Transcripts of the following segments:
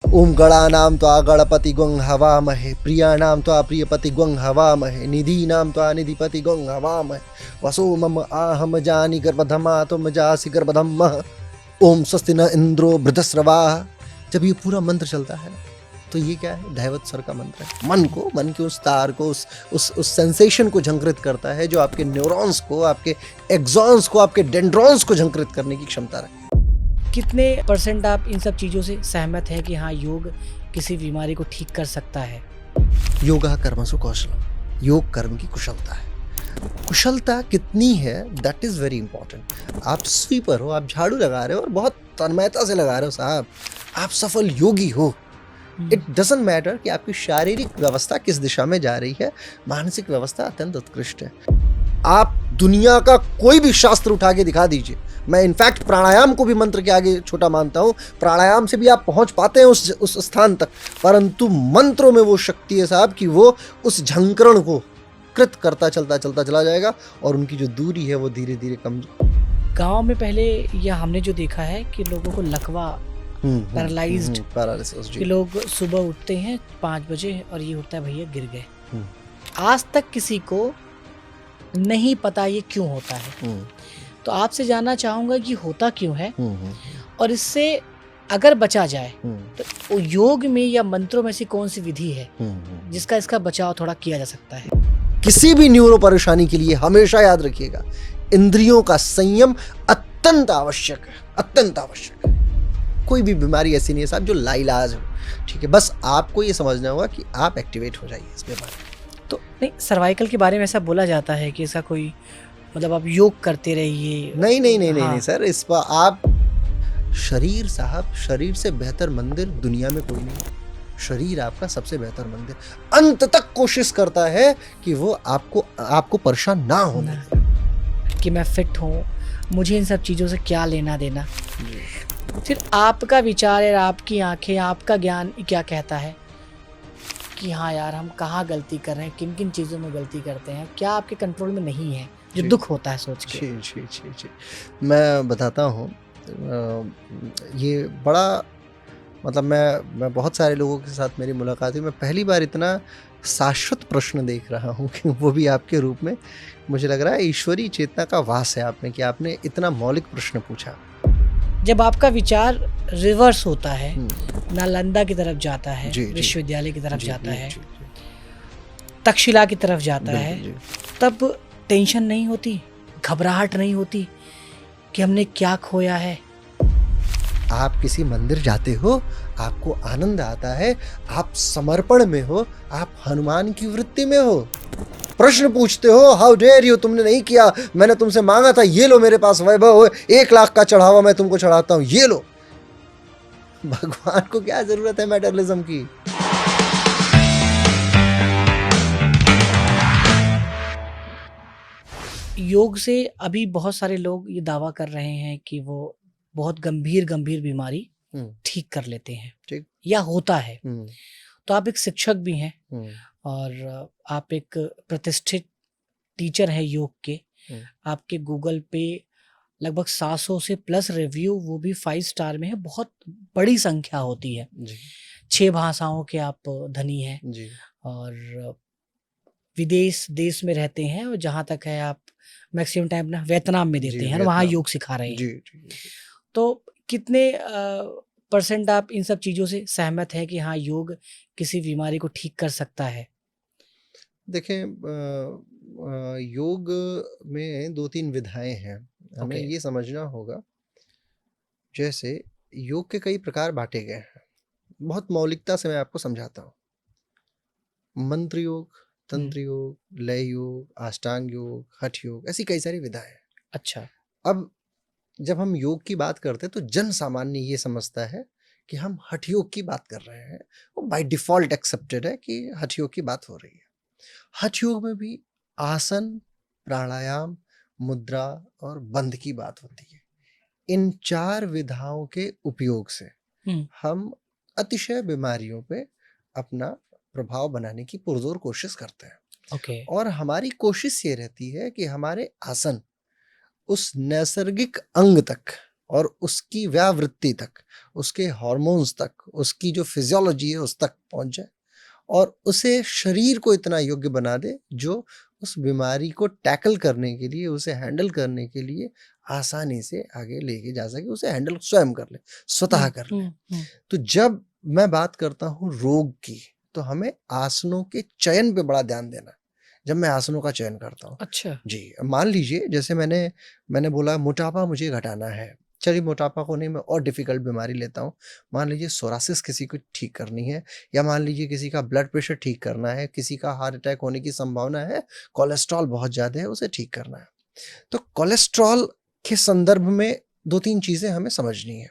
ओम गणानां त्वा गणपति गं हवामहे प्रियाणां त्वा प्रियपति गं हवामहे निधीनां त्वा निधिपति गं हवामहे वसो मम आहम जानि गर्भधमा तुम जासि गर्भधम्मः। ओम स्वस्ति न इंद्रो वृद्धस्रवाः। जब ये पूरा मंत्र चलता है ना, तो ये क्या है, दैवत स्वर का मंत्र है। मन के उस तार को, उस सेंसेशन को झंकृत करता है जो आपके न्यूरॉन्स को, आपके एक्सॉन्स को, आपके डेंड्रॉन्स को झंकृत करने की क्षमता रखता है। कितने परसेंट आप इन सब चीज़ों से सहमत हैं कि हाँ, योग किसी बीमारी को ठीक कर सकता है? योगा कर्मसु कौशलम, योग कर्म की कुशलता है। कुशलता कितनी है, दैट इज वेरी इंपॉर्टेंट। आप स्वीपर हो, आप झाड़ू लगा रहे हो और बहुत तन्मयता से लगा रहे हो साहब, आप सफल योगी हो। इट डजंट मैटर कि आपकी शारीरिक व्यवस्था किस दिशा में जा रही है, मानसिक व्यवस्था अत्यंत उत्कृष्ट है। आप दुनिया का कोई भी शास्त्र उठा के दिखा दीजिए, मैं इनफैक्ट प्राणायाम को भी मंत्र के आगे छोटा मानता हूँ। प्राणायाम से भी आप पहुंच पाते हैं उस स्थान तक, परंतु मंत्रों में वो शक्ति है साहब कि वो उस झंकरण को कृत करता चलता चला जाएगा और उनकी जो दूरी है वो धीरे धीरे कम। गांव में पहले या हमने जो देखा है कि लोगों को लकवा, पैरालाइज्ड, पैरालिसिस कि लोग सुबह उठते हैं 5 बजे और ये होता है भैया गिर गए। आज तक किसी को नहीं पता ये क्यों होता है। तो आपसे जानना चाहूंगा कि होता क्यों है और इससे अगर बचा जाए तो योग में या मंत्रों में से कौन सी विधि है जिसका इसका बचाव थोड़ा किया जा सकता है? किसी भी न्यूरो परेशानी के लिए हमेशा याद रखिएगा, इंद्रियों का संयम अत्यंत आवश्यक है, अत्यंत आवश्यक है। कोई भी बीमारी ऐसी नहीं है साहब जो लाइलाज हो, ठीक है। बस आपको ये समझना होगा कि आप एक्टिवेट हो जाइए इस बीमारी में। तो नहीं, सर्वाइकल के बारे में ऐसा बोला जाता है कि ऐसा कोई, मतलब आप योग करते रहिए। नहीं सर, इस पर आप शरीर साहब, शरीर से बेहतर मंदिर दुनिया में कोई नहीं है। शरीर आपका सबसे बेहतर मंदिर, अंत तक कोशिश करता है कि वो आपको परेशान ना होने दे। कि मैं फिट हूँ, मुझे इन सब चीज़ों से क्या लेना देना। फिर आपका विचार है, आपकी आंखें, आपका ज्ञान क्या कहता है कि हाँ यार, हम कहाँ गलती कर रहे हैं, किन किन चीज़ों में गलती करते हैं, क्या आपके कंट्रोल में नहीं है जो दुख होता है सोच के? जी, मैं बताता हूँ। ये बड़ा, मतलब मैं बहुत सारे लोगों के साथ मेरी मुलाकात हुई, मैं पहली बार इतना शाश्वत प्रश्न देख रहा हूँ कि वो भी आपके रूप में। मुझे लग रहा है ईश्वरीय चेतना का वास है आप में कि आपने इतना मौलिक प्रश्न पूछा। जब आपका विचार रिवर्स होता है, नालंदा की तरफ जाता है, विश्वविद्यालय की तरफ जाता है, तक्षशिला की तरफ जाता है, तब टेंशन नहीं होती, घबराहट नहीं होती कि हमने क्या खोया है? आप किसी मंदिर जाते हो, आपको आनंद आता है, आप समर्पण में हो, आप हनुमान की वृत्ति में हो। प्रश्न पूछते हो, हाउ डेयर यू, तुमने नहीं किया, मैंने तुमसे मांगा था, ये लो मेरे पास वैभव हो, 1 लाख का चढ़ावा मैं तुमको चढ़ाता हूं, ये लो। भगवान को क्या जरूरत है मैटेरियलिज्म की? योग से अभी बहुत सारे लोग ये दावा कर रहे हैं कि वो बहुत गंभीर बीमारी ठीक कर लेते हैं, ठीक, या होता है। तो आप एक शिक्षक भी हैं और आप एक प्रतिष्ठित टीचर हैं योग के। आपके गूगल पे लगभग 700 से प्लस रिव्यू, वो भी 5 स्टार में है, बहुत बड़ी संख्या होती है। 6 भाषाओं के आप धनी हैं और देश में रहते हैं, और जहाँ तक है आप मैक्सिमम टाइम अपना वियतनाम में देते हैं और वहाँ योग सिखा रहे हैं। तो कितने परसेंट आप इन सब चीज़ों से सहमत हैं कि हाँ, योग किसी बीमारी को ठीक कर सकता है? देखें, योग में 2-3 विधाएं हैं, हमें ये समझना होगा। जैसे योग के कई प्रकार बांटे गए हैं, बहुत मौलिकता से मैं आपको समझाता हूँ। मंत्र योग, तंत्र योग, लय योग, अष्टांग योग, हठ योग, ऐसी कई सारी विधाएं हैं। अच्छा। अब जब हम योग की बात करते हैं तो जन सामान्य ये समझता है कि हम हठ योग की बात कर रहे हैं, वो बाय डिफॉल्ट एक्सेप्टेड है कि हठ योग की बात हो रही है। हठ योग में भी आसन, प्राणायाम, मुद्रा और बंध की बात होती है। इन 4 विधाओं के उपयोग से हम अतिशय बीमारियों पे अपना प्रभाव बनाने की पुरजोर कोशिश करते हैं। और हमारी कोशिश ये रहती है कि हमारे आसन उस नैसर्गिक अंग तक और उसकी व्यावृत्ति तक, उसके हार्मोन्स तक, उसकी जो फिजियोलॉजी है उस तक पहुंच जाए और उसे शरीर को इतना योग्य बना दे जो उस बीमारी को टैकल करने के लिए, उसे हैंडल करने के लिए आसानी से आगे लेके जा सके, उसे हैंडल स्वयं कर ले, स्वतः कर ले। तो जब मैं बात करता हूँ रोग की, तो हमें आसनों के चयन पे बड़ा ध्यान देना है, जब मैं आसनों का चयन करता हूँ। अच्छा। जी, मान लीजिए जैसे मैंने बोला मोटापा मुझे घटाना है। चलिए मोटापा को नहीं, मैं और डिफ़िकल्ट बीमारी लेता हूँ। मान लीजिए सोरासिस किसी को ठीक करनी है या मान लीजिए किसी का ब्लड प्रेशर ठीक करना है, किसी का हार्ट अटैक होने की संभावना है, कोलेस्ट्रॉल बहुत ज़्यादा है, उसे ठीक करना है। तो कोलेस्ट्रॉल के संदर्भ में 2-3 चीज़ें हमें समझनी है।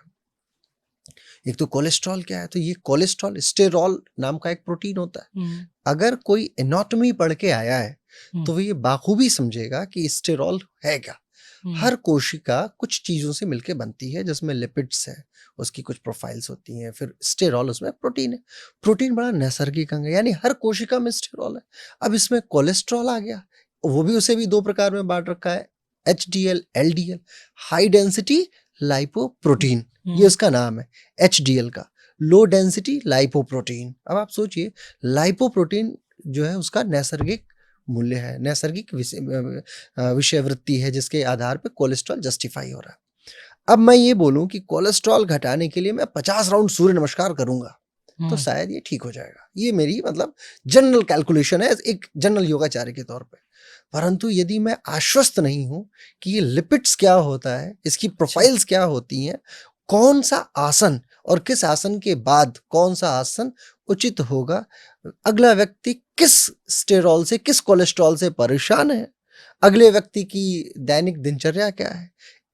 एक तो कोलेस्ट्रॉल क्या है? तो ये कोलेस्ट्रॉल स्टेरॉल नाम का एक प्रोटीन होता है। अगर कोई एनाटॉमी पढ़ के आया है, तो वो ये बाखूबी समझेगा कि स्टेरॉल है क्या? हर कोशिका कुछ चीज़ों से मिलके बनती है, जिसमें लिपिड्स हैं, उसकी कुछ प्रोफाइल्स होती हैं, फिर स्टेरॉल उसमें प्रोटीन है। प्रोटीन बड़ा नैसर्गिक अंग है, यानी हर कोशिका में स्टेरॉल है। अब इसमें कोलेस्ट्रॉल आ गया, वो भी उसे भी 2 प्रकार में बाँट रखा है, HDL, LDL, high density lipoprotein, ये उसका नाम है, एचडीएल का, लो डेंसिटी लाइपोप्रोटीन। अब आप सोचिए लाइपोप्रोटीन जो है उसका नैसर्गिक मूल्य है, नैसर्गिक विषय वृत्ति है जिसके आधार पे कोलेस्ट्रॉल जस्टिफाई हो रहा है। अब मैं ये बोलूँ कि कोलेस्ट्रॉल घटाने के लिए मैं 50 राउंड सूर्य नमस्कार करूँगा, तो शायद ये ठीक हो जाएगा। ये मेरी मतलब जनरल कैलकुलेशन है एक जनरल योगाचार्य के तौर पे। परंतु यदि मैं आश्वस्त नहीं हूँ कि ये लिपिड्स क्या होता है, इसकी प्रोफाइल्स क्या होती हैं, कौन-सा आसन और किस आसन के बाद कौन-सा आसन उचित होगा, अगला व्यक्ति किस स्टेरॉल से, किस कोलेस्ट्रॉल से परेशान है, अगले व्यक्ति की दैनिक दिनचर्या क्या है,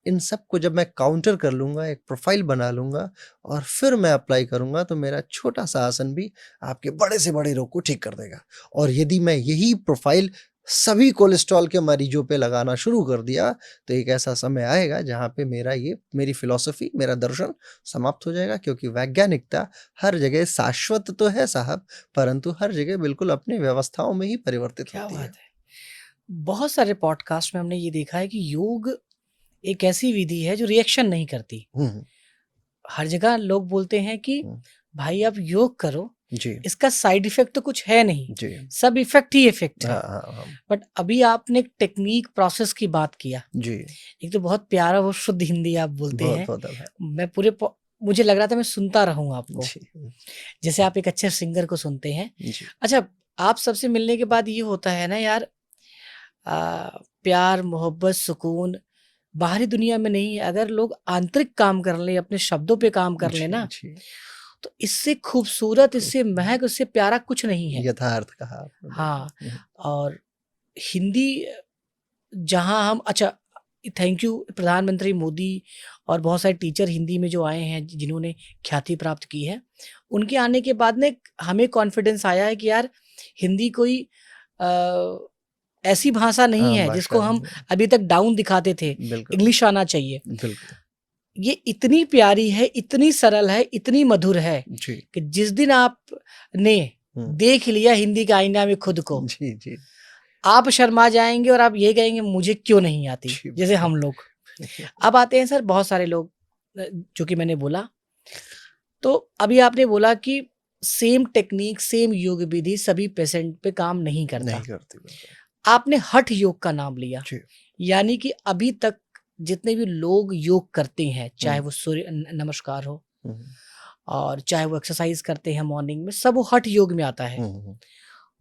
इन सब को जब मैं काउंटर कर लूँगा, एक प्रोफाइल बना लूँगा और फिर मैं अप्लाई करूँगा, तो मेरा छोटा-सा आसन भी आपके बड़े से बड़े रोग को ठीक कर देगा। और यदि मैं यही प्रोफाइल सभी कोलेस्ट्रॉल के मरीजों पे लगाना शुरू कर दिया, तो एक ऐसा समय आएगा जहाँ पे मेरी फ़िलॉसफ़ी, मेरा दर्शन समाप्त हो जाएगा, क्योंकि वैज्ञानिकता हर जगह शाश्वत तो है साहब, परंतु हर जगह बिल्कुल अपनी व्यवस्थाओं में ही परिवर्तित क्या होती है। बात है! बहुत सारे पॉडकास्ट में हमने ये देखा है कि योग एक ऐसी विधि है जो रिएक्शन नहीं करती। हुँ, हर जगह लोग बोलते हैं कि हुँ। भाई आप योग करो, जी, इसका साइड इफ़ेक्ट तो कुछ है नहीं, जी। सब इफ़ेक्ट ही इफ़ेक्ट हाँ, है। हाँ, हाँ। बट अभी आपने एक टेक्नीक प्रोसेस की बात किया। जी, एक तो बहुत प्यारा वो शुद्ध हिंदी आप बोलते हैं। बहुत-बहुत आभार। मैं मुझे लग रहा था मैं सुनता रहूँ आपको, जी, जैसे आप एक अच्छे सिंगर को सुनते हैं। जी, अच्छा, आप सबसे मिलने के बाद ये होता है ना यार, प्यार, मोहब्बत, सुकून बाहरी दुनिया में नहीं है, अगर लोग आंतरिक काम कर लें, अपने शब्दों पे काम कर लें जी, ना, जी। तो इससे खूबसूरत, खूब इससे महक, इससे प्यारा कुछ नहीं है। यथार्थ कहा आपने हाँ, बिल्कुल। हुँ, और हिंदी जहाँ हम अच्छा, थैंक यू प्रधानमंत्री मोदी और बहुत सारे टीचर हिंदी में जो आए हैं, जिन्होंने ख्याति प्राप्त की है, उनके आने के बाद में हमें कॉन्फिडेंस आया है कि यार हिंदी कोई अ, ऐसी भाषा नहीं आम है भाषा जिसको हम नहीं है। अभी तक डाउन दिखाते थे, बिल्कुल, इंग्लिश आना चाहिए। बिल्कुल। ये इतनी प्यारी है, इतनी सरल है, इतनी मधुर है जी, कि जिस दिन आपने हुँ। देख लिया हिंदी के आईना में खुद को, जी, जी। आप शर्मा जाएँगे और आप ये कहेंगे मुझे क्यों नहीं आती, जी, जैसे बिल्कुल। हम लोग। अब आते हैं सर बहुत सारे लोग, जो कि मैंने बोला, तो अभी आपने बोला कि सेम टेक्नीक, सेम योग विधि सभी पेशेंट पे काम नहीं करता। नहीं करती बिल्कुल। आपने हठ योग का नाम लिया, जी। यानी कि अभी तक जितने भी लोग योग करते हैं, चाहे हुँ, वो सूर्य नमस्कार हो हुँ, और चाहे वो एक्सरसाइज करते हैं मॉर्निंग में, सब वो हठ योग में आता है। हुँ, हुँ,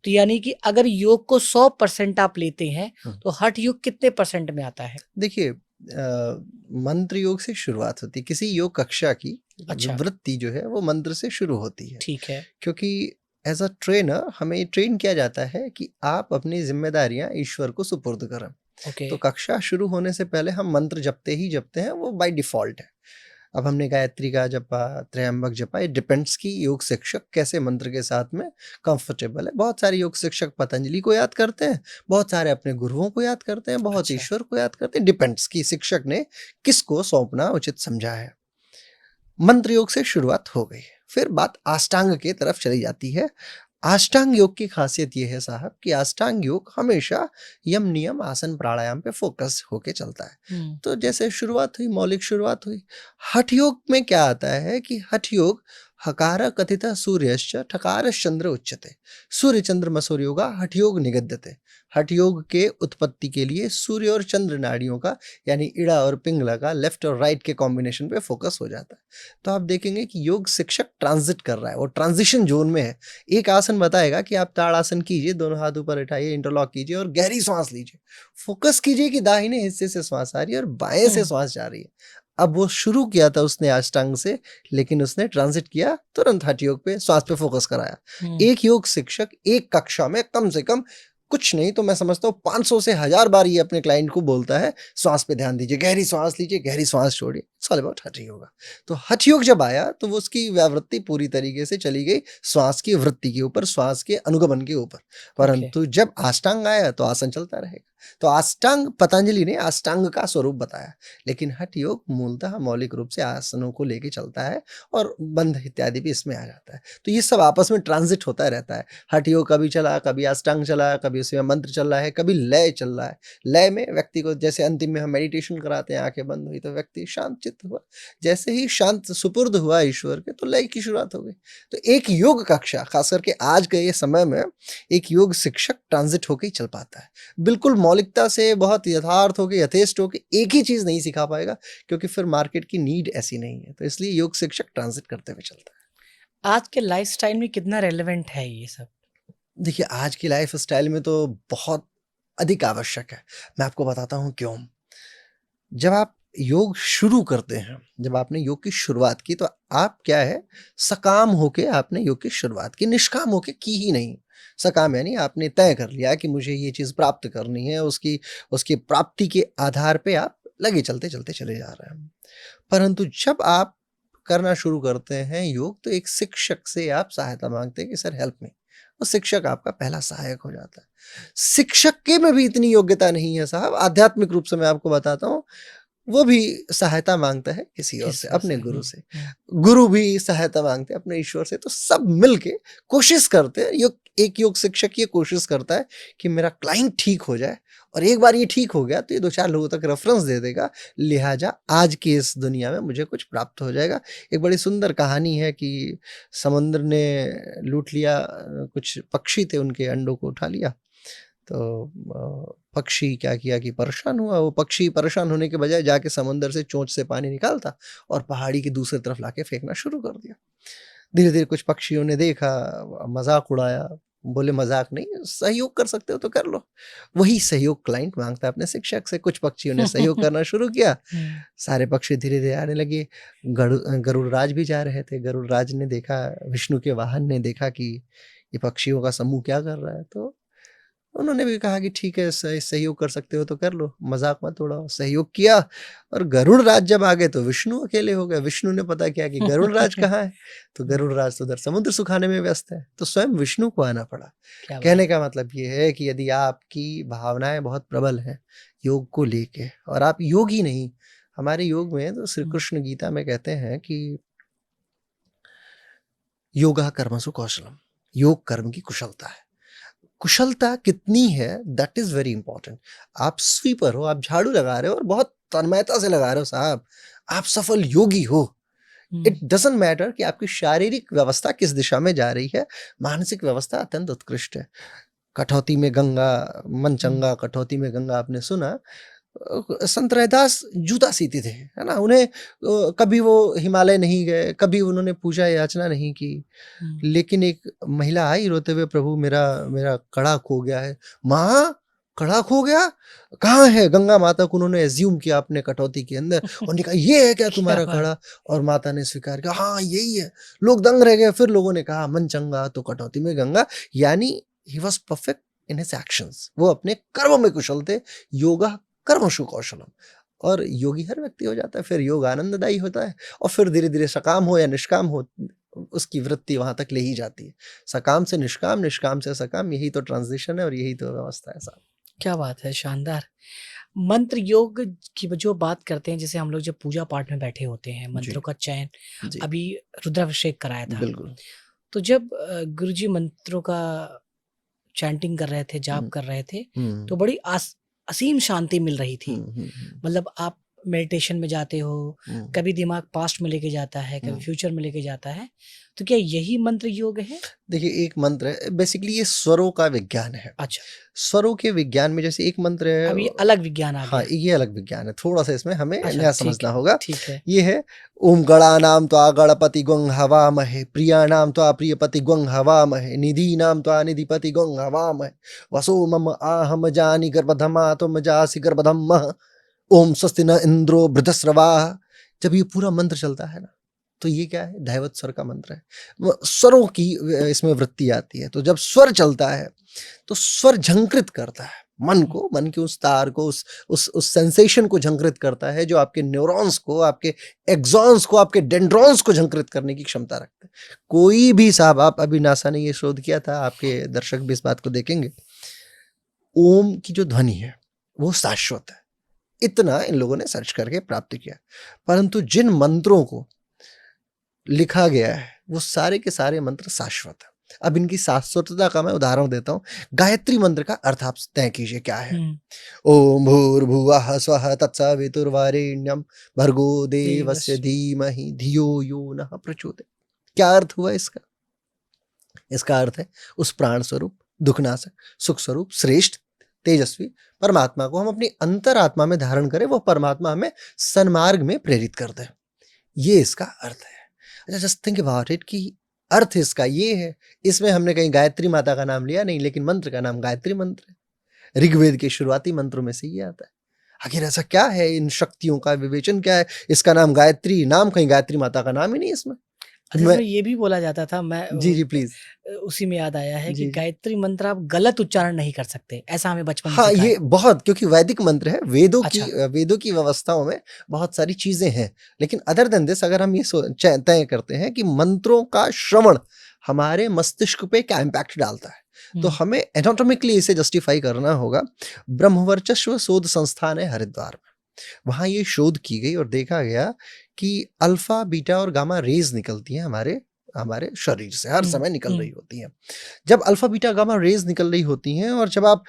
तो यानी कि अगर योग को 100% आप लेते हैं, हुँ। तो हठ योग कितने परसेंट में आता है? देखिए मंत्र योग से शुरुआत होती है। किसी योग कक्षा की अच्छा, वृत्ति जो है वो मंत्र से शुरू होती है। ठीक है। क्योंकि एज़ अ ट्रेनर हमें ट्रेन किया जाता है कि आप अपनी ज़िम्मेदारियाँ ईश्वर को सुपुर्द करें। ओके, तो कक्षा शुरू होने से पहले हम मंत्र जपते ही जपते हैं, वो बाय डिफ़ॉल्ट है। अब हमने गायत्री का जपा, त्र्यंबक जपा, इट डिपेंड्स कि योग शिक्षक कैसे मंत्र के साथ में कंफर्टेबल है। बहुत सारे योग शिक्षक पतंजलि को याद करते हैं, बहुत सारे अपने गुरुओं को याद करते हैं, बहुत अच्छा, ईश्वर को याद करते हैं, डिपेंड्स कि शिक्षक ने किसको सौंपना उचित समझा है। मंत्र योग से शुरुआत हो गई, फिर बात अष्टांग की तरफ चली जाती है। अष्टांग योग की खासियत ये है साहब कि अष्टांग योग हमेशा यम नियम आसन प्राणायाम पे फोकस होके चलता है। तो जैसे शुरुआत हुई, मौलिक शुरुआत हुई। हठ योग में क्या आता है कि हठ योग हकार कथित सूर्यश्च ठकार चंद्र उच्यते, सूर्य चंद्र मसूर योगा हठ योग निगद्यते। हठ योग के उत्पत्ति के लिए सूर्य और चंद्र नाड़ियों का यानी इड़ा और पिंगला का लेफ्ट और राइट के कॉम्बिनेशन पे फोकस हो जाता है। तो आप देखेंगे कि योग शिक्षक ट्रांजिट कर रहा है, वो ट्रांजिशन जोन में है। एक आसन बताएगा कि आप ताड़ासन कीजिए, दोनों हाथ ऊपर उठाइए, इंटरलॉक कीजिए और गहरी सांस लीजिए। फोकस कीजिए कि दाहिने हिस्से से श्वास आ रही है और बाएं से श्वास जा रही है। अब वो शुरू किया था उसने अष्टांग से, लेकिन उसने ट्रांजिट किया तुरंत हठ योग पे, श्वास पे फोकस कराया। एक योग शिक्षक एक कक्षा में कम से कम कुछ नहीं तो मैं समझता हूँ 500 से 1000 बार ये अपने क्लाइंट को बोलता है, श्वास पे ध्यान दीजिए, गहरी श्वास लीजिए, गहरी श्वास छोड़िए। इट्स ऑल अबाउट हठ योग। तो हठ योग जब आया तो वो उसकी व्यावृत्ति पूरी तरीके से चली गई श्वास की वृत्ति के ऊपर, श्वास के अनुगमन के ऊपर। परंतु जब अष्टांग आया तो आसन चलता रहेगा। तो अष्टांग पतंजलि ने अष्टांग का स्वरूप बताया, लेकिन हठ योग मूलतः मौलिक रूप से आसनों को लेके चलता है और बंध इत्यादि भी इसमें आ जाता है। तो ये सब आपस में ट्रांजिट होता रहता है। हठ योग कभी चला, कभी अष्टांग चला, कभी उसमें मंत्र चल रहा है, कभी लय चल रहा है। लय में व्यक्ति को, जैसे अंतिम में हम मेडिटेशन कराते हैं, आंखें बंद हुई तो व्यक्ति शांत चित्त हुआ। जैसे ही शांत सुपुर्द हुआ ईश्वर के, तो लय की शुरुआत हो गई। तो एक योग कक्षा, खास करके आज के ये समय में, एक योग शिक्षक ट्रांजिट होकर ही चल पाता है। बिल्कुल मौलिकता से, बहुत यथार्थ होके, यथेष्ट होके एक ही चीज नहीं सिखा पाएगा, क्योंकि फिर मार्केट की नीड ऐसी नहीं है। तो इसलिए योग शिक्षक ट्रांजिट करते हुए चलता है। आज के लाइफस्टाइल में कितना रेलेवेंट है ये सब? देखिए, आज की लाइफ स्टाइल में तो बहुत अधिक आवश्यक है। मैं आपको बताता हूँ क्यों। जब आप योग शुरू करते हैं, जब आपने योग की शुरुआत की, तो आप क्या है, सकाम होके आपने योग की शुरुआत की, निष्काम होके की ही नहीं। सकाम यानी आपने तय कर लिया कि मुझे ये चीज़ प्राप्त करनी है, उसकी उसकी प्राप्ति के आधार पे आप लगे चलते-चलते चले जा रहे हैं। परंतु जब आप करना शुरू करते हैं योग, तो एक शिक्षक से आप सहायता माँगते हैं कि सर हेल्प मी। वो शिक्षक आपका पहला सहायक हो जाता है। शिक्षक के में भी इतनी योग्यता नहीं है साहब, आध्यात्मिक रूप से मैं आपको बताता हूँ, वो भी सहायता माँगता है किसी और से, अपने गुरु से। गुरु भी सहायता माँगते हैं अपने ईश्वर से। तो सब मिलके कोशिश करते हैं, एक योग शिक्षक ये कोशिश करता है कि मेरा क्लाइंट ठीक हो जाए, और एक बार ये ठीक हो गया तो ये 2-4 लोगों तक रेफ़रेंस दे देगा, लिहाजा आज की इस दुनिया में मुझे कुछ प्राप्त हो जाएगा। एक बड़ी सुंदर कहानी है कि समुद्र ने लूट लिया, कुछ पक्षी थे, उनके अंडों को उठा लिया। तो पक्षी क्या किया कि परेशान हुआ। वो पक्षी परेशान होने के बजाय जाके समुद्र से चोंच से पानी निकालता और पहाड़ी की दूसरी तरफ लाके फेंकना शुरू कर दिया। धीरे-धीरे कुछ पक्षियों ने देखा, मज़ाक उड़ाया, बोले मज़ाक नहीं, सहयोग कर सकते हो तो कर लो। वही सहयोग क्लाइंट माँगता है अपने शिक्षक से। कुछ पक्षियों ने सहयोग करना शुरू किया, सारे पक्षी धीरे-धीरे आने लगे। गरुड़राज भी जा रहे थे। गरुड़राज ने देखा, विष्णु के वाहन ने देखा कि ये पक्षियों का समूह क्या कर रहा है, तो उन्होंने भी कहा कि ठीक है, सहयोग कर सकते हो तो कर लो, मज़ाक मत उड़ाओ। सहयोग किया, और गरुड़राज जब आ गए तो विष्णु अकेले हो गए। विष्णु ने पता किया कि गरुड़राज कहाँ है, तो गरुड़राज तो उधर समुद्र सुखाने में व्यस्त है, तो स्वयं विष्णु को आना पड़ा। क्या बात कहने का मतलब ये है कि यदि आपकी भावनाएँ बहुत प्रबल हैं योग को लेके, और आप योग ही नहीं, हमारे योग में तो श्री कृष्ण गीता में कहते हैं कि योगा कर्मसु कौशलम, योग कर्म की कुशलता है। कुशलता कितनी है, दैट इज वेरी इंपॉर्टेंट। आप स्वीपर हो, आप झाड़ू लगा रहे हो और बहुत तन्मयता से लगा रहे हो साहब, आप सफल योगी हो। इट डजंट मैटर कि आपकी शारीरिक व्यवस्था किस दिशा में जा रही है, मानसिक व्यवस्था अत्यंत उत्कृष्ट है। कठौती में गंगा मन चंगा, कठौती में गंगा, आपने सुना। संत रैदास जूता सीते थे, है ना? उन्हें कभी वो हिमालय नहीं गए, कभी उन्होंने पूजा याचना नहीं की। लेकिन एक महिला आई रोते हुए, प्रभु मेरा मेरा कड़ा खो गया है। माँ, कड़ा खो गया? कहाँ है? गंगा माता को उन्होंने एज्यूम किया अपने कटौती के अंदर, उन्होंने कहा ये है क्या क्या तुम्हारा बात! कड़ा? और माता ने स्वीकार किया, हाँ यही है। लोग दंग रह गए। फिर लोगों ने कहा मन चंगा तो कटौती में गंगा, यानी he was perfect in his actions. वो अपने कर्म में कुशल थे। योगा कर्मशु कौशलम। और योगी हर व्यक्ति हो जाता है, फिर योग आनंददायी होता है, और फिर धीरे-धीरे सकाम हो या निष्काम हो, उसकी वृत्ति वहाँ तक ले ही जाती है। सकाम से निष्काम, निष्काम से सकाम, यही तो ट्रांज़िशन है और यही तो व्यवस्था है साहब। क्या बात है, शानदार! मंत्र योग की जो बात करते हैं, जैसे हम लोग जब पूजा पाठ में बैठे होते हैं, जी, मंत्रों का चयन, जी, अभी रुद्राभिषेक कराया था। बिल्कुल। तो जब गुरुजी मंत्रों का चैंटिंग कर रहे थे, जाप कर रहे थे, तो बड़ी असीम शांति मिल रही थी। मतलब आप मेडिटेशन में जाते हो, कभी दिमाग पास्ट में लेके जाता है, कभी फ्यूचर में लेके जाता है, तो क्या यही मंत्र योग है? देखिए, एक मंत्र है, बेसिकली ये स्वरों का विज्ञान है। अच्छा, स्वरों के विज्ञान में जैसे एक मंत्र है, अब ये अलग विज्ञान आ हाँ, गया। ये अलग विज्ञान है, थोड़ा सा इसमें हमें अच्छा, नया ठीक समझना है, होगा। ठीक है। ये है ओम गणानां त्वा गणपति गुं हवामहे, प्रियाणां त्वा प्रियपति गुं हवामहे, निधीनां त्वा निधिपति गुं हवामहे, वसो मम आहम जानि गर्भधमा त्वम जासि गर्भधम्मः, ओम स्वस्ति न इंद्रो वृद्धस्रवाः। जब ये पूरा मंत्र चलता है ना, तो ये क्या है, दैवत स्वर का मंत्र है। स्वरों की इसमें वृत्ति आती है। तो जब स्वर चलता है तो स्वर झंकृत करता है मन को, मन के उस तार को, उस सेंसेशन को झंकृत करता है जो आपके न्यूरॉन्स को, आपके एक्सॉन्स को, आपके डेंड्रॉन्स को झंकृत करने की क्षमता रखते हैं। कोई भी साहब, आप अभी नासा ने ये शोध किया था, आपके दर्शक भी इस बात को देखेंगे, ओम की जो ध्वनि है वो शाश्वत है, इतना इन लोगों ने सर्च करके प्राप्त किया। परंतु जिन मंत्रों को लिखा गया है वो सारे के सारे मंत्र शाश्वत है। अब इनकी शाश्वतता का मैं उदाहरण देता हूँ। गायत्री मंत्र का अर्थ आप तय कीजिए क्या है। ओम भूर्भुवः स्वः तत्सवितुर्वरेण्यं भर्गो देवस्य धीमहि धियो यो नः प्रचोदयात्। क्या अर्थ हुआ इसका? इसका अर्थ है उस प्राण स्वरूप, दुखनाशक, सुख स्वरूप, श्रेष्ठ, तेजस्वी परमात्मा को हम अपनी अंतरात्मा में धारण करें, वो परमात्मा हमें सन्मार्ग में प्रेरित कर दे। ये इसका अर्थ है। अच्छा, जस्ट थिंक अबाउट इट कि अर्थ इसका ये है। इसमें हमने कहीं गायत्री माता का नाम लिया नहीं, लेकिन मंत्र का नाम गायत्री मंत्र है। ऋग्वेद के शुरुआती मंत्रों में से ये आता है। आखिर ऐसा क्या है, इन शक्तियों का विवेचन क्या है? इसका नाम गायत्री, नाम कहीं गायत्री माता का नाम ही नहीं इसमें। अच्छा, इसमें ये भी बोला जाता था, मैं जी प्लीज, उसी में याद आया है कि जी। गायत्री मंत्र आप गलत उच्चारण नहीं कर सकते, ऐसा हमें बचपन में हाँ, सिखाया। ये बहुत, क्योंकि वैदिक मंत्र है, अच्छा। वेदों की व्यवस्थाओं में बहुत सारी चीजें हैं। लेकिन अदर देन दिस, अगर हम ये तय करते हैं कि मंत्रों का श्रवण हमारे मस्तिष्क पे क्या इम्पैक्ट डालता है, तो हमें एनाटॉमिकली इसे जस्टिफाई करना होगा। ब्रह्मवर्चस्व शोध संस्थान है हरिद्वार में, वहां ये शोध की गई और देखा गया कि अल्फा, बीटा और गामा रेज निकलती हैं हमारे शरीर से, हर समय निकल रही होती हैं। जब अल्फा, बीटा, गामा रेज निकल रही होती हैं और जब आप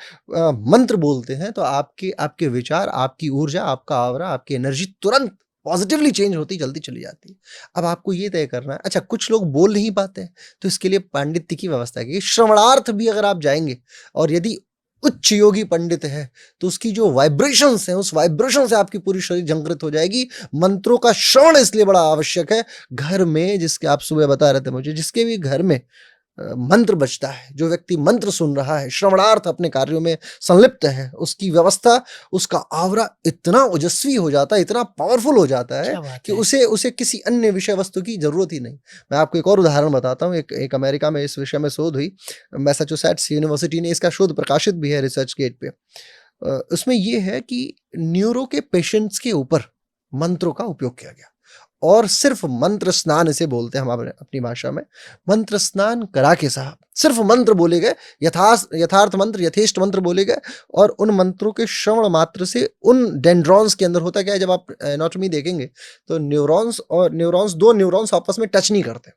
मंत्र बोलते हैं तो आपके विचार, आपकी ऊर्जा, आपका आवरा, आपकी एनर्जी तुरंत पॉजिटिवली चेंज होती जल्दी चली जाती है। अब आपको ये तय करना है। अच्छा, कुछ लोग बोल नहीं पाते हैं, तो इसके लिए पांडित्य की व्यवस्था है कि श्रवणार्थ भी अगर आप जाएंगे और यदि उच्च योगी पंडित है तो उसकी जो वाइब्रेशंस हैं, उस वाइब्रेशन से आपकी पूरी शरीर झंकृत हो जाएगी। मंत्रों का श्रवण इसलिए बड़ा आवश्यक है। घर में, जिसके आप सुबह बता रहे थे मुझे, जिसके भी घर में मंत्र बजता है, जो व्यक्ति मंत्र सुन रहा है, श्रवणार्थ अपने कार्यों में संलिप्त है, उसकी व्यवस्था, उसका आवरा इतना ओजस्वी हो जाता है, इतना पावरफुल हो जाता है कि उसे किसी अन्य विषय वस्तु की जरूरत ही नहीं। मैं आपको एक और उदाहरण बताता हूँ। एक अमेरिका में इस विषय में शोध हुई, मैसाचुसेट्स यूनिवर्सिटी ने इसका शोध प्रकाशित भी है रिसर्च गेट पे। उसमें ये है कि न्यूरो के पेशेंट्स के ऊपर मंत्रों का उपयोग किया गया और सिर्फ मंत्र स्नान इसे बोलते हैं हमारे अपनी भाषा में। मंत्र स्नान करा के साहब सिर्फ मंत्र बोले गए, यथार्थ मंत्र, यथेष्ट मंत्र बोले गए, और उन मंत्रों के श्रवण मात्र से उन डेंड्रॉन्स के अंदर होता क्या है, जब आप एनाटॉमी देखेंगे तो दो न्यूरॉन्स आपस में टच नहीं करते,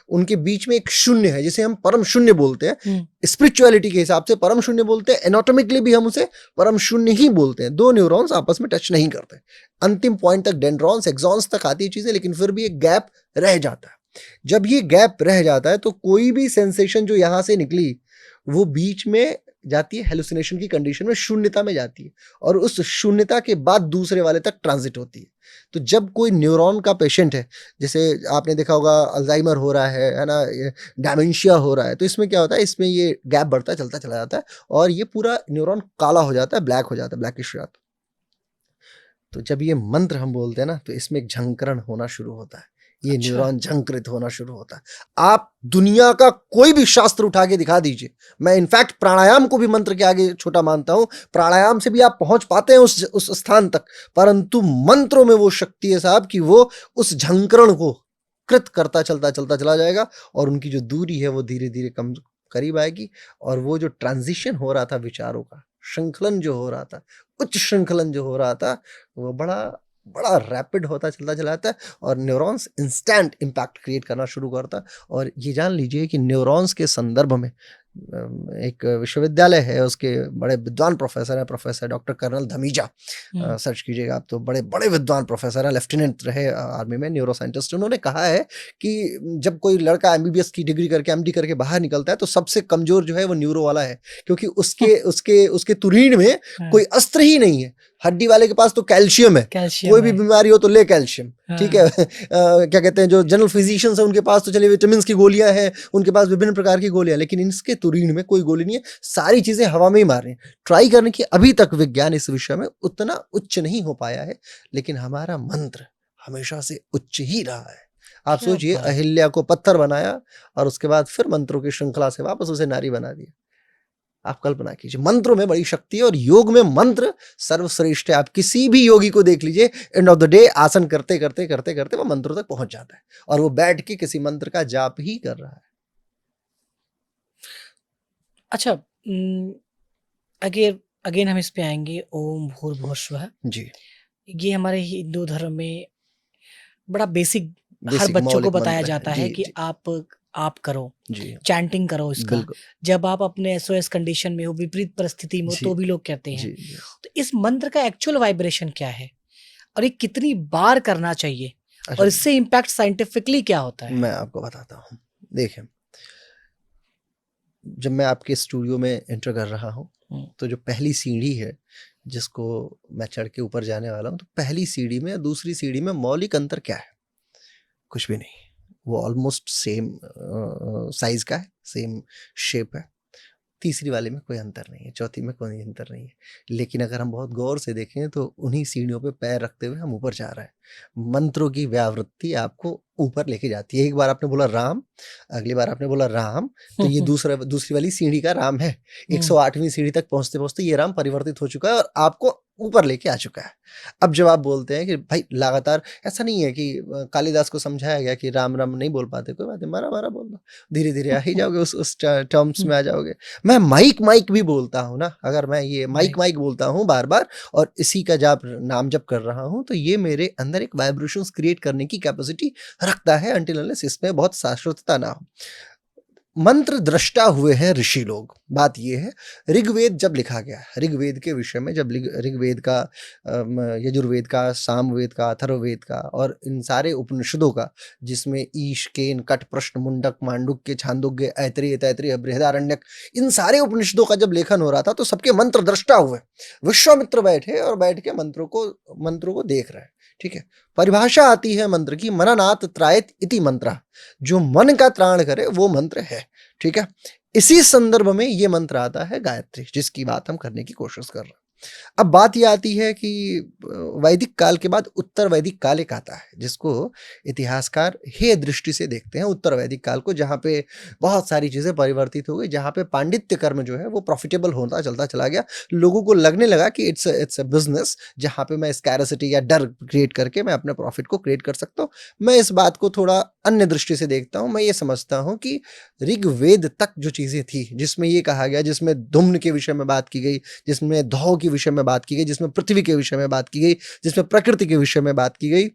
उनके बीच में एक शून्य है जिसे हम परम शून्य बोलते हैं। स्पिरिचुअलिटी के हिसाब से परम शून्य बोलते हैं, एनाटॉमिकली भी हम उसे परम शून्य ही बोलते हैं। दो न्यूरॉन्स आपस में टच नहीं करते, अंतिम पॉइंट तक डेंड्रॉन्स, एक्सॉन्स तक आती है चीजें, लेकिन फिर भी एक गैप रह जाता है। जब ये गैप रह जाता है तो कोई भी सेंसेशन जो यहां से निकली वो बीच में जाती है हेलुसिनेशन की कंडीशन में, शून्यता में जाती है, और उस शून्यता के बाद दूसरे वाले तक ट्रांजिट होती है। तो जब कोई न्यूरॉन का पेशेंट है, जैसे आपने देखा होगा अल्जाइमर हो रहा है ना, डायमेंशिया हो रहा है, तो इसमें क्या होता है, इसमें ये गैप बढ़ता चलता चला जाता है और ये पूरा न्यूरॉन काला हो जाता है, ब्लैक हो जाता है, ब्लैकिश हो जाता है। तो जब ये मंत्र हम बोलते हैं ना, तो इसमें एक झंकरण होना शुरू होता है, ये न्यूरॉन झंकृत होना शुरू होता है। आप दुनिया का कोई भी शास्त्र उठा के दिखा दीजिए, मैं इनफैक्ट प्राणायाम को भी मंत्र के आगे छोटा मानता हूं, प्राणायाम से भी आप पहुंच पाते हैं उस स्थान तक, परंतु मंत्रों में वो शक्ति है साहब कि वो उस झंकरण को कृत करता चलता चला जाएगा और उनकी जो दूरी है वो धीरे धीरे कम करीब आएगी, और वो जो ट्रांजिशन हो रहा था विचारों का, श्रृंखलन जो हो रहा था, उच्च श्रृंखलन जो हो रहा था, वो बड़ा बड़ा रैपिड होता चलता चला जाता है और न्यूरॉन्स इंस्टेंट इम्पैक्ट क्रिएट करना शुरू करता है। और ये जान लीजिए कि न्यूरॉन्स के संदर्भ में एक विश्वविद्यालय है, उसके बड़े विद्वान प्रोफेसर हैं, professor doctor colonel Dhamija, search कीजिएगा आप, तो बड़े बड़े विद्वान प्रोफेसर हैं, लेफ्टिनेंट रहे आर्मी में, न्यूरो साइंटिस्ट। उन्होंने कहा है कि जब कोई लड़का एमबीबीएस की डिग्री करके एमडी करके बाहर निकलता है तो सबसे कमजोर जो है वो न्यूरो वाला है, क्योंकि उसके उसके उसके तुरीन में कोई अस्त्र ही नहीं है। हड्डी वाले के पास तो कैल्शियम है, कोई भी बीमारी हो तो ले कैल्शियम, ठीक है। क्या कहते हैं, जो जनरल फिजिशियंस हैं उनके पास तो चलिए विटामिन की गोलियां हैं, उनके पास विभिन्न प्रकार की गोलियां, लेकिन इनके तुरीन में कोई गोली नहीं है, सारी चीजें हवा में ही मार रही हैं। ट्राई करने की अभी तक विज्ञान इस विषय में उतना उच्च नहीं हो पाया है, लेकिन हमारा मंत्र हमेशा से उच्च ही रहा है। आप क्या सोचिए, बात। अहिल्या को पत्थर बनाया और उसके बाद फिर मंत्रों की श्रृंखला से वापस उसे नारी बना दिया। आप कल्पना कीजिए, मंत्रों में बड़ी शक्ति है और योग में मंत्र सर्वश्रेष्ठ है। आप किसी भी योगी को देख लीजिए, एंड ऑफ द डे आसन करते करते करते करते वो मंत्रों तक पहुंच जाता है और वो बैठ के किसी मंत्र का जाप ही कर रहा है। अच्छा, अगेन अगेन हम इस पे आएंगे, ओम भूर्भुवः स्वः। जी, ये हमारे हिंदू धर्म में बड़ा बेसिक हर बेसिक बच्चों को मौलिक बताया मंत्र है। जाता है जी कि जी आप करो, जी, चैंटिंग करो इसका। बिल्कुल। जब आप अपने एसओएस कंडीशन में हो, विपरीत परिस्थिति में हो, जी तो भी लोग कहते जी हैं। जी, तो इस मंत्र का एक्चुअल वाइब्रेशन क्या है और ये कितनी बार करना चाहिए अच्छा और इससे इम्पैक्ट साइंटिफिकली क्या होता है? मैं आपको बताता हूँ। देखिए, जब मैं आपके स्टूडियो में एंटर कर रहा हूँ तो जो पहली सीढ़ी है जिसको मैं चढ़ के ऊपर जाने वाला हूँ, तो पहली सीढ़ी में दूसरी सीढ़ी में मौलिक अंतर क्या है? कुछ भी नहीं। वो ऑलमोस्ट सेम साइज का है, सेम शेप है। तीसरी वाले में कोई अंतर नहीं है, चौथी में कोई अंतर नहीं है। लेकिन अगर हम बहुत गौर से देखें तो उन्हीं सीढ़ियों पे पैर रखते हुए हम ऊपर जा रहे हैं। मंत्रों की व्यावृत्ति आपको ऊपर लेके जाती है। एक बार आपने बोला राम, अगली बार आपने बोला राम, तो ये दूसरी वाली सीढ़ी का राम है। 108वीं सीढ़ी तक पहुंचते-पहुंचते ये राम परिवर्तित हो चुका है और आपको ऊपर लेके आ चुका है। अब जब आप बोलते हैं कि भाई लगातार, ऐसा नहीं है कि कालिदास को समझाया गया कि राम, राम नहीं बोल पाते, कोई बात नहीं, मारा बोल दो। धीरे-धीरे आ ही जाओगे, उस टर्म्स में आ जाओगे। मैं माइक भी बोलता हूँ ना, अगर मैं ये माइक बोलता हूँ बार-बार और इसी का नाम जप कर रहा हूँ, तो ये मेरे अंदर एक वाइब्रेशंस क्रिएट करने की कैपेसिटी रखता है, अनटिल अनलेस इसमें बहुत शाश्वतता ना हो। मंत्र दृष्टा हुए हैं ऋषि लोग। बात ये है, ऋग्वेद जब लिखा गया, ऋग्वेद के विषय में जब ऋग्वेद का, यजुर्वेद का, सामवेद का, अथर्ववेद का और इन सारे उपनिषदों का, जिसमें ईश, केन, कट, प्रश्न, मुंडक, मांडुक्य, छांदोग्य, ऐतरेय, तैतरेय, बृहदारण्यक, इन सारे उपनिषदों का जब लेखन हो रहा था तो सबके मंत्र दृष्टा हुए। विश्वामित्र बैठे और बैठ के मंत्रों को देख रहे हैं, ठीक है। परिभाषा आती है मंत्र की, मननात् त्रायत इति मंत्र, जो मन का त्राण करे वो मंत्र है, ठीक है। इसी संदर्भ में ये मंत्र आता है गायत्री, जिसकी बात हम करने की कोशिश कर रहे हैं। अब बात ये आती है कि वैदिक काल के बाद उत्तर वैदिक काल एक आता है, जिसको इतिहासकार हे दृष्टि से देखते हैं, उत्तर वैदिक काल को, जहाँ पे बहुत सारी चीजें परिवर्तित हो गई, जहाँ पे पांडित्य कर्म जो है वो प्रॉफिटेबल होता चलता चला गया। लोगों को लगने लगा कि इट्स अ बिजनेस, जहाँ पे मैं स्कैरसिटी या डर क्रिएट करके मैं अपने प्रॉफिट को क्रिएट कर सकता हूँ। मैं इस बात को थोड़ा अन्य दृष्टि से देखता हूँ। मैं ये समझता हूँ कि ऋग्वेद तक जो चीजें थी, जिसमें ये कहा गया, जिसमें धुम्न के विषय में बात की गई, जिसमें धौ के विषय में बात की गई, जिसमें पृथ्वी के विषय में बात की गई, जिसमें प्रकृति के विषय में बात की गई,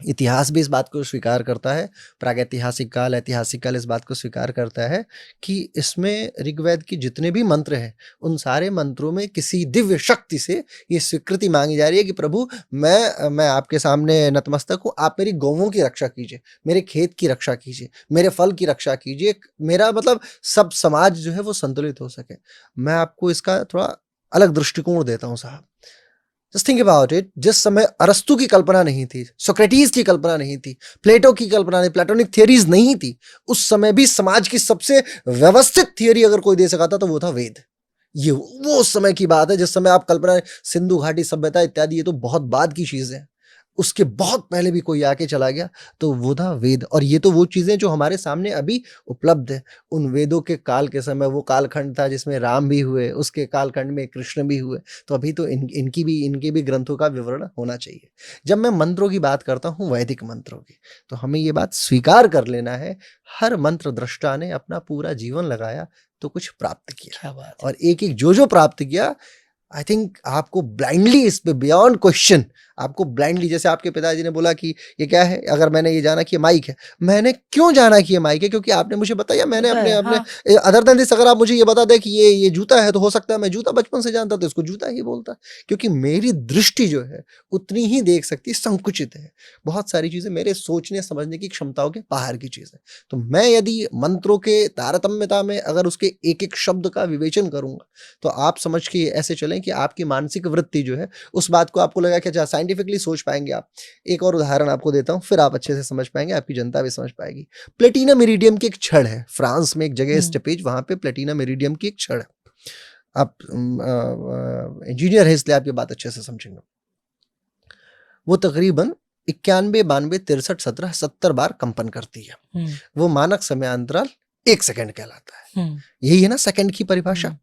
इतिहास भी इस बात को स्वीकार करता है, प्रागैतिहासिक काल, ऐतिहासिक काल इस बात को स्वीकार करता है कि इसमें ऋग्वेद की जितने भी मंत्र हैं, उन सारे मंत्रों में किसी दिव्य शक्ति से ये स्वीकृति मांगी जा रही है कि प्रभु, मैं आपके सामने नतमस्तक हूँ, आप मेरी गौवों की रक्षा कीजिए, मेरे खेत की रक्षा कीजिए, मेरे फल की रक्षा कीजिए, मेरा मतलब सब समाज जो है वो संतुलित हो सके। मैं आपको इसका थोड़ा अलग दृष्टिकोण देता हूँ साहब। जस्ट थिंक अबाउट इट, जिस समय अरस्तु की कल्पना नहीं थी, सोक्रेटिस की कल्पना नहीं थी, प्लेटो की कल्पना नहीं, प्लेटोनिक थियरीज नहीं थी, उस समय भी समाज की सबसे व्यवस्थित थियरी अगर कोई दे सका था तो वो था वेद। ये वो समय की बात है जिस समय आप कल्पना, सिंधु घाटी सभ्यता इत्यादि, ये तो बहुत बाद की चीजें हैं। उसके बहुत पहले भी कोई आके चला गया तो वो था वेद। और ये तो वो चीजें जो हमारे सामने अभी उपलब्ध है। उन वेदों के काल के समय वो कालखंड था जिसमें राम भी हुए, उसके कालखंड में कृष्ण भी हुए, तो अभी तो इनकी भी ग्रंथों का विवरण होना चाहिए। जब मैं मंत्रों की बात करता हूँ, वैदिक मंत्रों की, तो हमें ये बात स्वीकार कर लेना है, हर मंत्र दृष्टा ने अपना पूरा जीवन लगाया तो कुछ प्राप्त किया। क्या बात है। और एक एक जो प्राप्त किया, आई थिंक आपको ब्लाइंडली इस पे बियॉन्ड क्वेश्चन, आपको ब्लाइंडली, जैसे आपके पिताजी ने बोला कि ये क्या है, अगर मैंने ये जाना कि ये माइक है, मैंने क्यों जाना कि ये माइक है, क्योंकि आपने मुझे बताया, मैंने अपने बताया, अपने हाँ। अदर देन दिस, अगर आप मुझे ये बता दें कि ये जूता है, तो हो सकता है मैं जूता बचपन से जानता तो इसको जूता ही बोलता, क्योंकि मेरी दृष्टि जो है उतनी ही देख सकती है, संकुचित है। बहुत सारी चीजें मेरे सोचने समझने की क्षमताओं के बाहर की चीज है। तो मैं यदि मंत्रों के तारतम्यता में अगर उसके एक एक शब्द का विवेचन करूंगा, तो आप समझ के ऐसे चलें कि आपकी मानसिक वृत्ति जो है उस बात को आपको लगा कि अच्छा साइंटिफिकली सोच पाएंगे आप। एक और उदाहरण आपको देता हूं, फिर आप अच्छे से समझ पाएंगे, आपकी जनता भी समझ पाएगी। प्लेटिनम इरिडियम की एक छड़ है, फ्रांस में एक जगह स्टेपेज, वहां पे प्लेटिनम इरिडियम की एक छड़ है। आप इंजीनियर है इसलिए आप ये बात अच्छे से समझेंगे। वो तकरीबन 91, 92, 63, 17, 70 बार कंपन करती है। वो मानक समय अंतराल 1 सेकंड कहलाता है। यही है ना सेकंड की परिभाषा।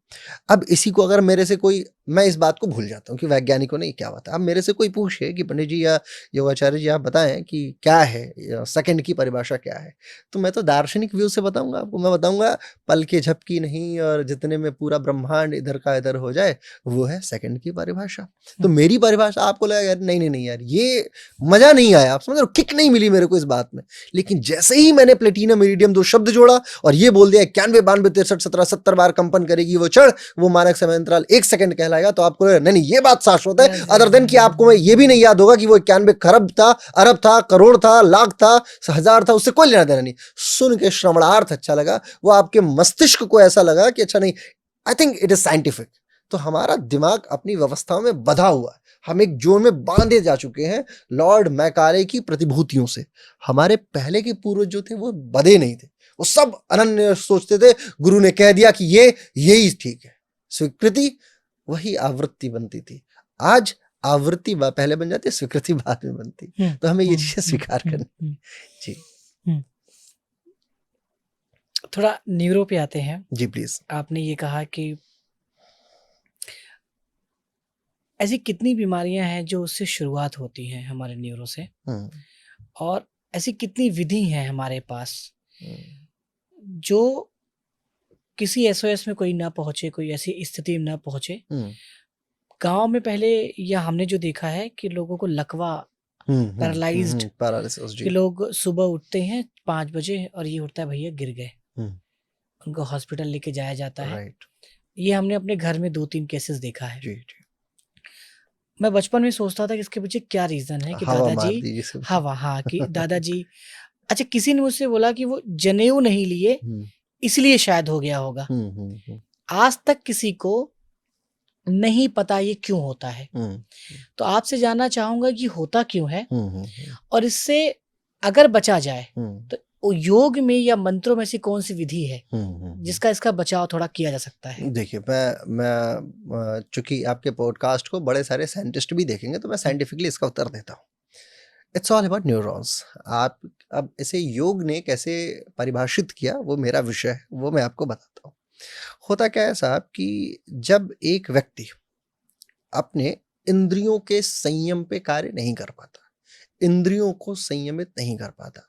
अब इसी को अगर मेरे से कोई, मैं इस बात को भूल जाता हूँ कि वैज्ञानिकों ने क्या बताया, अब मेरे से कोई पूछे कि पंडित जी या योगाचार्य जी आप बताएं कि क्या है सेकंड की परिभाषा क्या है, तो मैं तो दार्शनिक व्यू से बताऊंगा आपको। मैं बताऊंगा पल के झपकी नहीं, और जितने में पूरा ब्रह्मांड इधर का इधर हो जाए, वो है सेकंड की परिभाषा। तो मेरी परिभाषा आपको लगेगा यार नहीं नहीं नहीं यार, ये मजा नहीं आया, आप समझ रहे हो, किक नहीं मिली मेरे को इस बात में। लेकिन जैसे ही मैंने प्लेटिनम इरिडियम 2 शब्द जोड़ा और ये बोल दिया 91, 92, 63, 17, 70 बार कंपन करेगी वो छड़, वो मानक समय अंतराल 1 सेकंड कहलाएगा, तो आपको नहीं नहीं ये बात शाश्वत है। अदर देन कि आपको मैं ये भी नहीं याद होगा कि वो 91 खरब था, अरब था, करोड़ था, लाख था, हजार था, उससे कोई लेना देना नहीं। सुन के श्रवणार्थ अच्छा लगा, वो आपके मस्तिष्क को ऐसा लगा कि अच्छा नहीं, I think it is scientific. तो हमारा दिमाग अपनी व्यवस्थाओं में बधा हुआ है, हम एक जोन में बांधे जा चुके हैं लॉर्ड मैकाले की प्रतिभूतियों से। हमारे पहले के पूर्वज जो थे वो बधे नहीं थे, वो सब अनन्य सोचते थे, गुरु ने कह दिया कि ये यही ठीक है, स्वीकृति वही आवृत्ति बनती थी। आज आवृत्ति पहले बन जाती है, स्वीकृति बाद में बनती। तो हमें ये चीजें स्वीकार करनी। जी थोड़ा न्यूरो पे आते हैं। जी प्लीज। आपने ये कहा कि ऐसी कितनी बीमारियां हैं जो उससे शुरुआत होती हैं हमारे न्यूरो से, और ऐसी कितनी विधि हैं हमारे पास जो किसी एसओएस में कोई ना पहुंचे, कोई ऐसी स्थिति में ना पहुंचे। गांव में पहले या हमने जो देखा है कि लोगों को लकवा, पैरालाइज्ड, पैरालिसिस कि जी। लोग सुबह उठते हैं 5 बजे और ये उठता है भैया गिर गए, उनको हॉस्पिटल लेके जाया जाता है। राइट। ये हमने अपने घर में 2-3 केसेस देखा है। जी जी। मैं बचपन में सोचता था कि इसके पीछे क्या रीजन है, कि हवा मार दादाजी दी जिसे। हवा, हाँ, कि दादाजी, अच्छा किसी ने मुझसे बोला कि वो जनेऊ नहीं लिए इसलिए शायद हो गया होगा। आज तक किसी को नहीं पता ये क्यों होता है। तो आपसे जानना चाहूंगा कि होता क्यों है, और इससे अगर बचा जाए तो योग में या मंत्रों में से कौन सी विधि है जिसका इसका बचाव थोड़ा किया जा सकता है। देखिए मैं चूंकि आपके पॉडकास्ट को बड़े सारे साइंटिस्ट भी देखेंगे, तो मैं साइंटिफिकली इसका उत्तर देता हूँ। It's all about neurons. आप अब इसे योग ने कैसे परिभाषित किया वो मेरा विषय है, वो मैं आपको बताता हूँ। होता क्या है साहब कि जब एक व्यक्ति अपने इंद्रियों के संयम पे कार्य नहीं कर पाता, इंद्रियों को संयमित नहीं कर पाता,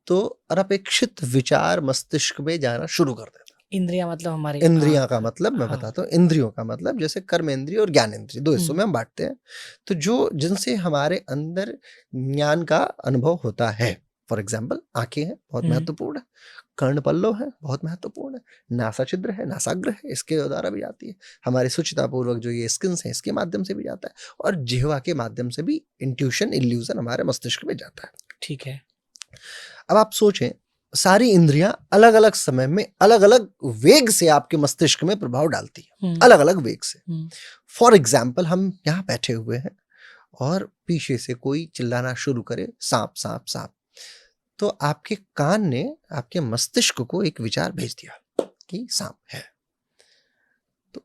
तो अनपेक्षित विचार मस्तिष्क में जाना शुरू कर देता। इंद्रियां मतलब हमारे, इंद्रियां का मतलब मैं हाँ। बताता हूँ, इंद्रियों का मतलब जैसे कर्म इंद्रिय और ज्ञान इंद्रिय, 2 हिस्सों में हम बांटते हैं। तो जो जिनसे हमारे अंदर ज्ञान का अनुभव होता है, फॉर एग्जाम्पल आंखें हैं, बहुत महत्वपूर्ण है, कर्ण पल्लव है, बहुत महत्वपूर्ण है, नासा छिद्र है, नासाग्र है, इसके द्वारा भी जाती है। हमारे सुचिता पूर्वक जो ये स्किन्स है, इसके माध्यम से भी जाता है, और जिह्वा के माध्यम से भी इंट्यूशन, इल्यूजन हमारे मस्तिष्क में जाता है। ठीक है। अब आप सोचें, सारी इंद्रियां अलग अलग समय में अलग अलग वेग से आपके मस्तिष्क में प्रभाव डालती है, अलग अलग वेग से। फॉर एग्जाम्पल हम यहाँ बैठे हुए हैं और पीछे से कोई चिल्लाना शुरू करे सांप सांप सांप, तो आपके कान ने आपके मस्तिष्क को एक विचार भेज दिया कि सांप है। तो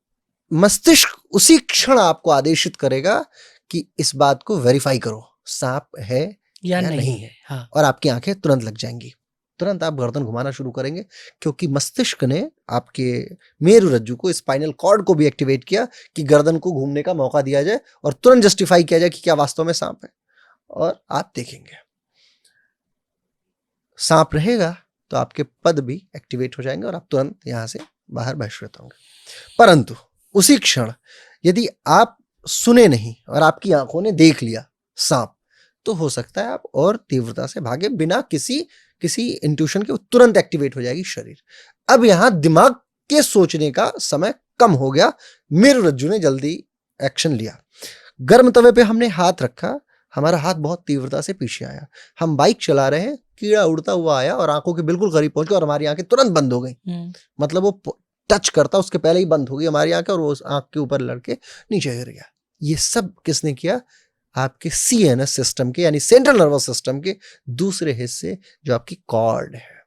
मस्तिष्क उसी क्षण आपको आदेशित करेगा कि इस बात को वेरीफाई करो, सांप है या नहीं है। हाँ। और आपकी आंखें तुरंत लग जाएंगी, तुरंत आप गर्दन घुमाना शुरू करेंगे, क्योंकि मस्तिष्क ने आपके मेरुरज्जु को, स्पाइनल कॉर्ड को भी एक्टिवेट किया कि गर्दन को घूमने का मौका दिया जाए और तुरंत जस्टिफाई किया जाए कि क्या वास्तव में सांप है। और आप देखेंगे सांप रहेगा तो आपके पद भी एक्टिवेट हो जाएंगे और आप तुरंत यहां से बाहर बहिष्कृत होंगे। परंतु उसी क्षण यदि आप सुने नहीं और आपकी आंखों ने देख लिया सांप, तो हो सकता है आप और तीव्रता से भागे बिना किसी इंट्यूशन के, तुरंत एक्टिवेट हो जाएगी शरीर। अब यहां दिमाग के सोचने का समय कम हो गया, मेरुरज्जु ने जल्दी एक्शन लिया। गर्म तवे पे हमने हाथ रखा, हमारा हाथ बहुत तीव्रता से पीछे आया। हम बाइक चला रहे हैं, कीड़ा उड़ता हुआ आया और आंखों के बिल्कुल करीब पहुंच गया और हमारी आंखें तुरंत बंद हो गई। मतलब वो टच करता उसके पहले ही बंद हो गई हमारी आंखें और वो आंख के ऊपर लड़के नीचे गिर गया। ये सब किसने किया? आपके सीएनएस सिस्टम के, यानी सेंट्रल नर्वस सिस्टम के दूसरे हिस्से जो आपकी कॉर्ड है।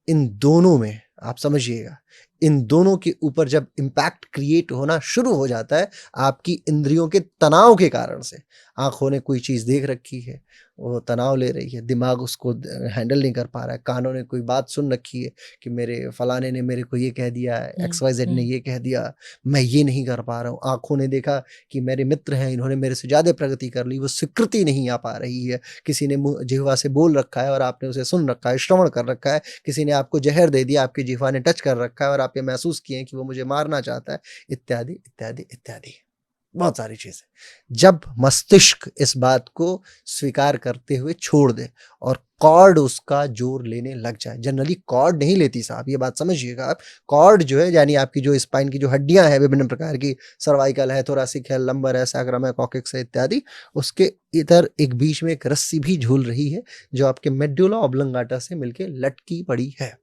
इन दोनों में आप समझिएगा, इन दोनों के ऊपर जब इम्पैक्ट क्रिएट होना शुरू हो जाता है आपकी इंद्रियों के तनाव के कारण से, आंखों ने कोई चीज देख रखी है, वो तनाव ले रही है, दिमाग उसको हैंडल नहीं कर पा रहा है, कानों ने कोई बात सुन रखी है कि मेरे फलाने ने मेरे को ये कह दिया है, XYZ ने ये कह दिया, मैं ये नहीं कर पा रहा हूँ। आंखों ने देखा कि मेरे मित्र हैं, इन्होंने मेरे से ज्यादा प्रगति कर ली, वो स्वीकृति नहीं आ पा रही है। किसी ने जिह्वा से बोल रखा है और आपने उसे सुन रखा है, श्रवण कर रखा है। किसी ने आपको जहर दे दिया, आपकी जिह्वा ने टच कर रखा है और आप ये महसूस किए कि वो मुझे मारना चाहता है, इत्यादि इत्यादि इत्यादि। बहुत सारी चीजें। जब मस्तिष्क इस बात को स्वीकार करते हुए छोड़ दे और कॉर्ड उसका जोर लेने लग जाए, जनरली कॉर्ड नहीं लेती साहब, ये बात समझिएगा आप। कॉर्ड जो है, यानी आपकी जो स्पाइन की जो हड्डियां हैं विभिन्न प्रकार की, सर्वाइकल है, थोरासिक है, लंबर है, सैक्रम है, कॉक्सिक्स है इत्यादि, उसके इधर एक बीच में एक रस्सी भी झूल रही है जो आपके मेडुला ऑब्लंगाटा से मिलके लटकी पड़ी है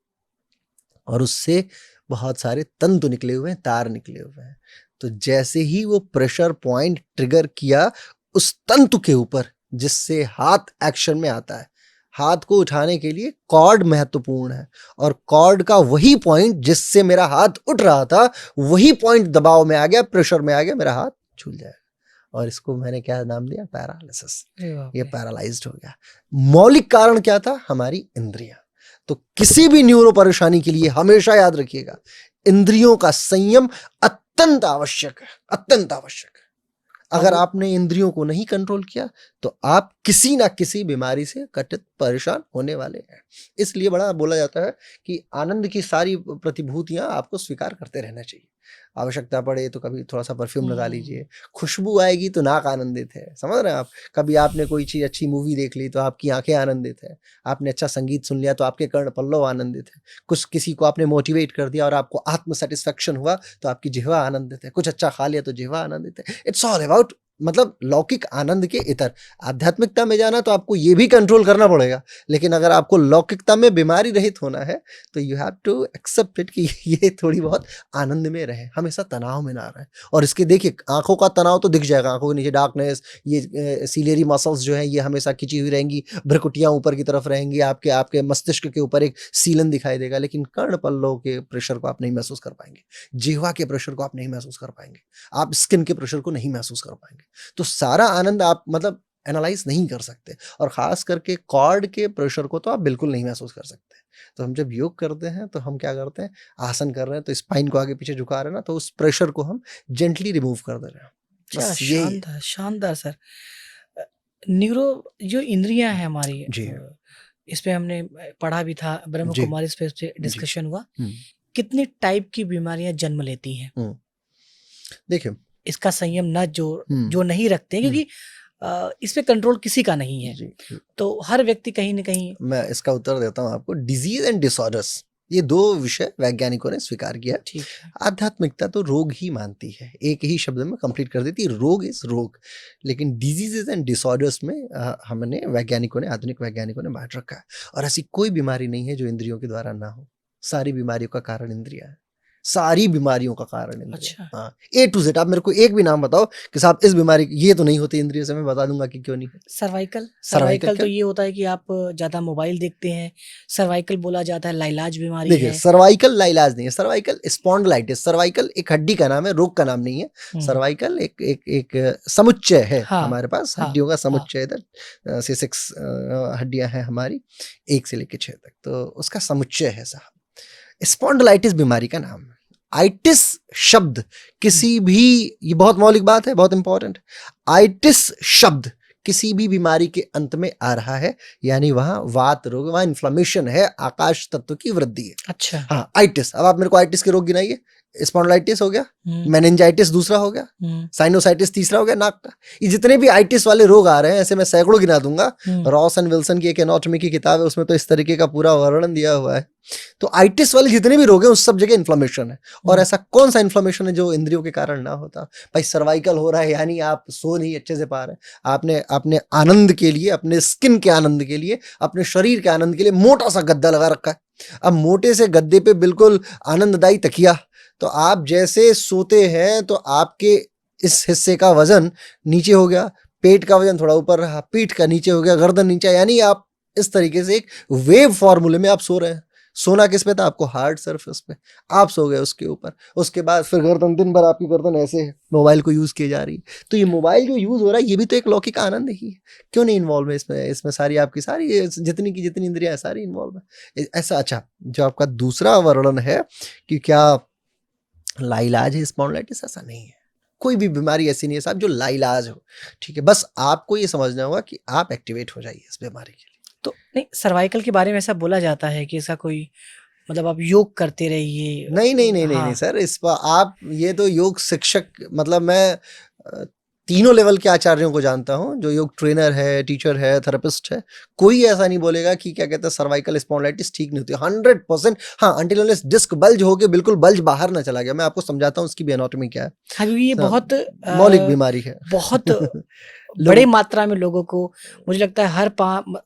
और उससे बहुत सारे तंतु निकले हुए हैं, तार निकले हुए हैं। तो जैसे ही वो प्रेशर पॉइंट ट्रिगर किया उस तंतु के ऊपर जिससे हाथ एक्शन में आता है, हाथ को उठाने के लिए कॉर्ड महत्वपूर्ण है और कॉर्ड का वही पॉइंट जिससे मेरा हाथ उठ रहा था, वही पॉइंट दबाव में आ गया, प्रेशर में आ गया, मेरा हाथ झूल जाएगा। और इसको मैंने क्या नाम दिया? पैरालिसिस। ये पैरालाइज्ड हो गया। मौलिक कारण क्या था? हमारी इंद्रियां। तो किसी भी न्यूरो परेशानी के लिए हमेशा याद रखिएगा, इंद्रियों का संयम अत्यंत आवश्यक है, अत्यंत आवश्यक है। अगर आपने इंद्रियों को नहीं कंट्रोल किया तो आप किसी ना किसी बीमारी से कटित परेशान होने वाले हैं। इसलिए बड़ा बोला जाता है कि आनंद की सारी प्रतिभूतियां आपको स्वीकार करते रहना चाहिए। आवश्यकता पड़े तो कभी थोड़ा सा परफ्यूम लगा लीजिए, खुशबू आएगी तो नाक आनंदित है, समझ रहे हैं आप। कभी आपने कोई चीज अच्छी मूवी देख ली तो आपकी आंखें आनंदित है, आपने अच्छा संगीत सुन लिया तो आपके कर्ण पल्लव आनंदित है, कुछ किसी को आपने मोटिवेट कर दिया और आपको आत्म सेटिस्फेक्शन हुआ तो आपकी जिह्वा आनंदित है, कुछ अच्छा खा लिया तो जिह्वा आनंदित है। इट्स ऑल अबाउट, मतलब लौकिक आनंद के इतर। आध्यात्मिकता में जाना तो आपको ये भी कंट्रोल करना पड़ेगा, लेकिन अगर आपको लौकिकता में बीमारी रहित होना है तो you have to accept it कि ये थोड़ी बहुत आनंद में रहे, हमेशा तनाव में ना रहे। और इसके देखिए, आंखों का तनाव तो दिख जाएगा, आंखों के नीचे डार्कनेस, ये सीलियरी मसल्स जो है ये हमेशा खिंची हुई रहेंगी, भ्रुकुटियां ऊपर की तरफ रहेंगी, आपके मस्तिष्क के ऊपर एक सीलन दिखाई देगा, लेकिन कर्ण पल्लव के प्रेशर को आप नहीं महसूस कर पाएंगे, जिह्वा के प्रेशर को आप नहीं महसूस कर पाएंगे, आप स्किन के प्रेशर को नहीं महसूस कर पाएंगे। तो सारा आनंद आप मतलब एनालाइज नहीं कर सकते, और खास करके कॉर्ड के प्रेशर को तो आप बिल्कुल नहीं महसूस कर सकते। तो हम जब योग करते हैं तो हम क्या करते हैं, आसन कर रहे हैं तो स्पाइन को आगे पीछे झुका रहे हैं ना, तो उस प्रेशर को हम जेंटली रिमूव कर दे रहे हैं। क्या शानदार, शानदार सर। न्यूरो जो इंद्रियां हैं हमारी, इस पे हमने पढ़ा भी था, ब्रह्म कुमारी इस पे डिस्कशन हुआ। कितने टाइप की बीमारियां जन्म लेती हैं? देखिए, इसका संयम न जो नहीं रखते, क्योंकि इस पे कंट्रोल किसी का नहीं है, तो हर व्यक्ति कहीं ना कहीं। मैं इसका उत्तर देता हूं आपको। डिजीज एंड डिसऑर्डर्स, ये दो विषय वैज्ञानिकों ने स्वीकार किया। ठीक है। आध्यात्मिकता तो रोग ही मानती है, एक ही शब्द में कंप्लीट कर देती है, रोग इज रोग। लेकिन डिजीजेस एंड डिसऑर्डर्स में हमने वैज्ञानिकों ने, आधुनिक वैज्ञानिकों ने बांट रखा है। और ऐसी कोई बीमारी नहीं है जो इंद्रियों के द्वारा ना हो। सारी बीमारियों का कारण इंद्रियां है, सारी बीमारियों का कारण इंद्रिय। अच्छा। हाँ, A to Z। आप मेरे को एक भी नाम बताओ कि साहब इस बीमारी ये तो नहीं होती इंद्रिय से, मैं बता दूंगा कि क्यों नहीं। सर्वाइकल तो ये होता है कि आप ज्यादा मोबाइल देखते हैं, सर्वाइकल बोला जाता है, लाइलाज बीमारी देखिए, है। सर्वाइकल लाइलाज नहीं है, सर्वाइकल स्पॉन्डिलाइटिस। सर्वाइकल एक हड्डी का नाम है, रोग का नाम नहीं है। सर्वाइकल एक समुच्चय है। हाँ, हमारे पास हड्डियों का समुच्चय, इधर से 6 हड्डियां हैं हमारी, 1 से लेकर 6 तक, तो उसका समुच्चय है साहब। स्पॉन्डिलाइटिस बीमारी का नाम है। आइटिस शब्द किसी भी, ये बहुत मौलिक बात है, बहुत इंपॉर्टेंट। आइटिस शब्द किसी भी बीमारी के अंत में आ रहा है, यानी वहां वात रोग, वहां इन्फ्लेमेशन है, आकाश तत्व की वृद्धि है। अच्छा। हाँ, आइटिस। अब आप मेरे को आइटिस के रोग गिनाइए, स्पॉन्डिलाइटिस हो गया, हम्म, मेनिंजाइटिस दूसरा हो गया, हम्म, साइनोसाइटिस तीसरा हो गया नाक का। ये जितने भी आइटिस वाले रोग आ रहे हैं, ऐसे मैं सैकड़ों गिना दूंगा। हम्म, रॉस एंड विल्सन की एक एनाटॉमी की किताब है, उसमें तो इस तरीके का पूरा वर्णन दिया हुआ है। तो आइटिस वाले जितने भी रोग हैं उस सब जगह इन्फ्लेमेशन है। और हम्म, ऐसा कौन सा इन्फ्लेमेशन है जो इंद्रियों के कारण ना होता? भाई सर्वाइकल हो रहा है यानी आप सो नहीं अच्छे से पा रहे हैं। आपने अपने आनंद के लिए, अपने स्किन के आनंद के लिए, अपने शरीर के आनंद के लिए मोटा सा गद्दा लगा रखा है। अब मोटे से गद्दे पे बिल्कुल आनंददायी तकिया, तो आप जैसे सोते हैं तो आपके इस हिस्से का वजन नीचे हो गया, पेट का वजन थोड़ा ऊपर रहा, पीठ का नीचे हो गया, गर्दन नीचे, यानी आप इस तरीके से एक वेव फॉर्मूले में आप सो रहे हैं। सोना किस पे था? आपको हार्ड सरफेस पे, आप सो गए उसके ऊपर। उसके बाद फिर गर्दन, दिन भर आपकी गर्दन ऐसे मोबाइल को यूज की जा रही है। तो ये मोबाइल जो यूज हो रहा है ये भी तो एक लौकिक आनंद ही है। क्यों नहीं इन्वॉल्व है इसमें? इसमें सारी आपकी सारी जितनी की जितनी इंद्रियां सारी इन्वॉल्व है ऐसा। अच्छा, जो आपका दूसरा वर्णन है कि क्या लाइलाज है स्पॉन्डिलाइटिस, ऐसा नहीं है। कोई भी बीमारी ऐसी नहीं है साहब जो लाइलाज हो। ठीक है, बस आपको ये समझना होगा कि आप एक्टिवेट हो जाइए इस बीमारी के लिए। तो नहीं, सर्वाइकल के बारे में ऐसा बोला जाता है कि ऐसा कोई, मतलब आप योग करते रहिए। नहीं नहीं नहीं नहीं नहीं हाँ, सर, इस पर आप, ये तो योग शिक्षक, मतलब मैं तीनों लेवल के आचार्यों को जानता हूँ, जो योग ट्रेनर है, टीचर है, थेरेपिस्ट है। कोई ऐसा नहीं बोलेगा कि क्या कहते हैं सर्वाइकल स्पॉन्डिलाइटिस ठीक नहीं होती 100%। हाँ, अंटिल अनलेस डिस्क बल्ज होके बिल्कुल बल्ज बाहर ना चला गया। मैं आपको समझाता हूँ उसकी भी एनाटॉमी क्या है। हाँ, क्योंकि ये बहुत मौलिक बीमारी है। बहुत बड़े लोग, मात्रा में लोगों को, मुझे लगता है हर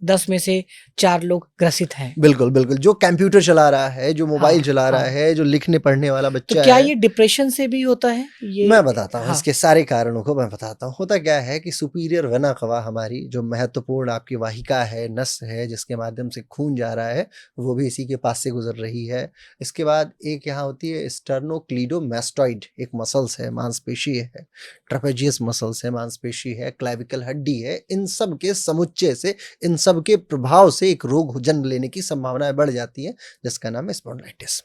10 में से 4 लोग ग्रसित हैं। बिल्कुल बिल्कुल, जो कंप्यूटर चला रहा है, जो मोबाइल हाँ, चला रहा हाँ। है, जो लिखने पढ़ने वाला तो बच्चा क्या है। ये डिप्रेशन से भी होता है? मैं बताता हूँ हाँ, इसके सारे कारणों को, मैं बताता हूँ। होता क्या है कि सुपीरियर वेना कवा, हमारी जो महत्वपूर्ण आपकी वाहिका है, नस है, जिसके माध्यम से खून जा रहा है, वो भी इसी के पास से गुजर रही है। इसके बाद एक यहाँ होती है स्टर्नोक्लीडोमास्टॉइड, एक मसल्स है, मांसपेशी है। ट्रेपेजियस मसल्स है, मांसपेशी है, क्लेविकल हड्डी है। इन सब के समुच्चय से, इन सब के प्रभाव से एक रोग जन्म लेने की संभावनाएं बढ़ जाती है, जिसका नाम है स्पॉन्डिलाइटिस।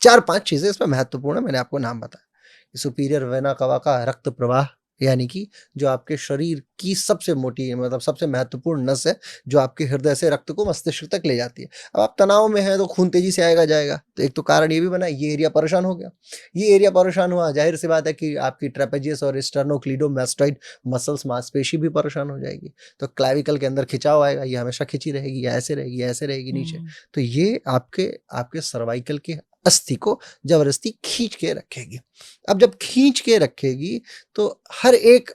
4-5 चीजें इसमें महत्वपूर्ण है, मैंने आपको नाम बताया। सुपीरियर वेना कवा का रक्त प्रवाह, यानी कि जो आपके शरीर की सबसे मोटी, मतलब सबसे महत्वपूर्ण नस है, जो आपके हृदय से रक्त को मस्तिष्क तक ले जाती है। अब आप तनाव में हैं तो खून तेजी से आएगा जाएगा, तो एक तो कारण ये भी बना, ये एरिया परेशान हो गया। ये एरिया परेशान हुआ, जाहिर सी बात है कि आपकी ट्रेपेजियस और स्टर्नोक्लीडोमास्टॉइड मसल्स, मांसपेशी भी परेशान हो जाएगी। तो क्लैविकल के अंदर खिंचाव आएगा, ये हमेशा खिंची रहेगी, या ऐसे रहेगी, या ऐसे रहेगी नीचे। तो ये आपके आपके सर्वाइकल के अस्थि को जबरदस्ती खींच के रखेगी। अब जब खींच के रखेगी तो हर एक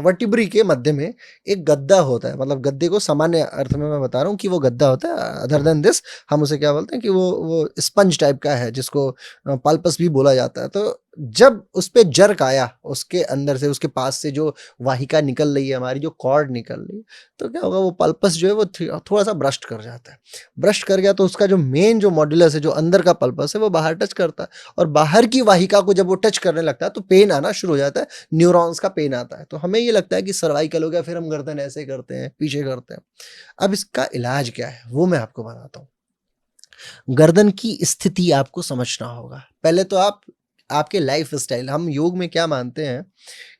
वर्टिब्री के मध्य में एक गद्दा होता है। मतलब गद्दे को सामान्य अर्थ में मैं बता रहा हूँ कि वो गद्दा होता है। अदर देन दिस हम उसे क्या बोलते हैं कि वो स्पंज टाइप का है, जिसको पल्पस भी बोला जाता है। तो जब उस पे जर्क आया, उसके अंदर से, उसके पास से जो वाहिका निकल रही है हमारी, जो कॉर्ड निकल रही है, तो क्या होगा, वो पल्पस जो है वो थोड़ा सा ब्रस्ट कर जाता है। ब्रस्ट कर गया तो उसका जो मेन जो मॉड्यूलस है, जो अंदर का पल्पस है, वो बाहर टच करता है। और बाहर की वाहिका को जब वो टच करने लगता है तो पेन आना शुरू हो जाता है, न्यूरॉन्स का पेन आता है। तो हमें ये लगता है कि सर्वाइकल हो गया, फिर हम गर्दन ऐसे करते हैं, पीछे करते हैं। अब इसका इलाज क्या है वो मैं आपको बताता हूँ। गर्दन की स्थिति आपको समझना होगा। पहले तो आपके लाइफ स्टाइल, हम योग में क्या मानते हैं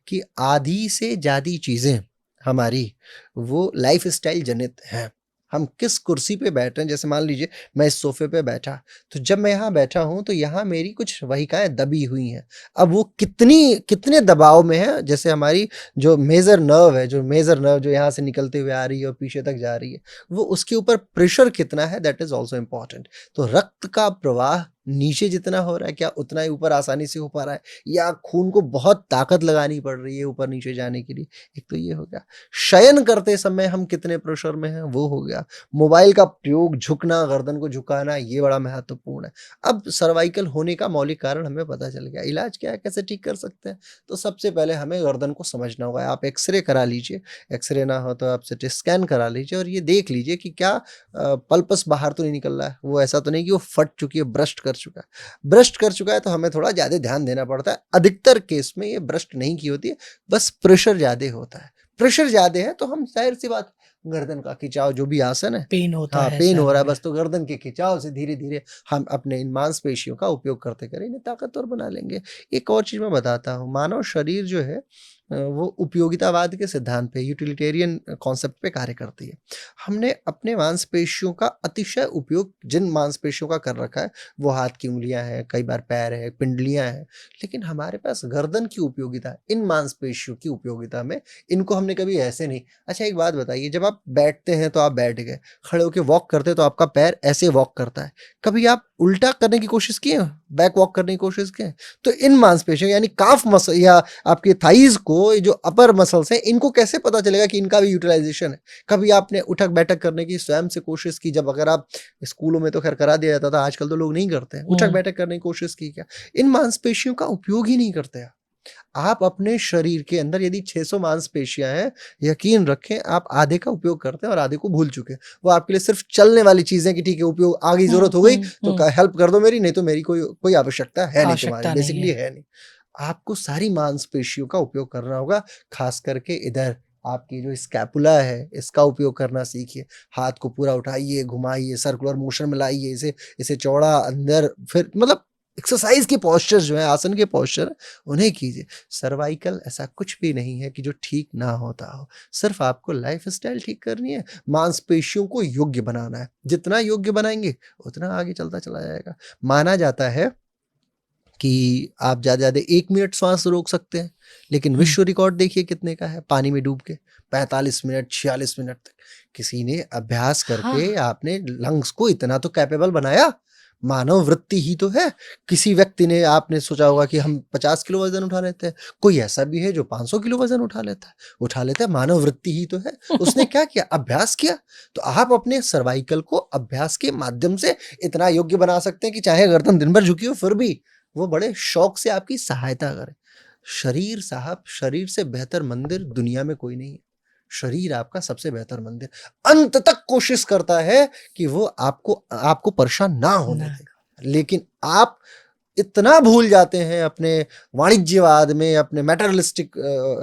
कि आधी से ज़्यादा चीज़ें हमारी वो लाइफ स्टाइल जनित हैं। हम किस कुर्सी पे बैठ रहे हैं, जैसे मान लीजिए मैं इस सोफे पे बैठा, तो जब मैं यहाँ बैठा हूँ तो यहाँ मेरी कुछ वाहिकाएं दबी हुई हैं। अब वो कितने दबाव में है, जैसे हमारी जो मेजर नर्व जो यहाँ से निकलते हुए आ रही है और पीछे तक जा रही है, वो उसके ऊपर प्रेशर कितना है, दैट इज ऑल्सो इम्पॉर्टेंट। तो रक्त का प्रवाह नीचे जितना हो रहा है, क्या उतना ही ऊपर आसानी से हो पा रहा है, या खून को बहुत ताकत लगानी पड़ रही है ऊपर नीचे जाने के लिए। एक तो ये हो गया। शयन करते समय हम कितने प्रेशर में हैं, वो हो गया। मोबाइल का प्रयोग, झुकना, गर्दन को झुकाना, ये बड़ा महत्वपूर्ण है। अब सर्वाइकल होने का मौलिक कारण हमें पता चल गया। इलाज क्या है, कैसे ठीक कर सकते हैं? तो सबसे पहले हमें गर्दन को समझना होगा। आप एक्सरे करा लीजिए, एक्सरे ना हो तो आप सिटी स्कैन करा लीजिए, और ये देख लीजिए कि क्या पल्पस बाहर तो नहीं निकल रहा है। वो ऐसा तो नहीं कि वो फट चुकी है, ब्रस्ट कर चुका है तो हमें थोड़ा ज़्यादा ध्यान देना पड़ता है। अधिकतर केस में ये ब्रस्ट नहीं की होती है, बस प्रेशर ज़्यादा होता है। प्रेशर ज़्यादा है तो हम, जाहिर सी बात, गर्दन का खिंचाव, जो भी आसन है, पेन होता हाँ है पेन हो सर रहा है, में। बस तो गर्दन के खिंचाव से धीरे धीरे हम अपने इन मांसपेशियों का उपयोग करते करें, इन्हें ताकतवर बना लेंगे। एक और चीज़ मैं बताता हूँ, मानव शरीर जो है वो उपयोगितावाद के सिद्धांत पे, यूटिलिटेरियन कॉन्सेप्ट पे कार्य करती है। हमने अपने मांसपेशियों का अतिशय उपयोग जिन मांसपेशियों का कर रखा है, वो हाथ की उँगलियाँ हैं, कई बार पैर है, पिंडलियाँ हैं, लेकिन हमारे पास गर्दन की उपयोगिता है, इन मांसपेशियों की उपयोगिता में इनको हमने कभी ऐसे नहीं। अच्छा एक बात बताइए, जब आप बैठते हैं तो आप बैठ गए, खड़े होके वॉक करते हैं तो आपका पैर ऐसे वॉक करता है। कभी आप उल्टा करने की कोशिश किए हैं? बैक वॉक करने की कोशिश किए हैं? तो इन मांसपेशियों यानी काफ मसल या आपके थाइज़ को, ये जो अपर मसल्स हैं, इनको कैसे पता चलेगा कि इनका भी यूटिलाइज़ेशन है? कभी आपने उठक-बैठक करने की स्वयं से कोशिश की? जब अगर आप स्कूलों में तो खैर करा दिया जाता था, आजकल तो लोग नहीं करते हैं। उठक-बैठक करने की कोशिश की क्या? इन मांसपेशियों का उपयोग ही नहीं करते आप। आप अपने शरीर के अंदर यदि 600 मांसपेशियाँ हैं, यकीन रखें आप आधे का उपयोग करते हैं और आधे को भूल चुके हैं। वो आपके लिए सिर्फ़ चलने वाली चीज़ें कि ठीक है उपयोग आगे ज़रूरत हो गई तो क हेल्प कर दो मेरी, नहीं तो मेरी कोई कोई आवश्यकता है नहीं तुम्हारी, आवश्यकता नहीं बेसिकली है। है नहीं। आपको सारी मांसपेशियों का उपयोग करना होगा, ख़ास करके इधर आपकी जो स्कैपुला है, इसका उपयोग करना सीखिए। हाथ को पूरा उठाइए, घुमाइए, सर्कुलर मोशन में लाइए इसे, इसे चौड़ा अंदर फिर मतलब एक्सरसाइज़ के पोस्चर जो हैं, आसन के पोस्चर उन्हें कीजिए। सर्वाइकल ऐसा कुछ भी नहीं है कि जो ठीक ना होता हो, सिर्फ़ आपको लाइफ़स्टाइल ठीक करनी है, मांसपेशियों को योग्य बनाना है। जितना योग्य बनाएँगे, उतना आगे चलता चला जाएगा। माना जाता है कि आप ज़्यादा से ज़्यादा 1 मिनट श्वास रोक सकते हैं, लेकिन हुँ। विश्व रिकॉर्ड देखिए कितने का है पानी में डूब के 45 मिनट, 46 मिनट तक। किसी ने अभ्यास करके हाँ, आपने लंग्स को इतना तो कैपेबल बनाया, मानव वृत्ति ही तो है। किसी व्यक्ति ने आपने सोचा होगा कि हम 50 किलो वज़न उठा लेते हैं, कोई ऐसा भी है जो 500 किलो वज़न उठा लेता है, मानव वृत्ति ही तो है। उसने क्या किया? अभ्यास किया। तो आप अपने सर्वाइकल को अभ्यास के माध्यम से इतना योग्य बना सकते हैं कि चाहे गर्दन दिन भर झुकी हो फिर भी वो बड़े शौक से आपकी सहायता करे। शरीर साहब, शरीर से बेहतर मंदिर दुनिया में कोई नहीं है। शरीर आपका सबसे बेहतर मंदिर। अंत तक कोशिश करता है कि वो आपको आपको परेशान ना होने ना दे। लेकिन आप इतना भूल जाते हैं अपने वाणिज्यवाद में, अपने मैटेरियलिस्टिक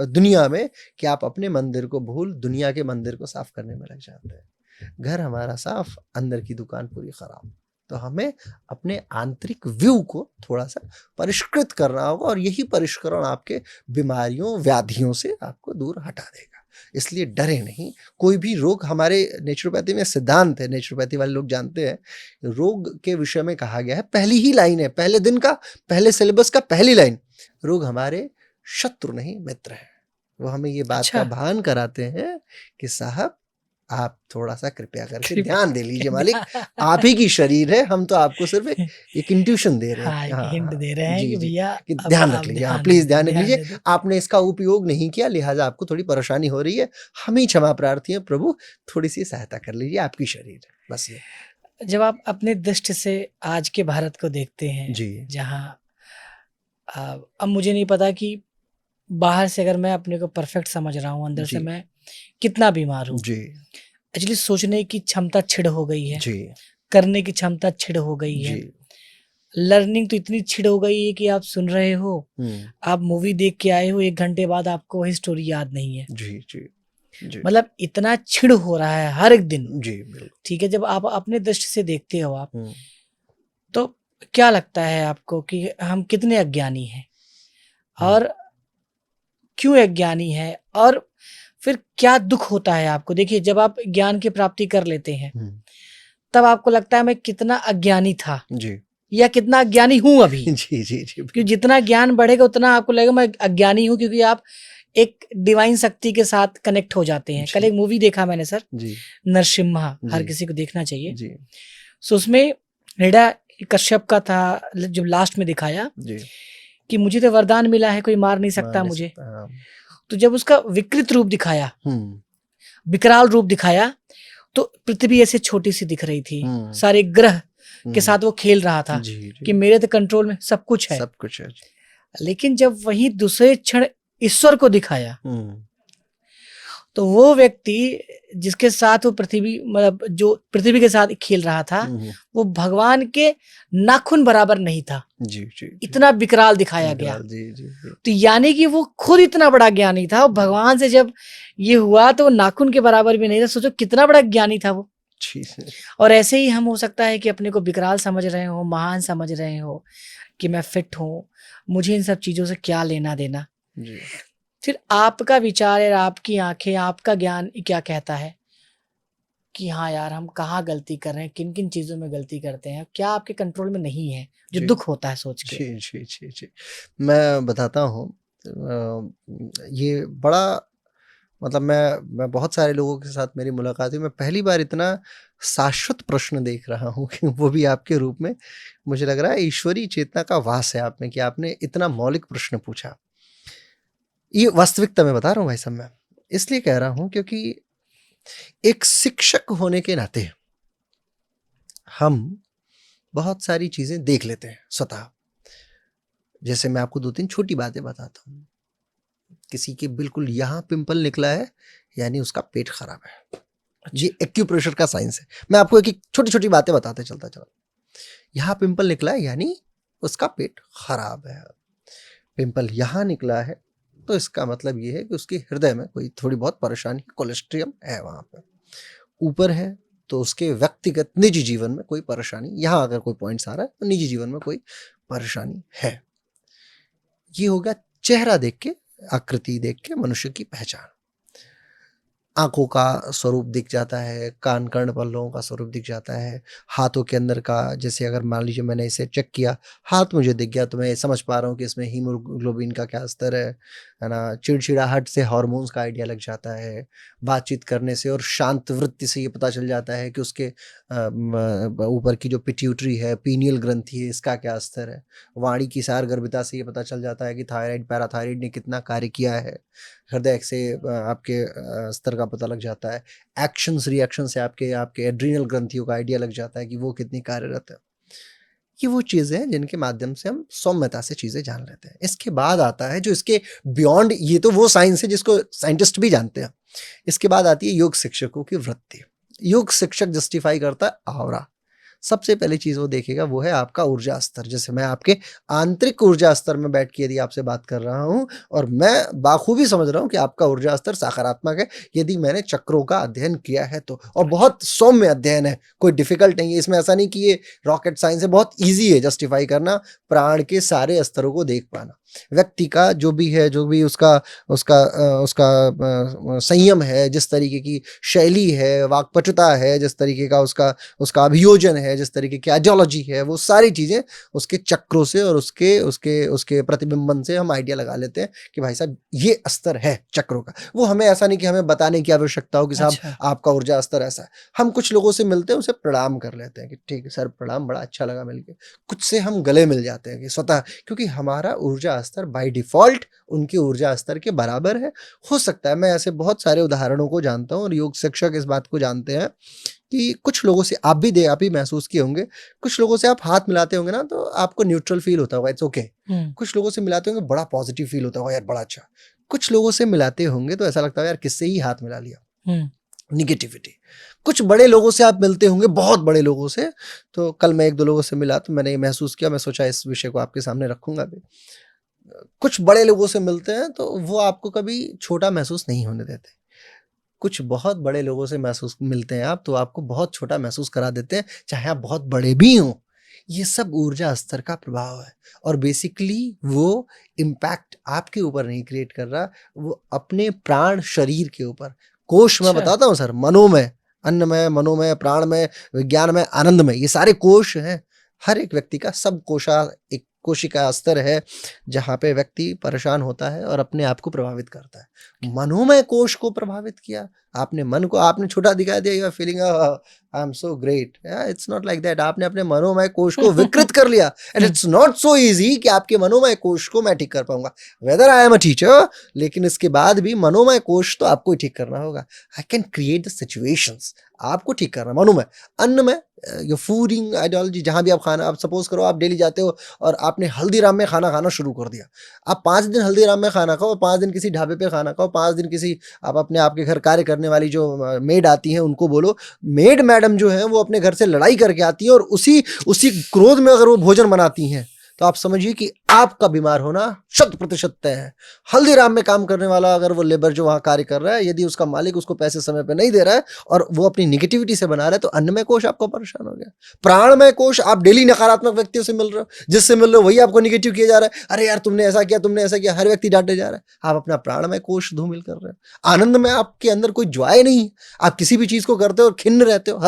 दुनिया में कि आप अपने मंदिर को भूल दुनिया के मंदिर को साफ करने में लग जाते हैं। घर हमारा साफ, अंदर की दुकान पूरी खराब। तो हमें अपने आंतरिक व्यू को थोड़ा-सा परिष्कृत करना होगा और यही परिष्करण आपके बीमारियों, व्याधियों से आपको दूर हटा देगा। इसलिए डरें नहीं, कोई भी रोग हमारे नेचुरोपैथी में सिद्धांत है, नेचुरोपैथी वाले लोग जानते हैं, रोग के विषय में कहा गया है, पहली ही लाइन है, पहले दिन का, पहले सिलेबस का पहली लाइन, रोग हमारे शत्रु नहीं मित्र हैं। वो हमें ये बात अच्छा, का भान कराते हैं कि साहब आप थोड़ा-सा कृपया करके कृपया ध्यान दे लीजिए मालिक, करके आप ही की शरीर है, हम तो आपको सिर्फ़ एक इंट्यूशन दे रहे हैं हाँ, कि एक हाँ, हिंट हाँ। दे रहे हैं जी, कि जी, भैया कि अब ध्यान रख आप लीजिए, हाँ, ध्यान दे प्लीज़ दो, ध्यान रख ध्यान लीजिए। दे दो। आपने इसका उपयोग नहीं किया, लिहाज़ा आपको थोड़ी परेशानी हो रही है। हम ही क्षमा प्रार्थी हैं, प्रभु थोड़ी-सी सहायता कर लीजिए, आपकी शरीर है, बस ये। जब आप अपने दृष्टि से आज के भारत को देखते हैं, जी, जहाँ अब मुझे नहीं पता कि बाहर से अगर मैं अपने को परफेक्ट समझ रहा हूँ, अंदर से जी, मैं कितना बीमार हूँ। जी, एक्चुअली सोचने की क्षमता छिड़ हो गई है, जी, करने की क्षमता छिड़ हो गई जी। है। लर्निंग तो इतनी छिड़ हो गई है कि आप सुन रहे हो, हुँ, आप मूवी देख के आए हो, 1 घंटे बाद आपको वही स्टोरी याद नहीं है। जी, जी, जी, मतलब इतना छिड़ हो रहा है हर एक दिन, जी, बिल्कुल। ठीक है? जब आप अपने दृष्टि से देखते हो आप, हुँ, तो क्या लगता है आपको कि हम कितने अज्ञानी हैं? हुँ, और क्यों अज्ञानी हैं? और फिर क्या दुःख होता है आपको? देखिए, जब आप ज्ञान की प्राप्ति कर लेते हैं, हुँ, तब आपको लगता है मैं कितना अज्ञानी था जी। या कितना अज्ञानी हूँ अभी। जी, जी, जी, क्योंकि बिल्कुल। जितना ज्ञान बढ़ेगा उतना आपको लगेगा मैं अज्ञानी हूँ, क्योंकि आप एक डिवाइन शक्ति के साथ कनेक्ट हो जाते हैं। कल जी, एक मूवी देखा मैंने सर, जी, नरसिम्हा, हर जी, किसी को देखना चाहिए। जी, सो उसमें हिरण्य कश्यप का था, जब लास्ट में दिखाया जी। कि मुझे तो वरदान मिला है, कोई मार नहीं मान सकता नहीं मुझे। सकता, हाँ। तो जब उसका विकृत रूप दिखाया, हुँ, विकराल रूप दिखाया, तो पृथ्वी ऐसे छोटी-सी दिख रही थी। हुँ, सारे ग्रह के हुँ। साथ वो खेल रहा था जी, कि जी। मेरे तो कंट्रोल में सब कुछ है। सब कुछ है। जी। लेकिन जब वही दूसरे क्षण ईश्वर को दिखाया, हुँ, तो वो व्यक्ति जिसके साथ वो पृथ्वी, मतलब जो पृथ्वी के साथ खेल रहा था, हुँ, हुँ। वो भगवान के नाखून बराबर नहीं था। जी, जी, जी। इतना विकराल दिखाया गया। विकराल, जी, जी, जी। तो यानी कि वो खुद इतना बड़ा ज्ञानी था और भगवान से जब ये हुआ तो वो नाखून के बराबर भी नहीं था। सोचो कितना बड़ा ज्ञानी था वो। जी, जी। और ऐसे ही हम हो सकता है कि अपने को विकराल समझ रहे हो, महान समझ रहे हो कि मैं फिट हूँ, मुझे इन सब चीज़ों से क्या लेना देना। जी। फिर आपका विचार और आपकी आंखें, आपका ज्ञान क्या कहता है कि हाँ यार, हम कहाँ गलती कर रहे हैं, किन किन चीजों में गलती करते हैं, क्या आपके कंट्रोल में नहीं है, जो जी दुख होता है सोच के? जी जी जी जी मैं बताता हूँ। ये बड़ा मतलब मैं बहुत सारे लोगों के साथ मेरी मुलाकात हुई। मैं पहली बार इतना शाश्वत प्रश्न देख रहा हूँ कि वो भी आपके रूप में। मुझे लग रहा है ईश्वरीय चेतना का वास है आप में कि आपने इतना मौलिक प्रश्न पूछा। ये वास्तविकता मैं बता रहा हूँ भाई साहब। मैं इसलिए कह रहा हूँ क्योंकि एक शिक्षक होने के नाते हम बहुत सारी चीज़ें देख लेते हैं स्वतः। जैसे मैं आपको 2-3 छोटी बातें बताता हूँ। किसी के बिल्कुल यहाँ पिंपल निकला है, यानी उसका पेट खराब है। ये अच्छा। एक्यूप्रेशर का साइंस है। मैं आपको एक-एक छोटी-छोटी बातें बताते चलता चला। यहाँ पिंपल निकला है यानी उसका पेट खराब है। पिंपल यहाँ निकला है तो इसका मतलब ये है कि उसके हृदय में कोई थोड़ी बहुत परेशानी, कोलेस्ट्रियम है वहाँ पे। ऊपर है तो उसके व्यक्तिगत निजी जीवन में कोई परेशानी, यहाँ अगर कोई पॉइंट्स आ रहा है तो निजी जीवन में कोई परेशानी है। ये हो गया चेहरा देख के, आकृति देख के मनुष्य की पहचान। आँखों का स्वरूप दिख जाता है, कान कर्णपल्लों का स्वरूप दिख जाता है, हाथों के अंदर का, जैसे अगर मान लीजिए मैंने इसे चेक किया, हाथ मुझे दिख गया तो मैं ये समझ पा रहा हूँ कि इसमें हीमोग्लोबिन का क्या स्तर है ना? चिड़चिड़ाहट से हार्मोन्स का आइडिया लग जाता है, बातचीत करने से और शांत वृत्ति से ये पता चल जाता है कि उसके ऊपर की जो पिट्यूटरी है, पीनियल ग्रंथि है, इसका क्या स्तर है। वाणी की सारगर्भिता से ये पता चल जाता है कि थायराइड, पैराथायराइड ने कितना कार्य किया है। हृदय से आपके स्तर का पता लग जाता है। एक्शंस रिएक्शन से आपके आपके एड्रीनल ग्रंथियों का आइडिया लग जाता है कि वो कितनी कार्यरत है। ये वो चीज़ें हैं जिनके माध्यम से हम सौम्यता से चीज़ें जान लेते हैं। इसके बाद आता है जो इसके बियॉन्ड, ये तो वो साइंस है जिसको साइंटिस्ट भी जानते हैं। इसके बाद आती है योग शिक्षकों की वृत्ति। योग शिक्षक जस्टिफाई करता है ऑरा। सबसे पहली चीज़ वो देखेगा वो है आपका ऊर्जा स्तर। जैसे मैं आपके आंतरिक ऊर्जा स्तर में बैठ के यदि आपसे बात कर रहा हूँ और मैं बाखूबी समझ रहा हूँ कि आपका ऊर्जा स्तर सकारात्मक है, यदि मैंने चक्रों का अध्ययन किया है तो। और बहुत सौम्य अध्ययन है, कोई डिफिकल्ट नहीं है इसमें। ऐसा नहीं कि ये रॉकेट साइंस है, बहुत ईजी है जस्टिफाई करना, प्राण के सारे स्तरों को देख पाना। व्यक्ति का जो भी है, जो भी उसका उसका संयम है, जिस तरीके की शैली है, वाक्पटुता है, जिस तरीके का उसका उसका अभियोजन है, जिस तरीके की आइडियोलॉजी है, वो सारी चीज़ें उसके चक्रों से और उसके उसके उसके प्रतिबिंबन से हम आइडिया लगा लेते हैं कि भाई साहब ये स्तर है चक्रों का। वो हमें ऐसा नहीं कि हमें बताने की आवश्यकता हो कि साहब अच्छा। आपका ऊर्जा स्तर ऐसा है। हम कुछ लोगों से मिलते हैं, उसे प्रणाम कर लेते हैं कि ठीक है सर, प्रणाम, बड़ा अच्छा लगा मिलके। कुछ से हम गले मिल जाते हैं कि स्वतः, क्योंकि हमारा ऊर्जा स्तर बाय डिफ़ॉल्ट उनके ऊर्जा स्तर के बराबर है। हो सकता है, मैं ऐसे बहुत सारे उदाहरणों को जानता हूँ और योग शिक्षक इस बात को जानते हैं कि कुछ लोगों से आप भी महसूस किए होंगे, कुछ लोगों से आप हाथ मिलाते होंगे ना तो आपको न्यूट्रल फ़ील होता होगा, इट्स ओके। हुँ, कुछ लोगों से मिलाते होंगे बड़ा पॉज़िटिव फ़ील होता होगा, यार बड़ा अच्छा। कुछ लोगों से मिलाते होंगे तो ऐसा लगता है यार किससे ही हाथ मिला लिया, हुँ, नेगेटिविटी। कुछ बड़े लोगों से आप मिलते होंगे, बहुत बड़े लोगों से, तो कल मैं 1-2 लोगों से मिला तो मैंने ये महसूस किया, मैं सोचा इस विषय को आपके सामने रखूँगा भी। कुछ बड़े लोगों से मिलते हैं तो वो आपको कभी छोटा महसूस नहीं होने देते। कुछ बहुत बड़े लोगों से महसूस मिलते हैं आप तो आपको बहुत छोटा महसूस करा देते हैं, चाहे आप बहुत बड़े भी हों। ये सब ऊर्जा स्तर का प्रभाव है और बेसिकली वो इम्पैक्ट आपके ऊपर नहीं क्रिएट कर रहा, वो अपने प्राण शरीर के ऊपर। कोश मैं अच्छा। बताता हूँ सर, मनोमय, अन्नमय, मनोमय, प्राणमय, विज्ञानमय, आनंदमय, ये सारे कोश हैं। हर एक व्यक्ति का सब कोशा एक कोशिका स्तर है, जहाँ पे व्यक्ति परेशान होता है और अपने आप को प्रभावित करता है। मनोमय कोश को प्रभावित किया, आपने मन को आपने छोटा दिखा दिया, you are feeling I am so great, it's not like that. आपने अपने मनोमय कोश को विकृत कर लिया एंड हुँ, इट्स नॉट सो ईजी कि आपके मनोमय कोश को मैं ठीक कर पाऊंगा, whether I am a teacher. लेकिन इसके बाद भी मनोमय कोश तो आपको ही ठीक करना होगा। I can create the situations, आपको ठीक करना मनोमय। अन्नमय, योर फूडिंग आइडियोलॉजी, जहाँ भी आप खाना, आप सपोज करो आप डेली जाते हो और आपने हल्दीराम में खाना खाना शुरू कर दिया। आप 5 दिन हल्दीराम में खाना खाओ, 5 दिन किसी ढाबे पे खाना खाओ, 5 दिन किसी आप अपने आपके घर कार्य करने वाली जो मेड आती हैं उनको बोलो। मेड मैडम जो हैं वो अपने घर से लड़ाई करके आती हैं और उसी उसी क्रोध में अगर वो भोजन बनाती हैं तो आप समझिए कि आपका बीमार होना 100% तय है। हल्दीराम में काम करने वाला अगर वो लेबर जो वहां कार्य कर रहा है, यदि उसका मालिक उसको पैसे समय पे नहीं दे रहा है और वो अपनी निगेटिविटी से बना रहा है, तो अन्नमय कोश आपको परेशान हो गया। प्राणमय कोश, आप डेली नकारात्मक व्यक्तियों से मिल रहे हो, जिससे मिल रहे हो वही आपको निगेटिव किया जा रहा है। अरे यार तुमने ऐसा किया, तुमने ऐसा किया, हर व्यक्ति डांटे जा रहा है। आप अपना प्राणमय कोश धूमिल कर रहे हो। आनंद में आपके अंदर कोई ज्वाय नहीं है, आप किसी भी चीज को करते हो और खिन्न रहते हो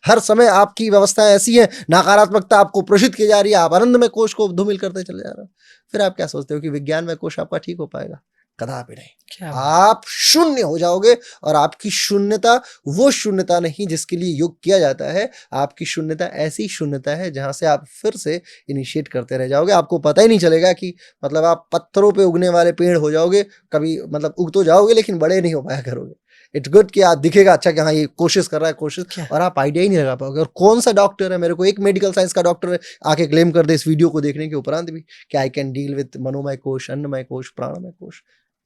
हर समय आपकी व्यवस्था ऐसी है, नकारात्मकता आपको प्रेषित की जा रही है, आप आनंदमय कोश को धूमिल करते चले जा रहे हो। फिर आप क्या सोचते हो कि विज्ञानमय कोश आपका ठीक हो पाएगा? कदापि नहीं। आप शून्य हो जाओगे, और आपकी शून्यता वो शून्यता नहीं जिसके लिए योग किया जाता है। आपकी शून्यता ऐसी शून्यता है जहां से आप फिर से इनिशिएट करते रह जाओगे। आपको पता ही नहीं चलेगा कि मतलब आप पत्थरों पे उगने वाले पेड़ हो जाओगे, कभी मतलब उग तो जाओगे लेकिन बड़े नहीं हो पाया करोगे। इट्स गुड कि आप दिखेगा अच्छा कि हाँ ये कोशिश कर रहा है, कोशिश, और आप आइडिया ही नहीं लगा पाओगे। और कौन सा डॉक्टर है, मेरे को एक मेडिकल साइंस का डॉक्टर आके क्लेम कर दे इस वीडियो को देखने के उपरांत भी कि आई कैन डील विद मनोमय कोश, अन्नमय कोश, प्राणमय कोश?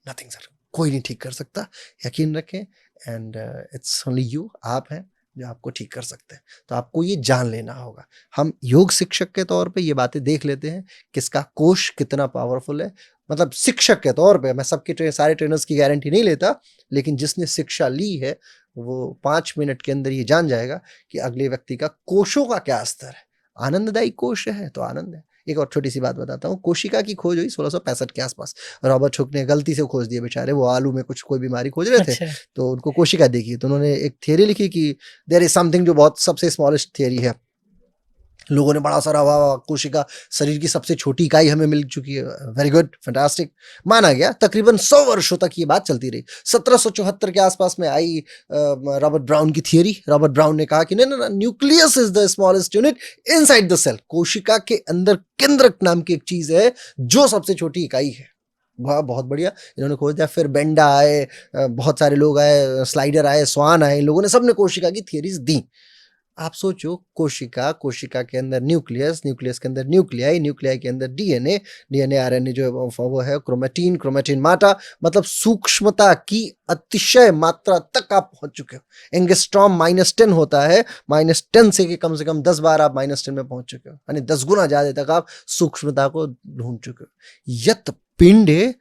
नथिंग सर, कोई नहीं ठीक कर सकता। यकीन रखें, एंड इट्स ओनली यू, आप हैं जो आपको ठीक कर सकते हैं। तो आपको ये जान लेना होगा। हम योग शिक्षक के तौर पे ये बातें देख लेते हैं, किसका कोश कितना पावरफुल है। मतलब शिक्षक के तौर पे मैं सबके सारे ट्रेनर्स की गारंटी नहीं लेता, लेकिन जिसने शिक्षा ली है वो 5 मिनट के अंदर ये जान जाएगा कि अगले व्यक्ति का कोशों का क्या स्तर है। आनंददायी कोश है तो आनंद है। एक और छोटी सी बात बताता हूँ, कोशिका की खोज हुई 1665 के आसपास। रॉबर्ट हुक ने गलती से खोज दिया बेचारे, वो आलू में कुछ कोई बीमारी खोज रहे थे, अच्छा। तो उनको कोशिका देखी, तो उन्होंने एक थियरी लिखी कि देयर इज समथिंग, जो बहुत सबसे स्मॉलेस्ट थियरी है। लोगों ने बड़ा सारा वाह, कोशिका शरीर की सबसे छोटी इकाई हमें मिल चुकी है, वेरी गुड, फैंटास्टिक, माना गया। तकरीबन 100 वर्षों तक ये बात चलती रही। 1774 के आसपास में आई रॉबर्ट ब्राउन की थियरी। रॉबर्ट ब्राउन ने कहा कि नहीं, nucleus is the smallest unit inside the cell. कोशिका के अंदर केंद्रक नाम की एक चीज है जो सबसे छोटी इकाई है। वाह, बहुत बढ़िया, इन्होंने खोज दिया। फिर बेंडा आए, बहुत सारे लोग आए, स्लाइडर आए, स्वान आए, लोगों ने सबने कोशिका की थियरीज दी। आप सोचो, कोशिका, कोशिका के अंदर न्यूक्लियस, न्यूक्लियस के अंदर न्यूक्लियाई, न्यूक्लियाई के अंदर डीएनए, डीएनए आरएनए जो वो है क्रोमेटिन, क्रोमेटिन माटा, मतलब सूक्ष्मता की अतिशय मात्रा तक आप पहुंच चुके हो। एंगस्ट्रॉम -10 होता है, -10 से कम 10 बार आप -10 में पहुंच चुके हो, यानी 10 गुना ज्यादा तक आप सूक्ष्मता को ढूंढ चुके हो। यत पिंडे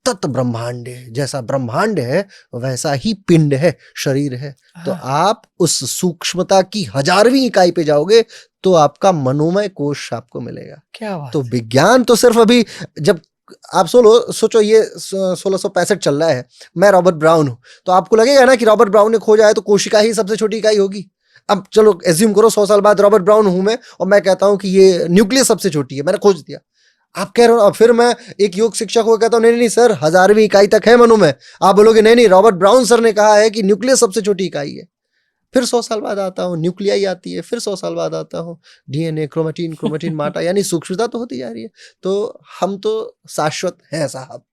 तत् ब्रह्मांडे, जैसा ब्रह्मांड है वैसा ही पिंड है, शरीर है। तो आप उस सूक्ष्मता की 1000वीं इकाई पे जाओगे तो आपका मनोमय कोश आपको मिलेगा। क्या बात तो विज्ञान तो सिर्फ अभी, जब आप सोचो ये 1665 चल रहा है, मैं रॉबर्ट ब्राउन हूं, तो आपको लगेगा ना कि रॉबर्ट ब्राउन ने खोजा है तो कोशिका ही सबसे छोटी इकाई होगी। अब चलो एज्यूम करो 100 साल बाद रॉबर्ट ब्राउन हूं मैं, और मैं कहता हूं कि ये न्यूक्लियस सबसे छोटी है, मैंने खोज दिया। आप कह रहे हो, फिर मैं एक योग शिक्षक को कहता हूं नहीं नहीं सर 1000वीं इकाई तक है मनोमय, आप बोलोगे नहीं नहीं रॉबर्ट ब्राउन सर ने कहा है कि न्यूक्लियस सबसे छोटी इकाई है। फिर 100 साल बाद आता हूँ, न्यूक्लियाई आती है, फिर 100 साल बाद आता हूँ, डीएनए, क्रोमेटिन, क्रोमेटिन माटा, यानी सूक्ष्मता तो होती जा रही है। तो हम तो शाश्वत हैं साहब।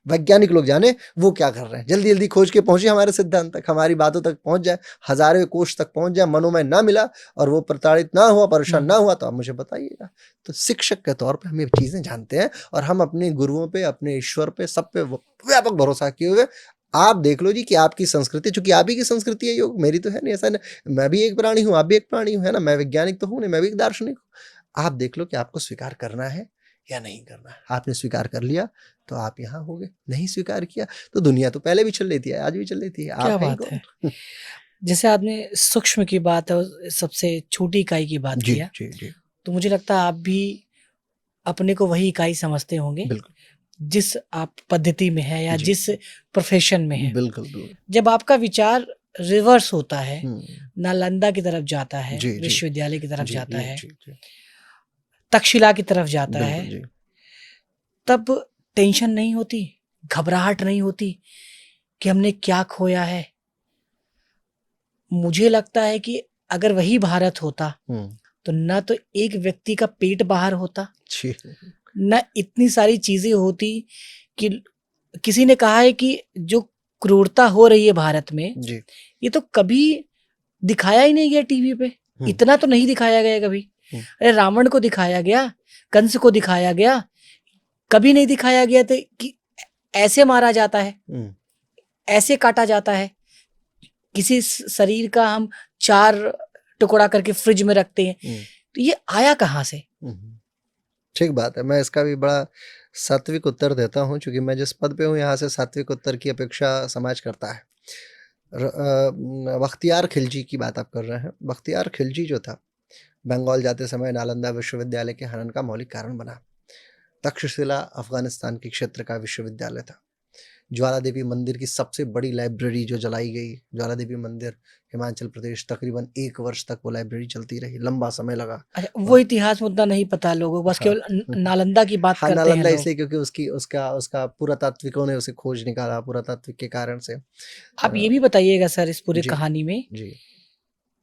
वैज्ञानिक लोग जाने वो क्या कर रहे हैं, जल्दी जल्दी खोज के पहुंचे हमारे सिद्धांत तक, हमारी बातों तक पहुंच जाए, 1000वें कोष तक पहुंच जाए। मनोमय ना मिला और वो प्रताड़ित ना हुआ, परेशान ना हुआ, तो आप मुझे बताइएगा। तो शिक्षक के तौर पे हम ये चीजें जानते हैं, और हम अपने गुरुओं पे, अपने ईश्वर पे, सब पे व्यापक भरोसा किए हुए। आप देख लो जी कि आपकी संस्कृति, चूंकि आप ही की संस्कृति है योग, मेरी तो है नहीं, ऐसा नहीं। मैं भी एक प्राणी हूँ, आप भी एक प्राणी हूँ, है ना। मैं वैज्ञानिक तो हूँ नहीं, मैं भी एक दार्शनिक हूँ। आप देख लो कि आपको स्वीकार करना है या नहीं करना है। आपने स्वीकार कर लिया तो आप यहाँ हो गए, नहीं स्वीकार किया तो दुनिया तो पहले भी चल रही थी, आज भी चल रही थी। क्या आप बात है। जैसे आपने सूक्ष्म की बात और सबसे छोटी इकाई की बात जी किया, जी जी, तो मुझे लगता है आप भी अपने को वही इकाई समझते होंगे बिल्कुल जिस आप पद्धति में है या जी, जिस प्रोफेशन में है। बिल्कुल बिल्कुल। जब आपका विचार रिवर्स होता है, हम्म, नालंदा की तरफ जाता है, जी जी विश्वविद्यालय की तरफ जी जाता जी है, जी जी, तक्षशिला की तरफ जाता है, बिल्कुल जी। तब टेंशन नहीं होती, घबराहट नहीं होती कि हमने क्या खोया है। मुझे लगता है कि अगर वही भारत होता तो ना तो एक व्यक्ति का पेट बाहर होता, जी ना इतनी सारी चीजें होती। कि किसी ने कहा है कि जो क्रूरता हो रही है भारत में, जी, ये तो कभी दिखाया ही नहीं गया टीवी पे। इतना तो नहीं दिखाया गया कभी। अरे रावण को दिखाया गया, कंस को दिखाया गया, कभी नहीं दिखाया गया था कि ऐसे मारा जाता है, ऐसे काटा जाता है। किसी शरीर का हम 4 टुकड़ा करके फ्रिज में रखते हैं, तो ये आया कहाँ से? ठीक बात है। मैं इसका भी बड़ा सात्विक उत्तर देता हूँ, चूँकि मैं जिस पद पे हूँ यहाँ से सात्विक उत्तर की अपेक्षा समाज करता है। बख्तियार खिलजी की बात आप कर रहे हैं। बख्तियार खिलजी जो था, बंगाल जाते समय नालंदा विश्वविद्यालय के हनन का मौलिक कारण बना। तक्षशिला अफ़गानिस्तान के क्षेत्र का विश्वविद्यालय था। ज्वाला देवी मंदिर की सबसे बड़ी लाइब्रेरी जो जलाई गई, ज्वाला देवी मंदिर, हिमाचल प्रदेश, तकरीबन 1 वर्ष तक वो लाइब्रेरी चलती रही, लंबा समय लगा। अच्छा, वो और इतिहास मुद्दा नहीं पता है लोगों को, बस हाँ। केवल नालंदा की बात हाँ, करते हैं नालंदा लोग। इसलिए क्योंकि उसकी उसका उसका पुरातात्विकों ने उसे खोज निकाला, पुरातात्विक के कारण से। आप ये भी बताइएगा सर इस पूरी जी, कहानी में जी।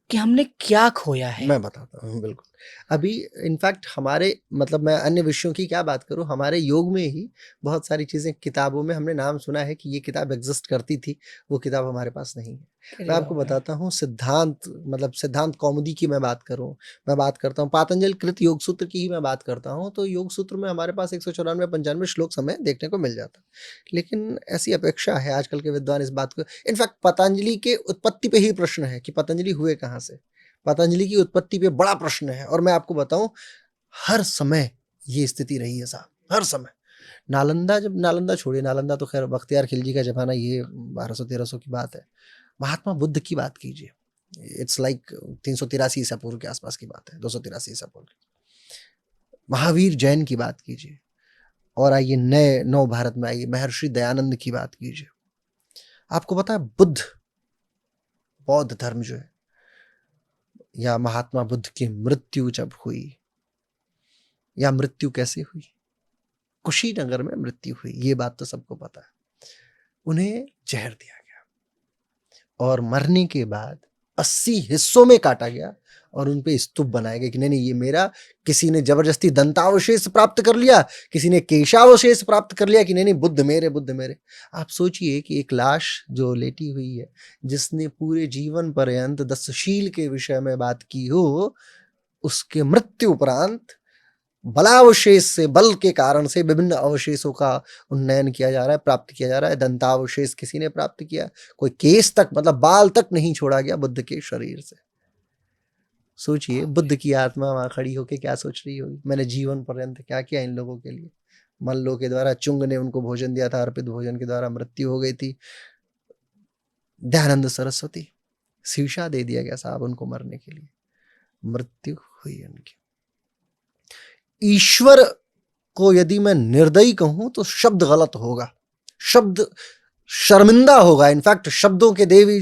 कि हमने क्या खोया है? मैं बताता हूँ, बिल्कुल। अभी इनफैक्ट हमारे मतलब मैं अन्य विषयों की क्या बात करूँ, हमारे योग में ही बहुत सारी चीज़ें किताबों में हमने नाम सुना है कि ये किताब एग्ज़िस्ट करती थी, वो किताब हमारे पास नहीं है। अरे मैं आपको बाप रे! बताता हूँ सिद्धांत मतलब सिद्धांत कौमुदी की मैं बात करूँ, मैं बात करता हूँ पातंजल कृत योग सूत्र की ही मैं बात करता हूँ, तो योग सूत्र में हमारे पास 194-95 श्लोक समय देखने को मिल जाता। लेकिन ऐसी अपेक्षा है आजकल के विद्वान इस बात को इनफैक्ट पतंजलि के उत्पत्ति पे ही प्रश्न है कि पतंजलि हुए कहाँ से? पतंजलि की उत्पत्ति पे बड़ा प्रश्न है और मैं आपको बताऊँ हर समय ये स्थिति रही है साहब, हर समय। नालंदा छोड़िए, नालंदा तो ख़ैर बख्तियार खिलजी का ज़माना ये 1200-1300 की बात है। महात्मा बुद्ध की बात कीजिए, इट्स लाइक 383 ईसा पूर्व के आस-पास की बात है, 283 ईसा पूर्व की। महावीर जैन की बात कीजिए और आइए नए नव भारत में आइए महर्षि दयानंद की बात कीजिए। आपको पता है बौद्ध धर्म जो है या महात्मा बुद्ध की मृत्यु जब हुई या मृत्यु कैसे हुई? कुशीनगर में मृत्यु हुई, ये बात तो सबको पता है। उन्हें ज़हर दिया गया और मरने के बाद 80 हिस्सों में काटा गया और उन पे स्तूप बनाए गए कि नहीं, नहीं ये मेरा, किसी ने ज़बरदस्ती दंतावशेष प्राप्त कर लिया, किसी ने केशावशेष प्राप्त कर लिया कि नहीं, नहीं बुद्ध मेरे, बुद्ध मेरे। आप सोचिए कि एक लाश जो लेटी हुई है, जिसने पूरे जीवन पर्यंत दशशील के विषय में बात की हो, उसके मृत्यु उपरांत बलावशेष से बल के कारण से विभिन्न अवशेषों का उन्नयन किया जा रहा है, प्राप्त किया जा रहा है। दंतावशेष किसी ने प्राप्त किया, कोई केस तक मतलब बाल तक नहीं छोड़ा गया बुद्ध के शरीर से। सोचिए बुद्ध की आत्मा वहां खड़ी होकर क्या सोच रही होगी, मैंने जीवन पर्यंत क्या किया इन लोगों के लिए। मल्लों के द्वारा चुंग ने उनको भोजन दिया था, अर्पित भोजन के द्वारा मृत्यु हो गई थी। दयानंद सरस्वती, शीशा दे दिया गया साहब उनको मरने के लिए, मृत्यु हुई उनकी। ईश्वर को यदि मैं निर्दयी कहूं तो शब्द गलत होगा, शब्द शर्मिंदा होगा। इनफैक्ट शब्दों की देवी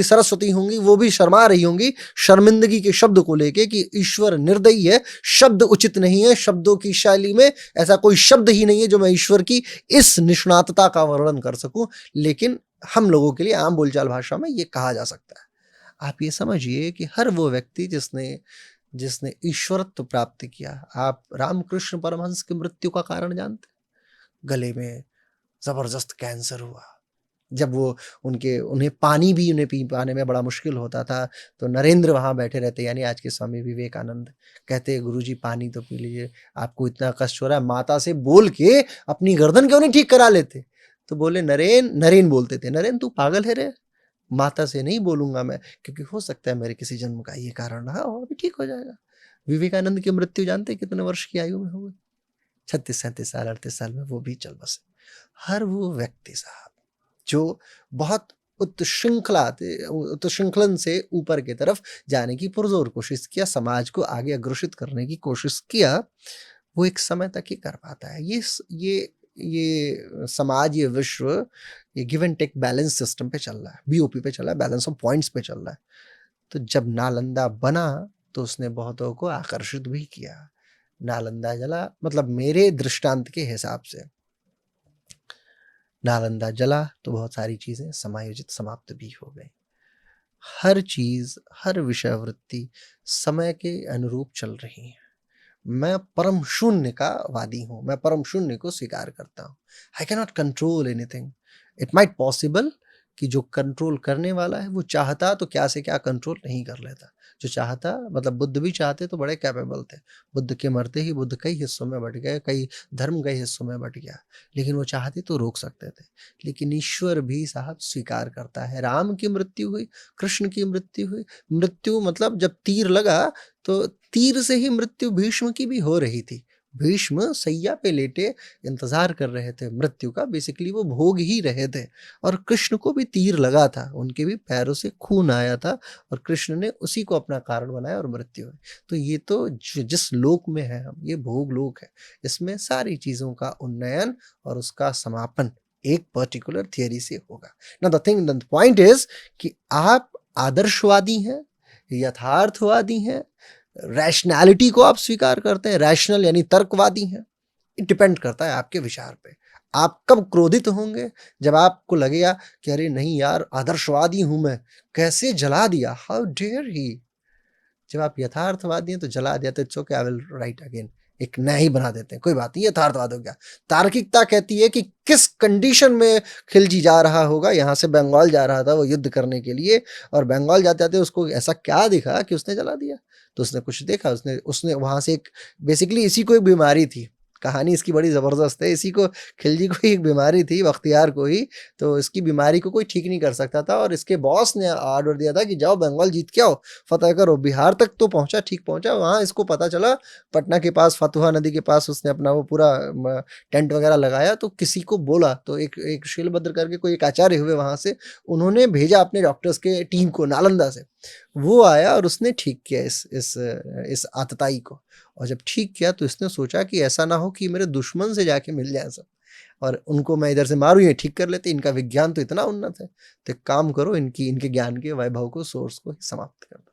सरस्वती होंगी, वो भी शर्मा रही होंगी शर्मिंदगी के शब्द को लेके कि ईश्वर निर्दयी है, शब्द उचित नहीं है। शब्दों की शैली में ऐसा कोई शब्द ही नहीं है जो मैं ईश्वर की इस निष्णातता का वर्णन कर सकूं, लेकिन हम लोगों के लिए आम बोलचाल भाषा में ये कहा जा सकता है। आप ये समझिए कि हर वो व्यक्ति जिसने जिसने ईश्वरत्व प्राप्त किया, आप रामकृष्ण परमहंस की मृत्यु का कारण जानते? गले में जबरदस्त कैंसर हुआ। जब वो उन्हें पानी भी उन्हें पी पाने में बड़ा मुश्किल होता था, तो नरेंद्र वहां बैठे रहते, यानी आज के स्वामी विवेकानंद, कहते गुरुजी पानी तो पी लीजिए, आपको इतना कष्ट हो रहा है, माता से बोल के अपनी गर्दन क्यों नहीं ठीक करा लेते? तो बोले नरेन बोलते थे, नरेन तू पागल है रे, माता से नहीं बोलूंगा मैं, क्योंकि हो सकता है मेरे किसी जन्म का ये कारण रहा और अभी ठीक हो जाएगा। विवेकानंद की मृत्यु जानते कितने वर्ष की आयु में हो गई? 36-37 साल, 38 साल में वो भी चल बसे। हर वो व्यक्ति साहब जो बहुत उत्श्रृंखलन से ऊपर की तरफ जाने की पुरजोर कोशिश किया, समाज को आगे अग्रसित करने की कोशिश किया, वो एक समय तक ही कर पाता है। ये समाज, ये विश्व, ये give and take balance system पे चल रहा है, बीओपी पे चल रहा है, बैलेंस ऑफ पॉइंट्स पे चल रहा है। तो जब नालंदा बना तो उसने बहुतों को आकर्षित भी किया। नालंदा जला मतलब मेरे दृष्टांत के हिसाब से नालंदा जला तो बहुत सारी चीजें समायोजित समाप्त भी हो गई। हर चीज, हर विषय वृत्ति समय के अनुरूप चल रही है। मैं परम शून्य का वादी हूं, मैं परम शून्य को स्वीकार करता हूं। I can not control anything. It might possible कि जो कंट्रोल करने वाला है वो चाहता तो क्या से क्या कंट्रोल नहीं कर लेता। जो चाहता मतलब बुद्ध भी चाहते तो बड़े कैपेबल थे। बुद्ध के मरते ही बुद्ध कई हिस्सों में बट गए, कई धर्म कई हिस्सों में बट गया, लेकिन वो चाहते तो रोक सकते थे। लेकिन ईश्वर भी साहब स्वीकार करता है। राम की मृत्यु हुई, कृष्ण की मृत्यु हुई। मृत्यु मतलब जब तीर लगा तो तीर से ही मृत्यु भीष्म की भी हो रही थी। भीष्म सैया पे लेटे इंतजार कर रहे थे मृत्यु का, बेसिकली वो भोग ही रहे थे। और कृष्ण को भी तीर लगा था, उनके भी पैरों से खून आया था और कृष्ण ने उसी को अपना कारण बनाया और मृत्यु हुई। तो ये तो जिस लोक में है हम, ये भोग लोक है, इसमें सारी चीजों का उन्नयन और उसका समापन एक पर्टिकुलर थियरी से होगा। ना द पॉइंट इज कि आप आदर्शवादी हैं, यथार्थवादी हैं, रैशनैलिटी को आप स्वीकार करते हैं, रैशनल यानी तर्कवादी हैं। इट डिपेंड करता है आपके विचार पे। आप कब क्रोधित होंगे? जब आपको लगेगा कि अरे नहीं यार, आदर्शवादी हूं मैं, कैसे जला दिया, हाउ डेयर ही। जब आप यथार्थवादी हैं तो जला दिया तो it's okay, I will write again, एक नया ही बना देते हैं, कोई बात नहीं। यथार्थवाद हो गया। तार्किकता कहती है कि किस कंडीशन में खिलजी जा रहा होगा, यहाँ से बंगाल जा रहा था वो युद्ध करने के लिए, और बंगाल जाते जाते उसको ऐसा क्या दिखा कि उसने जला दिया। तो उसने कुछ देखा, उसने उसने वहां से एक, बेसिकली इसी को एक बीमारी थी, कहानी इसकी बड़ी जबरदस्त है। इसी को, खिलजी को ही एक बीमारी थी, बख्तियार को ही। तो इसकी बीमारी को कोई ठीक नहीं कर सकता था और इसके बॉस ने ऑर्डर दिया था कि जाओ बंगाल जीत के आओ, फतह करो। बिहार तक तो पहुंचा, ठीक पहुंचा, वहां इसको पता चला पटना के पास, फतुहा नदी के पास उसने अपना वो पूरा टेंट वगैरह लगाया। तो किसी को बोला, तो एक शीलभद्र करके कोई एक आचार्य हुए वहां से, उन्होंने भेजा अपने डॉक्टर्स के टीम को नालंदा से। वो आया और उसने ठीक किया इस आतताई को। और जब ठीक किया तो इसने सोचा कि ऐसा ना हो कि मेरे दुश्मन से जाके मिल जाए सब और उनको मैं इधर से मारूं, ये ठीक कर लेते, इनका विज्ञान तो इतना उन्नत है, तो एक काम करो, इनके ज्ञान के वैभव को, सोर्स को समाप्त कर दो।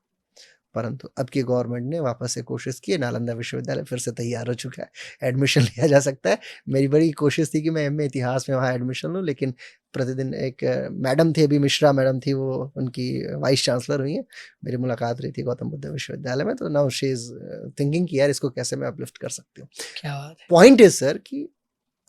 परंतु अब की गवर्नमेंट ने वापस से कोशिश की, नालंदा विश्वविद्यालय फिर से तैयार हो चुका है, एडमिशन लिया जा सकता है। मेरी बड़ी कोशिश थी कि मैं एमए इतिहास में वहाँ एडमिशन लूँ, लेकिन प्रतिदिन एक मैडम थी, अभी मिश्रा मैडम थी, वो उनकी वाइस चांसलर हुई हैं, मेरी मुलाकात रही थी गौतम बुद्ध विश्वविद्यालय में। तो नाउ शी इज थिंकिंग कि यार इसको कैसे मैं अपलिफ्ट कर सकती हूँ। क्या बात है। पॉइंट इज सर कि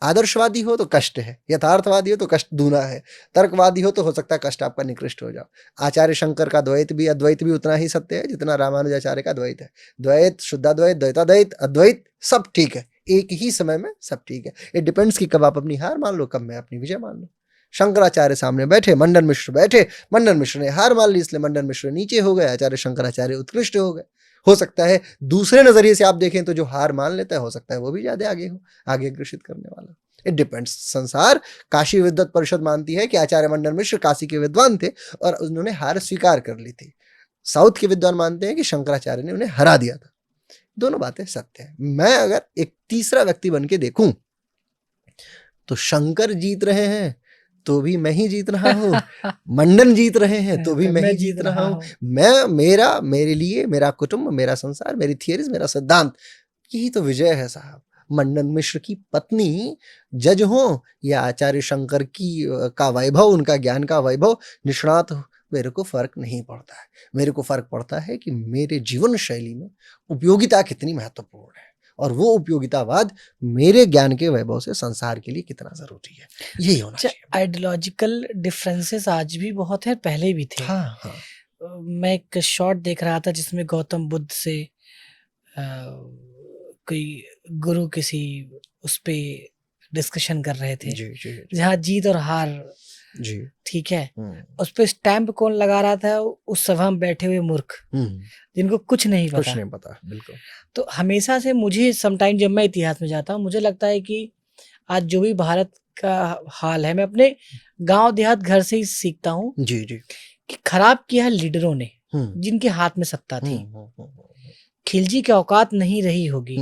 आदर्शवादी हो तो कष्ट है, यथार्थवादी हो तो कष्ट दूना है, तर्कवादी हो सकता है कष्ट आपका निकृष्ट हो जाओ। आचार्य शंकर का द्वैत भी अद्वैत भी उतना ही सत्य है जितना रामानुजाचार्य का द्वैत है। द्वैत, शुद्धाद्वैत, द्वैताद्वैत, अद्वैत सब ठीक है, एक ही समय में सब ठीक है। इट डिपेंड्स कि कब आप अपनी हार मान लो, कब मैं अपनी विजय मान लो। शंकराचार्य सामने बैठे, मंडन मिश्र बैठे, मंडन मिश्र ने हार मान ली, इसलिए मंडन मिश्र नीचे हो गए, आचार्य शंकराचार्य उत्कृष्ट हो गए। हो सकता है दूसरे नजरिए से आप देखें तो जो हार मान लेता है, हो सकता है वो भी ज्यादा आगे हो, आगे अग्रसित करने वाला। It depends. संसार, काशी विद्वत परिषद मानती है कि आचार्य मंडन मिश्र काशी के विद्वान थे और उन्होंने हार स्वीकार कर ली थी। साउथ के विद्वान मानते हैं कि शंकराचार्य ने उन्हें हरा दिया था। दोनों बातें सत्य है। मैं अगर एक तीसरा व्यक्ति बन के देखूं तो शंकर जीत रहे हैं तो भी मैं ही जीत रहा हूँ, मंडन जीत रहे हैं तो भी मैं ही जीत रहा हूँ। मेरे लिए, मेरा कुटुंब, मेरा संसार, मेरी थियरीज, मेरा सिद्धांत, यही तो विजय है साहब। मंडन मिश्र की पत्नी जज हो या आचार्य शंकर की का वैभव, उनका ज्ञान का वैभव निष्णात हो, मेरे को फर्क नहीं पड़ता है। मेरे को फर्क पड़ता है कि मेरे जीवन शैली में उपयोगिता कितनी महत्वपूर्ण है और वो उपयोगितावाद मेरे ज्ञान के वैभव से संसार के लिए कितना जरूरी है, यही होना चाहिए। आइडियोलॉजिकल डिफरेंसेस आज भी बहुत है, पहले भी थे। हाँ हाँ। मैं एक शॉर्ट देख रहा था जिसमें गौतम बुद्ध से कोई गुरु किसी उस पे डिस्कशन कर रहे थे, जी जी जहाँ जीत और हार, जी। ठीक है, उस पे स्टैंप कौन लगा रहा था? उस सभा में बैठे हुए मूर्ख, जिनको कुछ नहीं कुछ पता। नहीं पता, बिल्कुल। तो हमेशा से मुझे समटाइम जब मैं इतिहास में जाता हूँ, मुझे लगता है कि आज जो भी भारत का हाल है, मैं अपने गांव देहात घर से ही सीखता हूँ जी जी। कि खराब किया है लीडरों ने, जिनके हाथ में सत्ता थी। खिलजी की औकात नहीं रही होगी,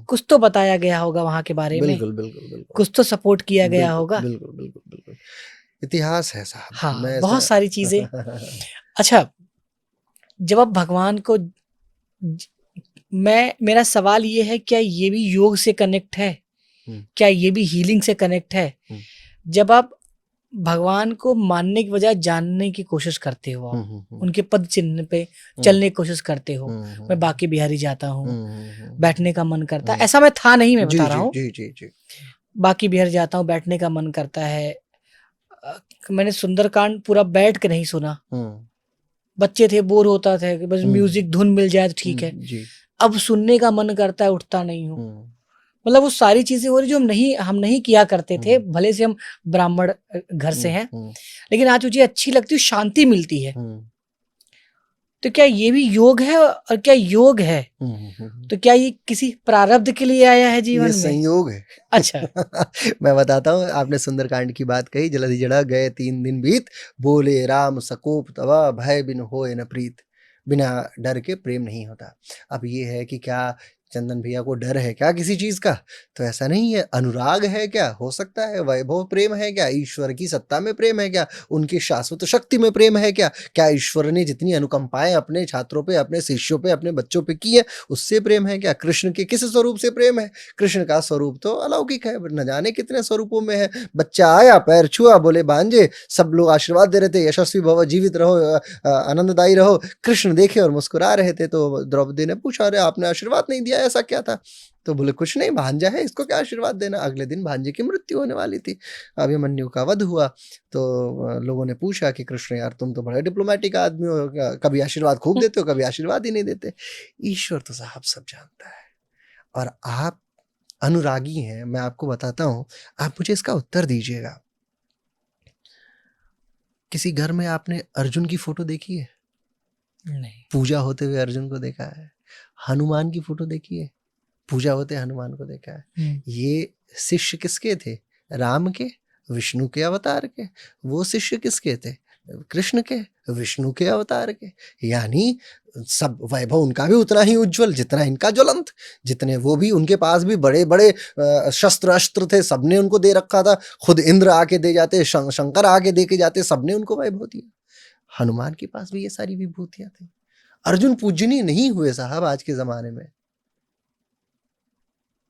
कुछ तो बताया गया होगा वहां के बारे में, बिल्कुल बिल्कुल बिल्कुल, कुछ तो सपोर्ट किया गया होगा। बिल्कुल बिल्कुल बिल्कुल, इतिहास है साहब। हाँ, बहुत सारी चीजें। अच्छा, जब आप भगवान को, मेरा सवाल ये है, क्या ये भी योग से कनेक्ट है? क्या ये भी हीलिंग से कनेक्ट है? जब आप भगवान को मानने की बजाय जानने की कोशिश करते हो, आप उनके पद चिन्ह पे चलने की कोशिश करते हो। मैं बाकी बिहारी जाता हूँ, बैठने का मन करता है, ऐसा मैं था नहीं, मैं बता रहा हूँ। बाकी बिहार जाता हूँ, बैठने का मन करता है। मैंने सुंदरकांड पूरा बैठ के नहीं सुना, बच्चे थे, बोर होता था, बस म्यूजिक धुन मिल जाए तो ठीक है। अब सुनने का मन करता है, उठता नहीं हूँ। मतलब वो सारी चीजें हो रही जो हम नहीं किया करते थे, भले से हम ब्राह्मण घर से हैं, लेकिन आज मुझे अच्छी लगती है, शांति मिलती है। तो क्या ये भी योग है, और क्या योग है तो क्या ये किसी प्रारब्ध के लिए आया है ये जीवन में? संयोग है। अच्छा। मैं बताता हूँ, आपने सुंदरकांड की बात कही, जलधि जड़ा गए 3 दिन बीत, बोले राम सकोप तवा, भय बिन होए न प्रीत। बिना डर के प्रेम नहीं होता। अब ये है कि क्या चंदन भैया को डर है क्या किसी चीज का? तो ऐसा नहीं है। अनुराग है क्या? हो सकता है। वैभव प्रेम है क्या? ईश्वर की सत्ता में प्रेम है क्या? उनकी शाश्वत शक्ति में प्रेम है क्या? क्या ईश्वर ने जितनी अनुकंपाएं अपने छात्रों पे, अपने शिष्यों पे, अपने बच्चों पे की है, उससे प्रेम है क्या? कृष्ण के किस स्वरूप से प्रेम है? कृष्ण का स्वरूप तो अलौकिक है, न जाने कितने स्वरूपों में है। बच्चा आया, पैर छुआ, बोले भांजे, सब लोग आशीर्वाद दे रहे थे, यशस्वी भव, जीवित रहो, आनंददायी रहो। कृष्ण देखे और मुस्कुरा रहे थे, तो द्रौपदी ने पूछा, अरे आपने आशीर्वाद नहीं दिया, ऐसा क्या था? तो बोले कुछ नहीं, भांजा है, इसको क्या आशीर्वाद देना। अगले दिन भांजे की मृत्यु होने वाली थी, अभिमन्यु का वध हुआ। तो लोगों ने पूछा कि कृष्ण यार, तुम तो बड़े डिप्लोमेटिक आदमी हो, कभी आशीर्वाद खूब देते हो, कभी आशीर्वाद ही नहीं देते। ईश्वर तो साहब सब जानता है, और आप अनुरागी हैं। मैं आपको बताता हूं, आप मुझे इसका उत्तर दीजिएगा। किसी घर में आपने अर्जुन की फोटो देखी है? नहीं। पूजा होते हुए अर्जुन को देखा है? हनुमान की फोटो देखी है? पूजा होते हनुमान को देखा है? ये शिष्य किसके थे? राम के, विष्णु के अवतार के। वो शिष्य किसके थे? कृष्ण के, विष्णु के अवतार के। यानी सब वैभव उनका भी उतना ही उज्जवल जितना इनका ज्वलंत। जितने वो भी, उनके पास भी बड़े बड़े शस्त्र अस्त्र थे, सबने उनको दे रखा था। खुद इंद्र आके दे जाते, शंकर आके दे के जाते, सबने उनको वैभव दिया। हनुमान के पास भी ये सारी विभूतियां थी। अर्जुन पूजनीय नहीं हुए साहब आज के जमाने में,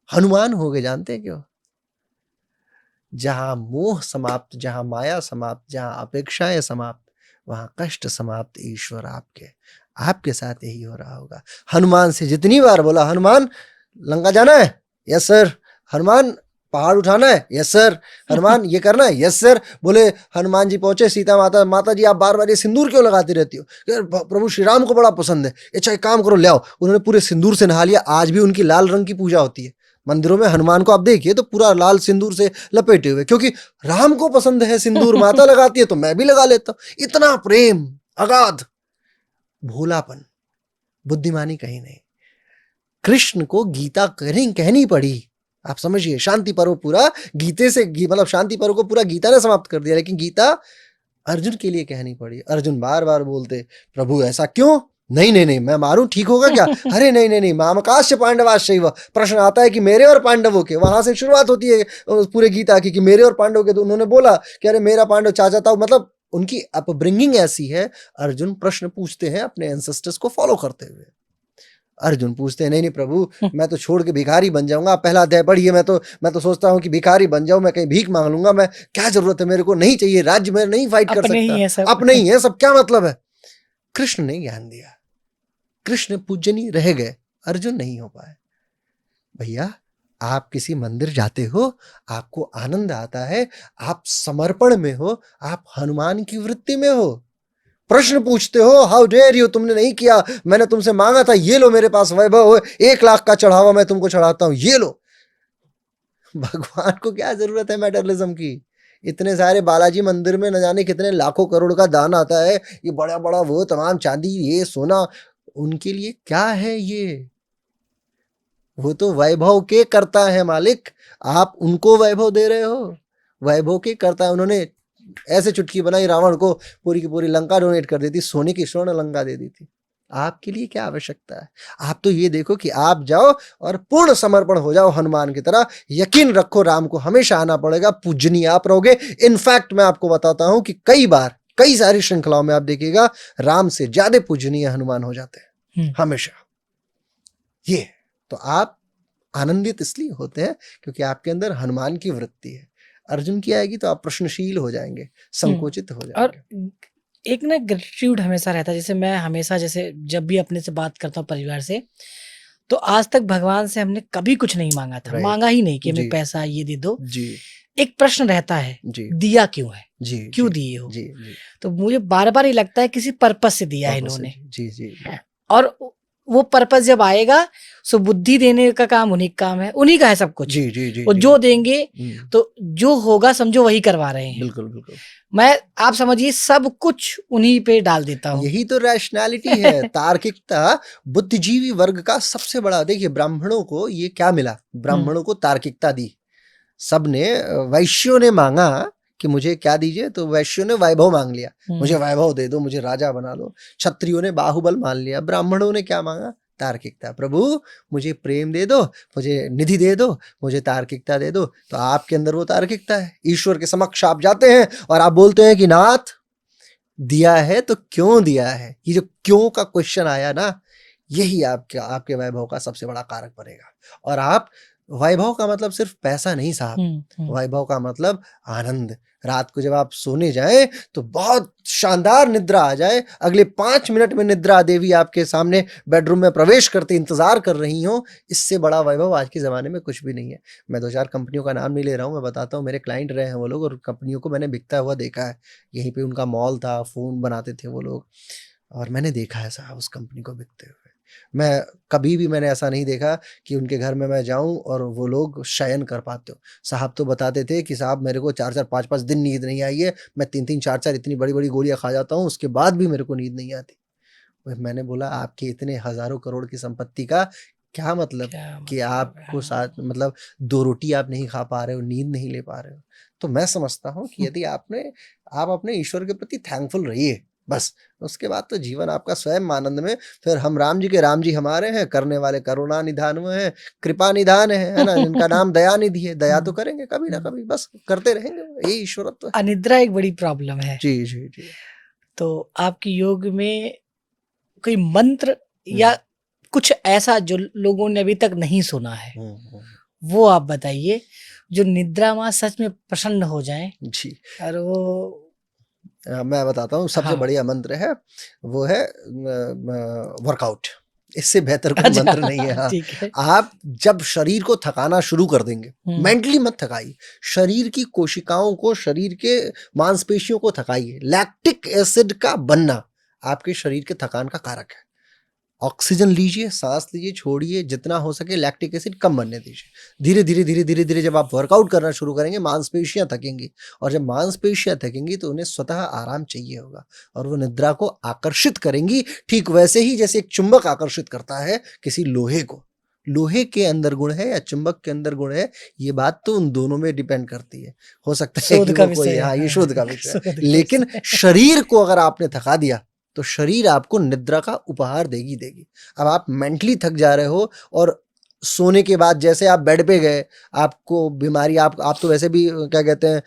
हनुमान हो गए। जानते हैं क्यों? जहां मोह समाप्त, जहां माया समाप्त, जहां अपेक्षाएं समाप्त, वहां कष्ट समाप्त। ईश्वर आपके आपके साथ यही हो रहा होगा। हनुमान से जितनी बार बोला, हनुमान लंका जाना है, यस सर। हनुमान पहाड़ उठाना है, यस सर। हनुमान ये करना है, यस सर। बोले हनुमान जी पहुंचे, सीता माता, माता जी आप बार बार ये सिंदूर क्यों लगाती रहती हो? प्रभु श्री राम को बड़ा पसंद है। अच्छा एक काम करो, ले आओ। उन्होंने पूरे सिंदूर से नहा लिया। आज भी उनकी लाल रंग की पूजा होती है मंदिरों में। हनुमान को आप देखिए तो पूरा लाल सिंदूर से लपेटे हुए, क्योंकि राम को पसंद है सिंदूर। माता लगाती है तो मैं भी लगा लेता हूं। इतना प्रेम, अगाध भोलापन, बुद्धिमानी कहीं नहीं। कृष्ण को गीता कहनी पड़ी। आप समझिए, शांति पर्व पूरा गीते से, मतलब शांति पर्व को पूरा गीता ने समाप्त कर दिया, लेकिन गीता अर्जुन के लिए कहनी पड़ी। अर्जुन बार बार बोलते, प्रभु ऐसा क्यों? नहीं नहीं नहीं, मैं मारूं ठीक होगा क्या? अरे नहीं नहीं नहीं, मामकाश्च पांडवाश्चैव। प्रश्न आता है कि मेरे और पांडवों के, वहां से शुरुआत होती है पूरे गीता की कि मेरे और पांडवों के। तो उन्होंने बोला कि अरे मेरा पांडव चाचा था, मतलब उनकी अपब्रिंगिंग ऐसी है। अर्जुन प्रश्न पूछते हैं अपने एंसेस्टर्स को फॉलो करते हुए। अर्जुन पूछते हैं, नहीं नहीं प्रभु, मैं तो छोड़ के भिखारी बन जाऊंगा। पहला अध्याय पढ़िए। मैं तो सोचता हूँ कि भिखारी बन जाऊं, मैं कहीं भीख मांग लूंगा। मैं क्या जरूरत है, मेरे को नहीं चाहिए राज्य, मैं नहीं फाइट कर अपने ही सकता, है सब। अपने ही है सब, क्या मतलब है? कृष्ण ने ज्ञान दिया, कृष्ण पूजनीय रह गए, अर्जुन नहीं हो पाए। भैया आप किसी मंदिर जाते हो, आपको आनंद आता है, आप समर्पण में हो, आप हनुमान की वृत्ति में हो। प्रश्न पूछते हो, हाउ डेयर यू, तुमने नहीं किया, मैंने तुमसे मांगा था, ये लो मेरे पास वैभव हो, 1 लाख का चढ़ावा मैं तुमको चढ़ाता हूं, ये लो। भगवान को क्या जरूरत है मेटरलिज्म की? इतने सारे बालाजी मंदिर में न जाने कितने लाखों करोड़ का दान आता है, ये बड़ा बड़ा वो तमाम चांदी, ये सोना, उनके लिए क्या है ये? वो तो वैभव के करता है मालिक, आप उनको वैभव दे रहे हो। वैभव के करता है। उन्होंने ऐसे चुटकी बनाई, रावण को पूरी की पूरी लंका डोनेट कर दी थी, सोने की स्वर्ण लंका दे दी थी। आपके लिए क्या आवश्यकता है? आप तो ये देखो कि आप जाओ और पूर्ण समर्पण हो जाओ हनुमान की तरह। यकीन रखो, राम को हमेशा आना पड़ेगा, पूजनीय आप रहोगे। इनफैक्ट मैं आपको बताता हूं कि कई बार, कई सारी श्रृंखलाओं में आप देखिएगा, राम से ज्यादा पूजनीय हनुमान हो जाते हैं हमेशा। ये तो आप आनंदित इसलिए होते हैं क्योंकि आपके अंदर हनुमान की वृत्ति है। अर्जुन की आएगी तो आप प्रश्नशील हो जाएंगे, संकोचित हो और जाएंगे। एक ना ग्रेटिट्यूड हमेशा रहता है। जैसे मैं हमेशा, जैसे जब भी अपने से बात करता हूँ परिवार से, तो आज तक भगवान से हमने कभी कुछ नहीं मांगा था, मांगा ही नहीं कि हमें पैसा ये दे दो। जी। एक प्रश्न रहता है, दिया क्यों है? जी, क्यों दिए हो? तो मुझे बार बार ही लगता है किसी पर्पस से दिया है इन्होंने। जी जी। और वो पर्पस जब आएगा, सो बुद्धि देने का काम उन्हीं का काम है, उन्हीं का है सब कुछ। जी जी जी वो जी। जो देंगे हम्म, तो जो होगा समझो वही करवा रहे हैं। बिल्कुल बिल्कुल। मैं आप समझिए सब कुछ उन्हीं पे डाल देता हूँ। यही तो रैशनैलिटी है, तार्किकता। बुद्धिजीवी वर्ग का सबसे बड़ा, देखिए ब्राह्मणों को ये क्या मिला, ब्राह्मणों को तार्किकता दी। सबने वैश्यों ने मांगा कि मुझे क्या दीजिए, तो वैश्यों ने वैभव मांग लिया, मुझे वैभव दे दो, मुझे राजा बना लो। क्षत्रियों ने बाहुबल मान लिया। ब्राह्मणों ने क्या मांगा, तार्किकता। प्रभु मुझे प्रेम दे दो, मुझे निधि दे दो, मुझे तार्किकता दे दो। तो आपके अंदर वो तार्किकता है। ईश्वर के समक्ष आप जाते हैं और आप बोलते हैं कि नाथ दिया है तो क्यों दिया है। ये जो क्यों का क्वेश्चन आया ना, यही आपके आपके वैभव का सबसे बड़ा कारक बनेगा। और आप, वैभव का मतलब सिर्फ पैसा नहीं साहब, वैभव का मतलब आनंद। रात को जब आप सोने जाएं तो बहुत शानदार निद्रा आ जाए, अगले 5 मिनट में निद्रा देवी आपके सामने बेडरूम में प्रवेश करते इंतजार कर रही हो, इससे बड़ा वैभव आज के ज़माने में कुछ भी नहीं है। मैं 2-4 कंपनियों का नाम नहीं ले रहा हूँ, मैं बताता हूँ, मेरे क्लाइंट रहे हैं वो लोग और कंपनियों को मैंने बिकता हुआ देखा है। यहीं पे उनका मॉल था, फ़ोन बनाते थे वो लोग, और मैंने देखा है साहब उस कंपनी को बिकते हुए। मैं कभी भी मैंने ऐसा नहीं देखा कि उनके घर में मैं जाऊँ और वो लोग शयन कर पाते हो। साहब तो बताते थे कि साहब मेरे को 4-4 5-5 दिन नींद नहीं आई है, मैं 3-3 4-4 इतनी बड़ी-बड़ी गोलियाँ खा जाता हूँ, उसके बाद भी मेरे को नींद नहीं आती। फिर मैंने बोला आपके इतने हज़ारों करोड़ की संपत्ति का क्या मतलब क्या कि मतलब है? आपको साथ मतलब 2 रोटी आप नहीं खा पा रहे हो, नींद नहीं ले पा रहे हो। तो मैं समझता हूँ कि यदि आप अपने ईश्वर के प्रति थैंकफुल रहिए, बस। उसके बाद तो जीवन आपका स्वयं आनंद में। फिर हम राम जी के राम जी हमारे हैं, करने वाले करुणा निधान हुए हैं, कृपा निधान है ना? जिनका नाम दया निधि है, दया तो करेंगे कभी ना कभी, बस करते रहेंगे, यही ईश्वरत्व है। अनिद्रा एक बड़ी प्रॉब्लम है। जी, जी, जी। तो आपके योग में कोई मंत्र हुँ, या कुछ ऐसा जो लोगों ने अभी तक नहीं सुना है, हुँ, हुँ। वो आप बताइए, जो निद्रा माँ सच में प्रसन्न हो जाएँ जी। और वो मैं बताता हूँ, सबसे हाँ। बढ़िया मंत्र है, वो है वर्कआउट। इससे बेहतर कोई मंत्र नहीं है। अच्छा हाँ, ठीक है। आप जब शरीर को थकाना शुरू कर देंगे, हुँ, मेंटली मत थकाइए, शरीर की कोशिकाओं को, शरीर के मांसपेशियों को थकाइए। लैक्टिक एसिड का बनना आपके शरीर के थकान का कारक है। ऑक्सीजन लीजिए, सांस लीजिए, छोड़िए, जितना हो सके लैक्टिक एसिड कम बनने दीजिए। धीरे धीरे धीरे धीरे धीरे जब आप वर्कआउट करना शुरू करेंगे, मांसपेशियां थकेंगी, और जब मांसपेशियां थकेंगी तो उन्हें स्वतः आराम चाहिए होगा, और वो निद्रा को आकर्षित करेंगी, ठीक वैसे ही जैसे एक चुंबक आकर्षित करता है किसी लोहे को। लोहे के अंदर गुण है या चुंबक के अंदर गुण है, ये बात तो उन दोनों में डिपेंड करती है। हो सकता है शोध कि का वो कोई, विषय है। हाँ, ये हाँ, शोध का विषय है। शोध का लेकिन विषय। शरीर को अगर आपने थका दिया तो शरीर आपको निद्रा का उपहार देगी देगी। अब आप मेंटली थक जा रहे हो और सोने के बाद जैसे आप बेड पे गए, आपको बीमारी, आप तो वैसे भी क्या कहते हैं,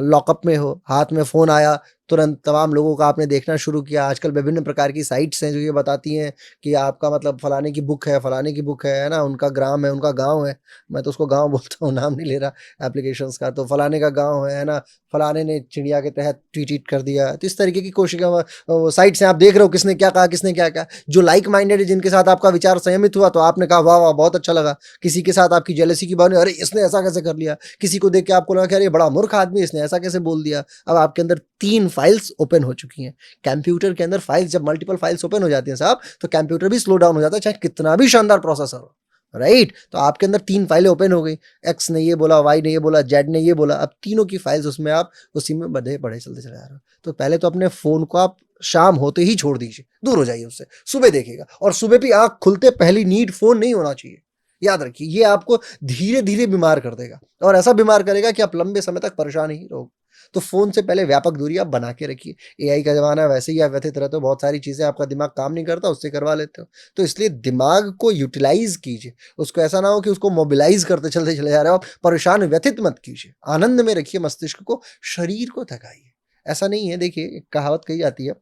लॉकअप में हो, हाथ में फ़ोन आया, तुरंत तमाम लोगों का आपने देखना शुरू किया। आजकल विभिन्न प्रकार की साइट्स हैं जो ये बताती हैं कि आपका मतलब फलाने की बुक है, फलाने की बुक है ना? उनका ग्राम है, उनका गाँव है। मैं तो उसको गाँव बोलता हूँ, नाम नहीं ले रहा एप्लीकेशंस का। तो फलाने का गाँव है ना? फलाने ने चिड़िया के तहत ट्वीट कर दिया। तो इस तरीके की कोशिका साइट्स हैं, आप देख रहे हो किसने क्या कहा, किसने क्या कहा। जो लाइक माइंडेड है, जिनके साथ आपका विचार संयमित हुआ, तो आपने कहा वाह वाह बहुत अच्छा लगा। किसी के साथ आपकी जेलसी की भावना, अरे इसने ऐसा कैसे कर लिया। किसी को देख के आपको लगा कि अरे बड़ा मूर्ख आदमी, इसने ऐसा कैसे बोल दिया। अब आपके अंदर 3 फाइल्स ओपन हो चुकी हैं। कंप्यूटर के अंदर फाइल्स, जब मल्टीपल फाइल्स ओपन हो जाती हैं साहब, तो कंप्यूटर भी स्लो डाउन हो जाता है, चाहे कितना भी शानदार प्रोसेसर हो, राइट? तो आपके अंदर 3 फाइलें ओपन हो गई। एक्स ने ये बोला, वाई ने ये बोला, जेड ने ये बोला। अब तीनों की फाइल्स उसमें, आप उसी में बधे पड़े चलते चले जा रहे हो। तो पहले तो अपने फ़ोन को आप शाम होते ही छोड़ दीजिए, दूर हो जाइए उससे। सुबह देखिएगा, और सुबह भी आँख खुलते पहली नीड फ़ोन नहीं होना चाहिए। याद रखिए, ये आपको धीरे-धीरे बीमार कर देगा, और ऐसा बीमार करेगा कि आप लंबे समय तक परेशान ही रहोगे। तो फ़ोन से पहले व्यापक दूरी आप बना के रखिए। एआई का ज़माना है, वैसे ही आप व्यथित रहते हो, बहुत सारी चीज़ें आपका दिमाग काम नहीं करता, उससे करवा लेते हो। तो इसलिए दिमाग को यूटिलाइज़ कीजिए। उसको ऐसा ना हो कि उसको मोबिलाइज़ करते चलते चले जा रहे हो आप, परेशान व्यथित मत कीजिए। आनंद में रखिए मस्तिष्क को, शरीर को थकाइए। ऐसा नहीं है, देखिए एक कहावत कही जाती है,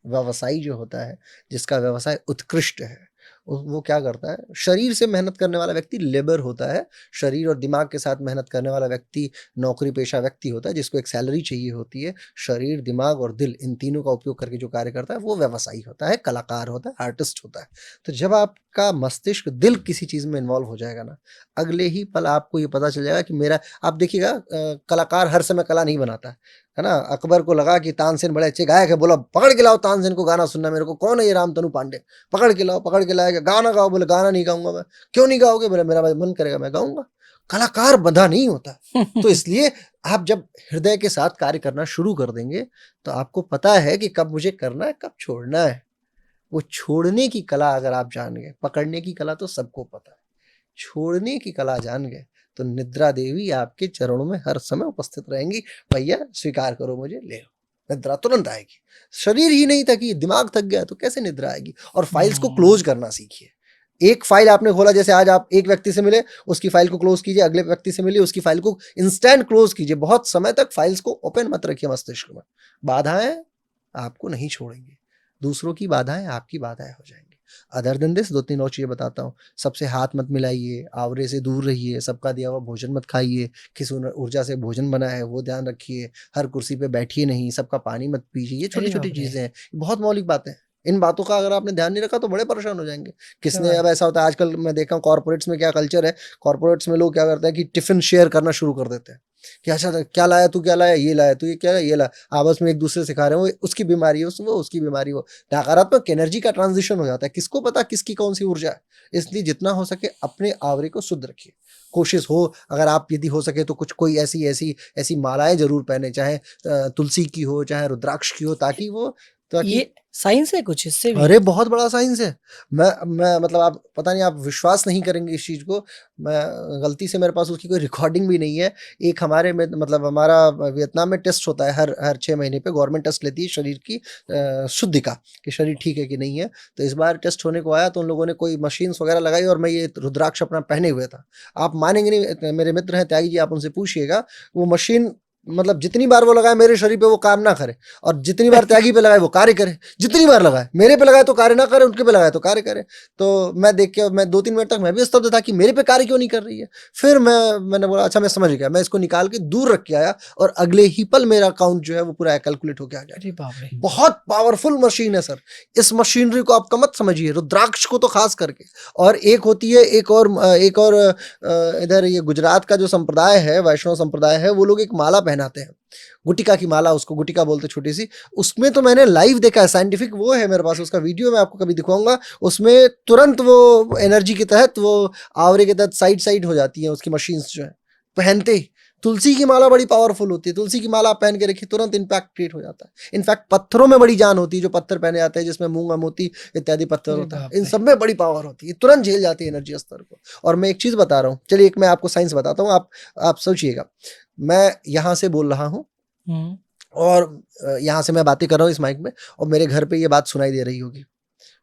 व्यवसायी जो होता है, जिसका व्यवसाय उत्कृष्ट है, वो क्या करता है, शरीर से मेहनत करने वाला व्यक्ति लेबर होता है, शरीर और दिमाग के साथ मेहनत करने वाला व्यक्ति नौकरी पेशा व्यक्ति होता है, जिसको एक सैलरी चाहिए होती है। शरीर, दिमाग और दिल, इन तीनों का उपयोग करके जो कार्य करता है, वो व्यवसायी होता है, कलाकार होता है, आर्टिस्ट होता है। तो जब आपका मस्तिष्क, दिल किसी चीज़ में इन्वॉल्व हो जाएगा ना, अगले ही पल आपको ये पता चल जाएगा कि मेरा, आप देखिएगा कलाकार हर समय कला नहीं बनाता है। है ना, अकबर को लगा कि तानसेन बड़े अच्छे गायक है, बोला पकड़ के लाओ तानसेन को गाना सुनना मेरे को, कौन है ये रामतनु पांडे, पकड़ के लाओ, पकड़ के लाएगा, गाना गाओ, बोले गाना नहीं गाऊंगा मैं। क्यों नहीं गाओगे, बोले मेरा मन करेगा मैं गाऊंगा। कलाकार बंधा नहीं होता। तो इसलिए आप जब हृदय के साथ कार्य करना शुरू कर देंगे तो आपको पता है कि कब मुझे करना है, कब छोड़ना है। वो छोड़ने की कला अगर आप जान गए, पकड़ने की कला तो सबको पता है, छोड़ने की कला जान गए तो निद्रा देवी आपके चरणों में हर समय उपस्थित रहेंगी। भैया स्वीकार करो मुझे, ले लो, निद्रा तुरंत आएगी। शरीर ही नहीं था कि दिमाग थक गया तो कैसे निद्रा आएगी। और फाइल्स को क्लोज करना सीखिए। एक फाइल आपने खोला, जैसे आज आप एक व्यक्ति से मिले, उसकी फाइल को क्लोज कीजिए, अगले व्यक्ति से मिले, उसकी फाइल को इंस्टेंट क्लोज कीजिए। बहुत समय तक फाइल्स को ओपन मत रखिए मस्तिष्क में। बाधाएं आपको नहीं छोड़ेंगी, दूसरों की बाधाएं आपकी बाधाएं हो जाएंगी। अदर देन दिस 2-3 और चीजें बताता हूँ। सबसे हाथ मत मिलाइए, आवरे से दूर रहिए, सबका दिया हुआ भोजन मत खाइए, किसी ऊर्जा से भोजन बना है वो ध्यान रखिए, हर कुर्सी पे बैठिए नहीं, सबका पानी मत पीजिए। ये छोटी छोटी चीजें हैं, बहुत मौलिक बातें हैं। इन बातों का अगर आपने ध्यान नहीं रखा तो बड़े परेशान हो जाएंगे। किसने, अब ऐसा होता है आजकल मैं देखा हूँ कॉर्पोरेट्स में क्या कल्चर है, कॉर्पोरेट्स में लोग क्या करते हैं कि टिफिन शेयर करना शुरू कर देते हैं कि अच्छा क्या लाया तू, क्या लाया, ये लाया तू, ये क्या लाया, ये लाया। आपस में एक दूसरे सिखा रहे हो, उसकी बीमारी है, वो उसकी बीमारी हो। नकारात्मक एनर्जी का ट्रांजिशन हो जाता है, किसको पता किसकी कौन सी ऊर्जा है। इसलिए जितना हो सके अपने आवरे को शुद्ध रखिए। कोशिश हो अगर आप यदि हो सके तो कुछ कोई ऐसी ऐसी ऐसी मालाएं जरूर पहने, चाहे तुलसी की हो, चाहे रुद्राक्ष की हो, ताकि ये साइंस है कुछ इससे भी? अरे बहुत बड़ा साइंस है। मैं मतलब आप पता नहीं, आप विश्वास नहीं करेंगे इस चीज़ को। मैं गलती से, मेरे पास उसकी कोई रिकॉर्डिंग भी नहीं है। एक हमारे में मतलब हमारा वियतनाम में टेस्ट होता है हर 6 महीने पे, गवर्नमेंट टेस्ट लेती है शरीर की शुद्धि का कि शरीर ठीक है कि नहीं है। तो इस बार टेस्ट होने को आया तो उन लोगों ने कोई मशीन्स वगैरह लगाई और मैं ये रुद्राक्ष अपना पहने हुए था। आप मानेंगे नहीं, मेरे मित्र हैं त्यागी जी, आप उनसे पूछिएगा, वो मशीन मतलब जितनी बार वो लगाए मेरे शरीर पे वो काम ना करे, और जितनी बार त्यागी पे लगाए वो कार्य करे। जितनी बार लगाए, मेरे पे लगाए तो कार्य ना करे, उनके पे लगाए तो कार्य करे। तो मैं देख के, मैं 2-3 मिनट तक मैं भी स्तब्ध था कि मेरे पे कार्य क्यों नहीं कर रही है। फिर मैंने बोला अच्छा मैं समझ गया, मैं इसको निकाल के दूर रख के आया और अगले ही पल मेरा अकाउंट जो है वो पूरा कैलकुलेट होके आ गया। अरे बाप रे, बहुत पावरफुल मशीन है सर। इस मशीनरी को आप कम मत समझिए, रुद्राक्ष को तो खास करके। और एक होती है एक और इधर ये गुजरात का जो संप्रदाय है, वैष्णव संप्रदाय है, वो लोग एक माला पहनाते हैं, गुटिका की माला, उसको गुटिका बोलते, छोटी सी। उसमें तो मैंने लाइव देखा है, साइंटिफिक वो है मेरे पास, उसका वीडियो मैं आपको कभी दिखाऊंगा। उसमें तुरंत वो एनर्जी के तहत, वो आवरे के तहत साइड हो जाती है उसकी मशीन्स जो है पहनते ही। तुलसी की माला बड़ी पावरफुल होती है, तुलसी की माला आप पहन के रखिए, तुरंत इम्पैक्ट क्रिएट हो जाता है। इनफैक्ट पत्थरों में बड़ी जान होती है, जो पत्थर पहने जाते हैं जिसमें मूंगा मोती इत्यादि पत्थर होता है, इन सब में बड़ी पावर होती है, तुरंत झेल जाती है एनर्जी स्तर को। और मैं एक चीज बता रहा हूँ, चलिए एक मैं आपको साइंस बताता हूँ, आप सोचिएगा। मैं यहाँ से बोल रहा हूँ और यहाँ से मैं बातें कर रहा हूँ इस माइक में, और मेरे घर पे ये बात सुनाई दे रही होगी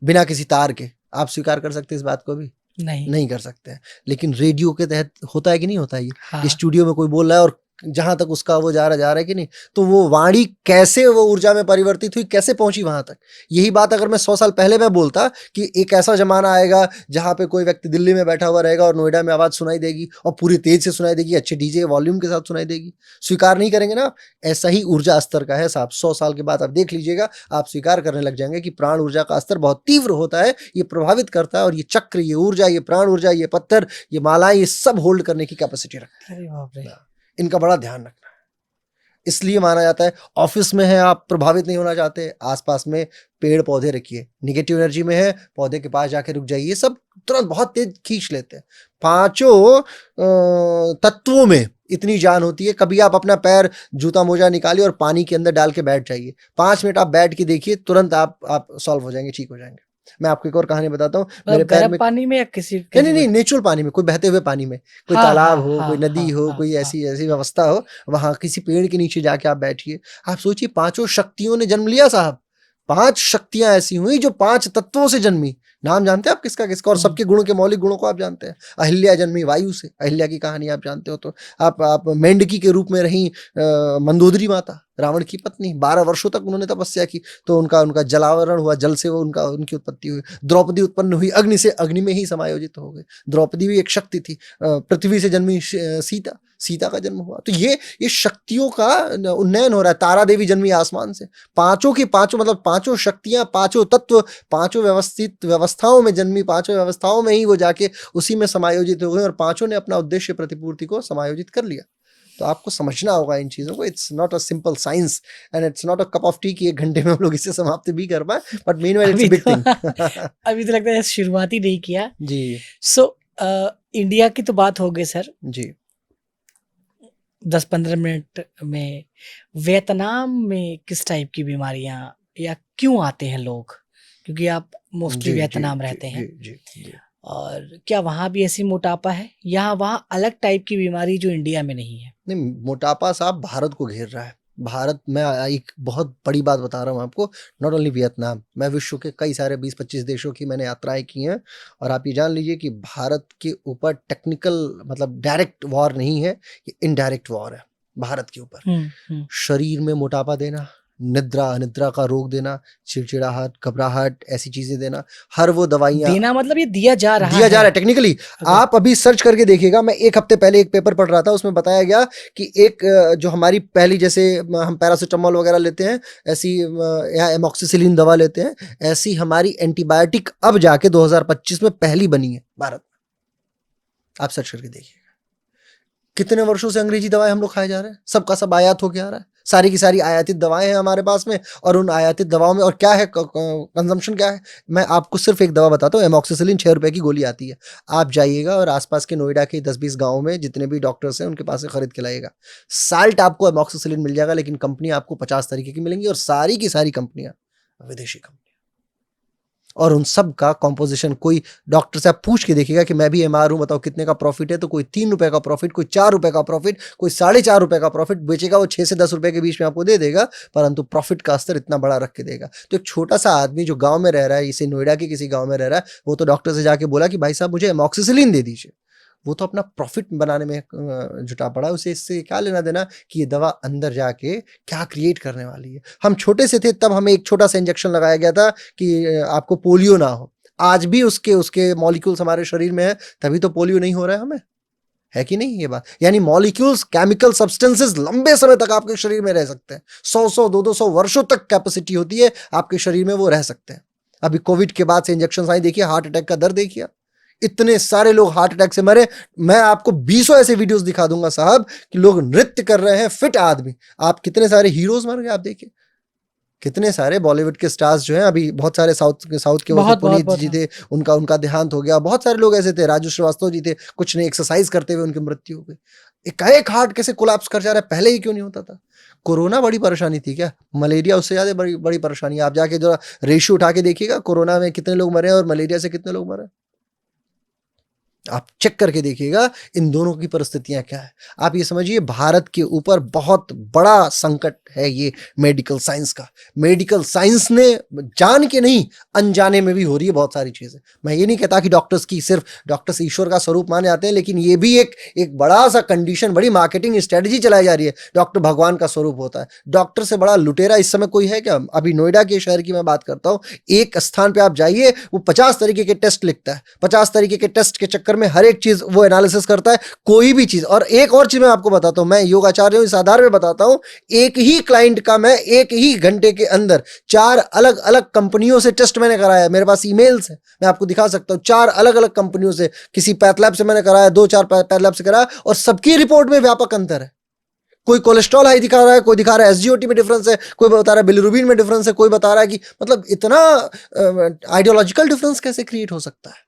बिना किसी तार के। आप स्वीकार कर सकते हैं इस बात को भी? नहीं कर सकते हैं। लेकिन रेडियो के तहत होता है कि नहीं होता है ये? हाँ। स्टूडियो में कोई बोल रहा है और जहां तक उसका वो जा रहा है कि नहीं, तो वो वाणी कैसे वो ऊर्जा में परिवर्तित हुई, कैसे पहुंची वहां तक। यही बात अगर मैं 100 साल पहले मैं बोलता कि एक ऐसा जमाना आएगा जहां पे कोई व्यक्ति दिल्ली में बैठा हुआ रहेगा और नोएडा में आवाज सुनाई देगी और पूरी तेज से सुनाई देगी, अच्छे डीजे वॉल्यूम के साथ सुनाई देगी, स्वीकार नहीं करेंगे ना? ऐसा ही ऊर्जा स्तर का है साहब। 100 साल के बाद आप देख लीजिएगा, आप स्वीकार करने लग जाएंगे कि प्राण ऊर्जा का स्तर बहुत तीव्र होता है, ये प्रभावित करता है, और ये चक्र, ये ऊर्जा, ये प्राण ऊर्जा, ये पत्थर, ये मालाएं, ये सब होल्ड करने की कैपेसिटी रखता है। अरे बाप रे, इनका बड़ा ध्यान रखना है। इसलिए माना जाता है, ऑफिस में है आप प्रभावित नहीं होना चाहते, आसपास में पेड़ पौधे रखिए। निगेटिव एनर्जी में है, पौधे के पास जाके रुक जाइए, ये सब तुरंत बहुत तेज खींच लेते हैं। 5 तत्वों में इतनी जान होती है। कभी आप अपना पैर, जूता मोजा निकालिए और पानी के अंदर डाल के बैठ जाइए, 5 मिनट आप बैठ के देखिए, तुरंत आप सॉल्व हो जाएंगे, ठीक हो जाएंगे। मैं आपको एक और कहानी बताता हूँ। मेरे पैर में पानी में या नहीं, नेचुरल पानी में, कोई बहते हुए पानी में, कोई तालाब हो, कोई नदी हो, कोई ऐसी ऐसी व्यवस्था हो, वहां किसी पेड़ के नीचे जाके आप बैठिए। आप सोचिए 5 शक्तियों ने जन्म लिया साहब। 5 शक्तियां ऐसी हुई जो 5 तत्वों से जन्मी। नाम जानते हैं आप किसका किसका? और सबके गुणों के मौलिक गुणों को आप जानते हैं। अहिल्या जन्मी वायु से, अहिल्या की कहानी आप जानते हो तो। आप मेंढकी के रूप में रही मंदोदरी माता, रावण की पत्नी, 12 वर्षों तक उन्होंने तपस्या की, तो उनका जलावरण हुआ, जल से वो उनकी उत्पत्ति हुई। द्रौपदी उत्पन्न हुई अग्नि से, अग्नि में ही समायोजित हो गई। द्रौपदी भी एक शक्ति थी। पृथ्वी से जन्मी सीता का जन्म हुआ। तो ये शक्तियों का उन्नयन हो रहा है। तारा देवी जन्मी आसमान से। 5 की 5 मतलब 5 शक्तियां, 5 तत्व, 5 व्यवस्थित व्यवस्थाओं में जन्मी, 5 व्यवस्थाओं में ही वो जाके उसी में समायोजित हो गए, और 5 ने अपना उद्देश्य प्रतिपूर्ति को समायोजित कर लिया। तो आपको समझना होगा इन चीज़ों को। It's not a simple science and it's not a cup of T कि 1 घंटे में हम लोग इसे समाप्त भी कर पाए, बट मीनवाइल इट्स अभी अ बिग तो थिंग। अभी तो लगता है शुरुआत ही नहीं किया। जी, सो इंडिया की तो बात हो गई सर, जी। 10-15 मिनट में वियतनाम में किस टाइप की बीमारियां या क्यों आते हैं लोग? क्योंकि आप मोस्टली जी, जी, वियतनाम जी, रहते जी, हैं, जी, जी। और क्या वहाँ भी ऐसी मोटापा है या वहाँ अलग टाइप की बीमारी जो इंडिया में नहीं है? नहीं, मोटापा साहब भारत को घेर रहा है। भारत में एक बहुत बड़ी बात बता रहा हूँ आपको, नॉट ओनली वियतनाम, मैं विश्व के कई सारे 20-25 देशों की मैंने यात्राएँ की हैं और आप ये जान लीजिए कि भारत के ऊपर टेक्निकल मतलब डायरेक्ट वॉर नहीं है, ये इनडायरेक्ट वॉर है भारत के ऊपर। शरीर में मोटापा देना, निद्रा अनिद्रा का रोग देना, चिड़चिड़ाहट, घबराहट, ऐसी चीज़ें देना, हर वो दवाइयाँ देना मतलब ये दिया जा रहा दिया जा रहा है। है टेक्निकली। अगर आप अभी सर्च करके देखिएगा, मैं 1 हफ्ते पहले एक पेपर पढ़ रहा था, उसमें बताया गया कि एक जो हमारी पहली जैसे हम पैरासिटामोल वगैरह लेते हैं, ऐसी या एमॉक्सिसिलिन दवा लेते हैं, ऐसी हमारी एंटीबायोटिक अब जाके 2025 में पहली बनी है भारत में। आप सर्च करके देखिएगा। कितने वर्षों से अंग्रेजी दवाएं हम लोग खाए जा रहे हैं, सबका सब आयात होके आ रहा है, सारी की सारी आयातित दवाएं हैं हमारे पास में, और उन आयातित दवाओं में और क्या है, कंजम्पशन क्या है। मैं आपको सिर्फ एक दवा बताता हूँ, एमॉक्सिसिलिन 6 रुपए की गोली आती है। आप जाइएगा और आसपास के नोएडा के 10-20 गाँव में जितने भी डॉक्टर्स हैं उनके पास से खरीद के लाइएगा। साल्ट आपको एमॉक्सिसिलिन मिल जाएगा, लेकिन कंपनी आपको 50 तरीके की मिलेंगी और सारी की सारी कंपनियां विदेशी कंपनी, और उन सब का कॉम्पोजिशन कोई डॉक्टर से आप पूछ के देखिएगा कि मैं भी एमआर हूं, बताओ कितने का प्रॉफिट है, तो कोई 3 रुपए का प्रॉफिट, कोई 4 रुपए का प्रॉफिट, कोई 4.5 रुपए का प्रॉफिट बेचेगा, वो 6 से 10 रुपए के बीच में आपको दे देगा, परंतु प्रॉफिट का स्तर इतना बड़ा रख के देगा। तो एक छोटा सा आदमी जो गांव में रह रहा है, इसे नोएडा के किसी गांव में रह रहा है, वो तो डॉक्टर से जाके बोला कि भाई साहब मुझे एमॉक्सिसिलिन दे दीजिए, वो तो अपना प्रॉफिट बनाने में जुटा पड़ा है, उसे इससे क्या लेना देना कि ये दवा अंदर जाके क्या क्रिएट करने वाली है। हम छोटे से थे तब हमें एक छोटा सा इंजेक्शन लगाया गया था कि आपको पोलियो ना हो, आज भी उसके उसके मॉलिक्यूल्स हमारे शरीर में है, तभी तो पोलियो नहीं हो रहा है हमें, है कि नहीं ये बात। यानी मॉलिक्यूल्स, केमिकल सब्सटेंसेस लंबे समय तक आपके शरीर में रह सकते हैं, 100 200 वर्षों तक कैपेसिटी होती है आपके शरीर में, वो रह सकते हैं। अभी कोविड के बाद से इंजेक्शन आई, देखिए हार्ट अटैक का दर देखिए, इतने सारे लोग हार्ट अटैक से मरे। मैं आपको 20 ऐसे वीडियोस दिखा दूंगा साहब कि लोग नृत्य कर रहे हैं, फिट आदमी, आप कितने सारे हीरोज मर गए, आप देखिए कितने सारे बॉलीवुड के स्टार्स जो हैं, अभी बहुत सारे साउथ के वो थे, बहुत बहुत पुनीत बहुत जी हाँ। थे, उनका देहांत हो गया। बहुत सारे लोग ऐसे थे, राजू श्रीवास्तव जी थे, कुछ नहीं एक्सरसाइज करते हुए उनकी मृत्यु हो गई। एकाएक हार्ट कैसे कोलैप्स कर जा रहा है, पहले ही क्यों नहीं होता था। कोरोना बड़ी परेशानी थी क्या, मलेरिया उससे ज्यादा बड़ी बड़ी परेशानी है। आप जाके जो रेशियो उठा के देखिएगा, कोरोना में कितने लोग मरे और मलेरिया से कितने लोग मरे, आप चेक करके देखिएगा इन दोनों की परिस्थितियां क्या है। आप ये समझिए भारत के ऊपर बहुत बड़ा संकट है ये मेडिकल साइंस का। मेडिकल साइंस ने जान के नहीं, अनजाने में भी हो रही है बहुत सारी चीजें। मैं ये नहीं कहता कि डॉक्टर्स की सिर्फ डॉक्टर्स ईश्वर का स्वरूप माने जाते हैं, लेकिन ये भी एक बड़ा सा कंडीशन, बड़ी मार्केटिंग स्ट्रेटजी चलाई जा रही है। डॉक्टर भगवान का स्वरूप होता है, डॉक्टर से बड़ा लुटेरा इस समय कोई है क्या। अभी नोएडा के शहर की मैं बात करता हूँ, एक स्थान पर आप जाइए, वो 50 तरीके के टेस्ट लिखता है, 50 तरीके के टेस्ट के चक्कर में हर एक चीज वो एनालिसिस करता है, कोई भी चीज। और एक और चीज मैं आपको बताता हूं, मैं योगाचार्य हूं, इस आधार में बताता हूं, एक ही क्लाइंट का मैं 1 ही घंटे के अंदर 4 अलग अलग कंपनियों से टेस्ट मैंने कराया है। मेरे पास ईमेल्स है, मैं आपको दिखा सकता हूं। 4 अलग अलग कंपनियों से, किसी पैथलैब से मैंने कराया, 2-4 पैथलैब से कराया, और सबकी रिपोर्ट में व्यापक अंतर है। कोई कोलेस्ट्रॉल हाई दिखा रहा है, कोई दिखा रहा है एसजीओटी में डिफरेंस है, कोई बता रहा है बिलिरुबिन में डिफरेंस है, कोई बता रहा है कि मतलब इतना आइडियोलॉजिकल डिफरेंस कैसे क्रिएट हो सकता है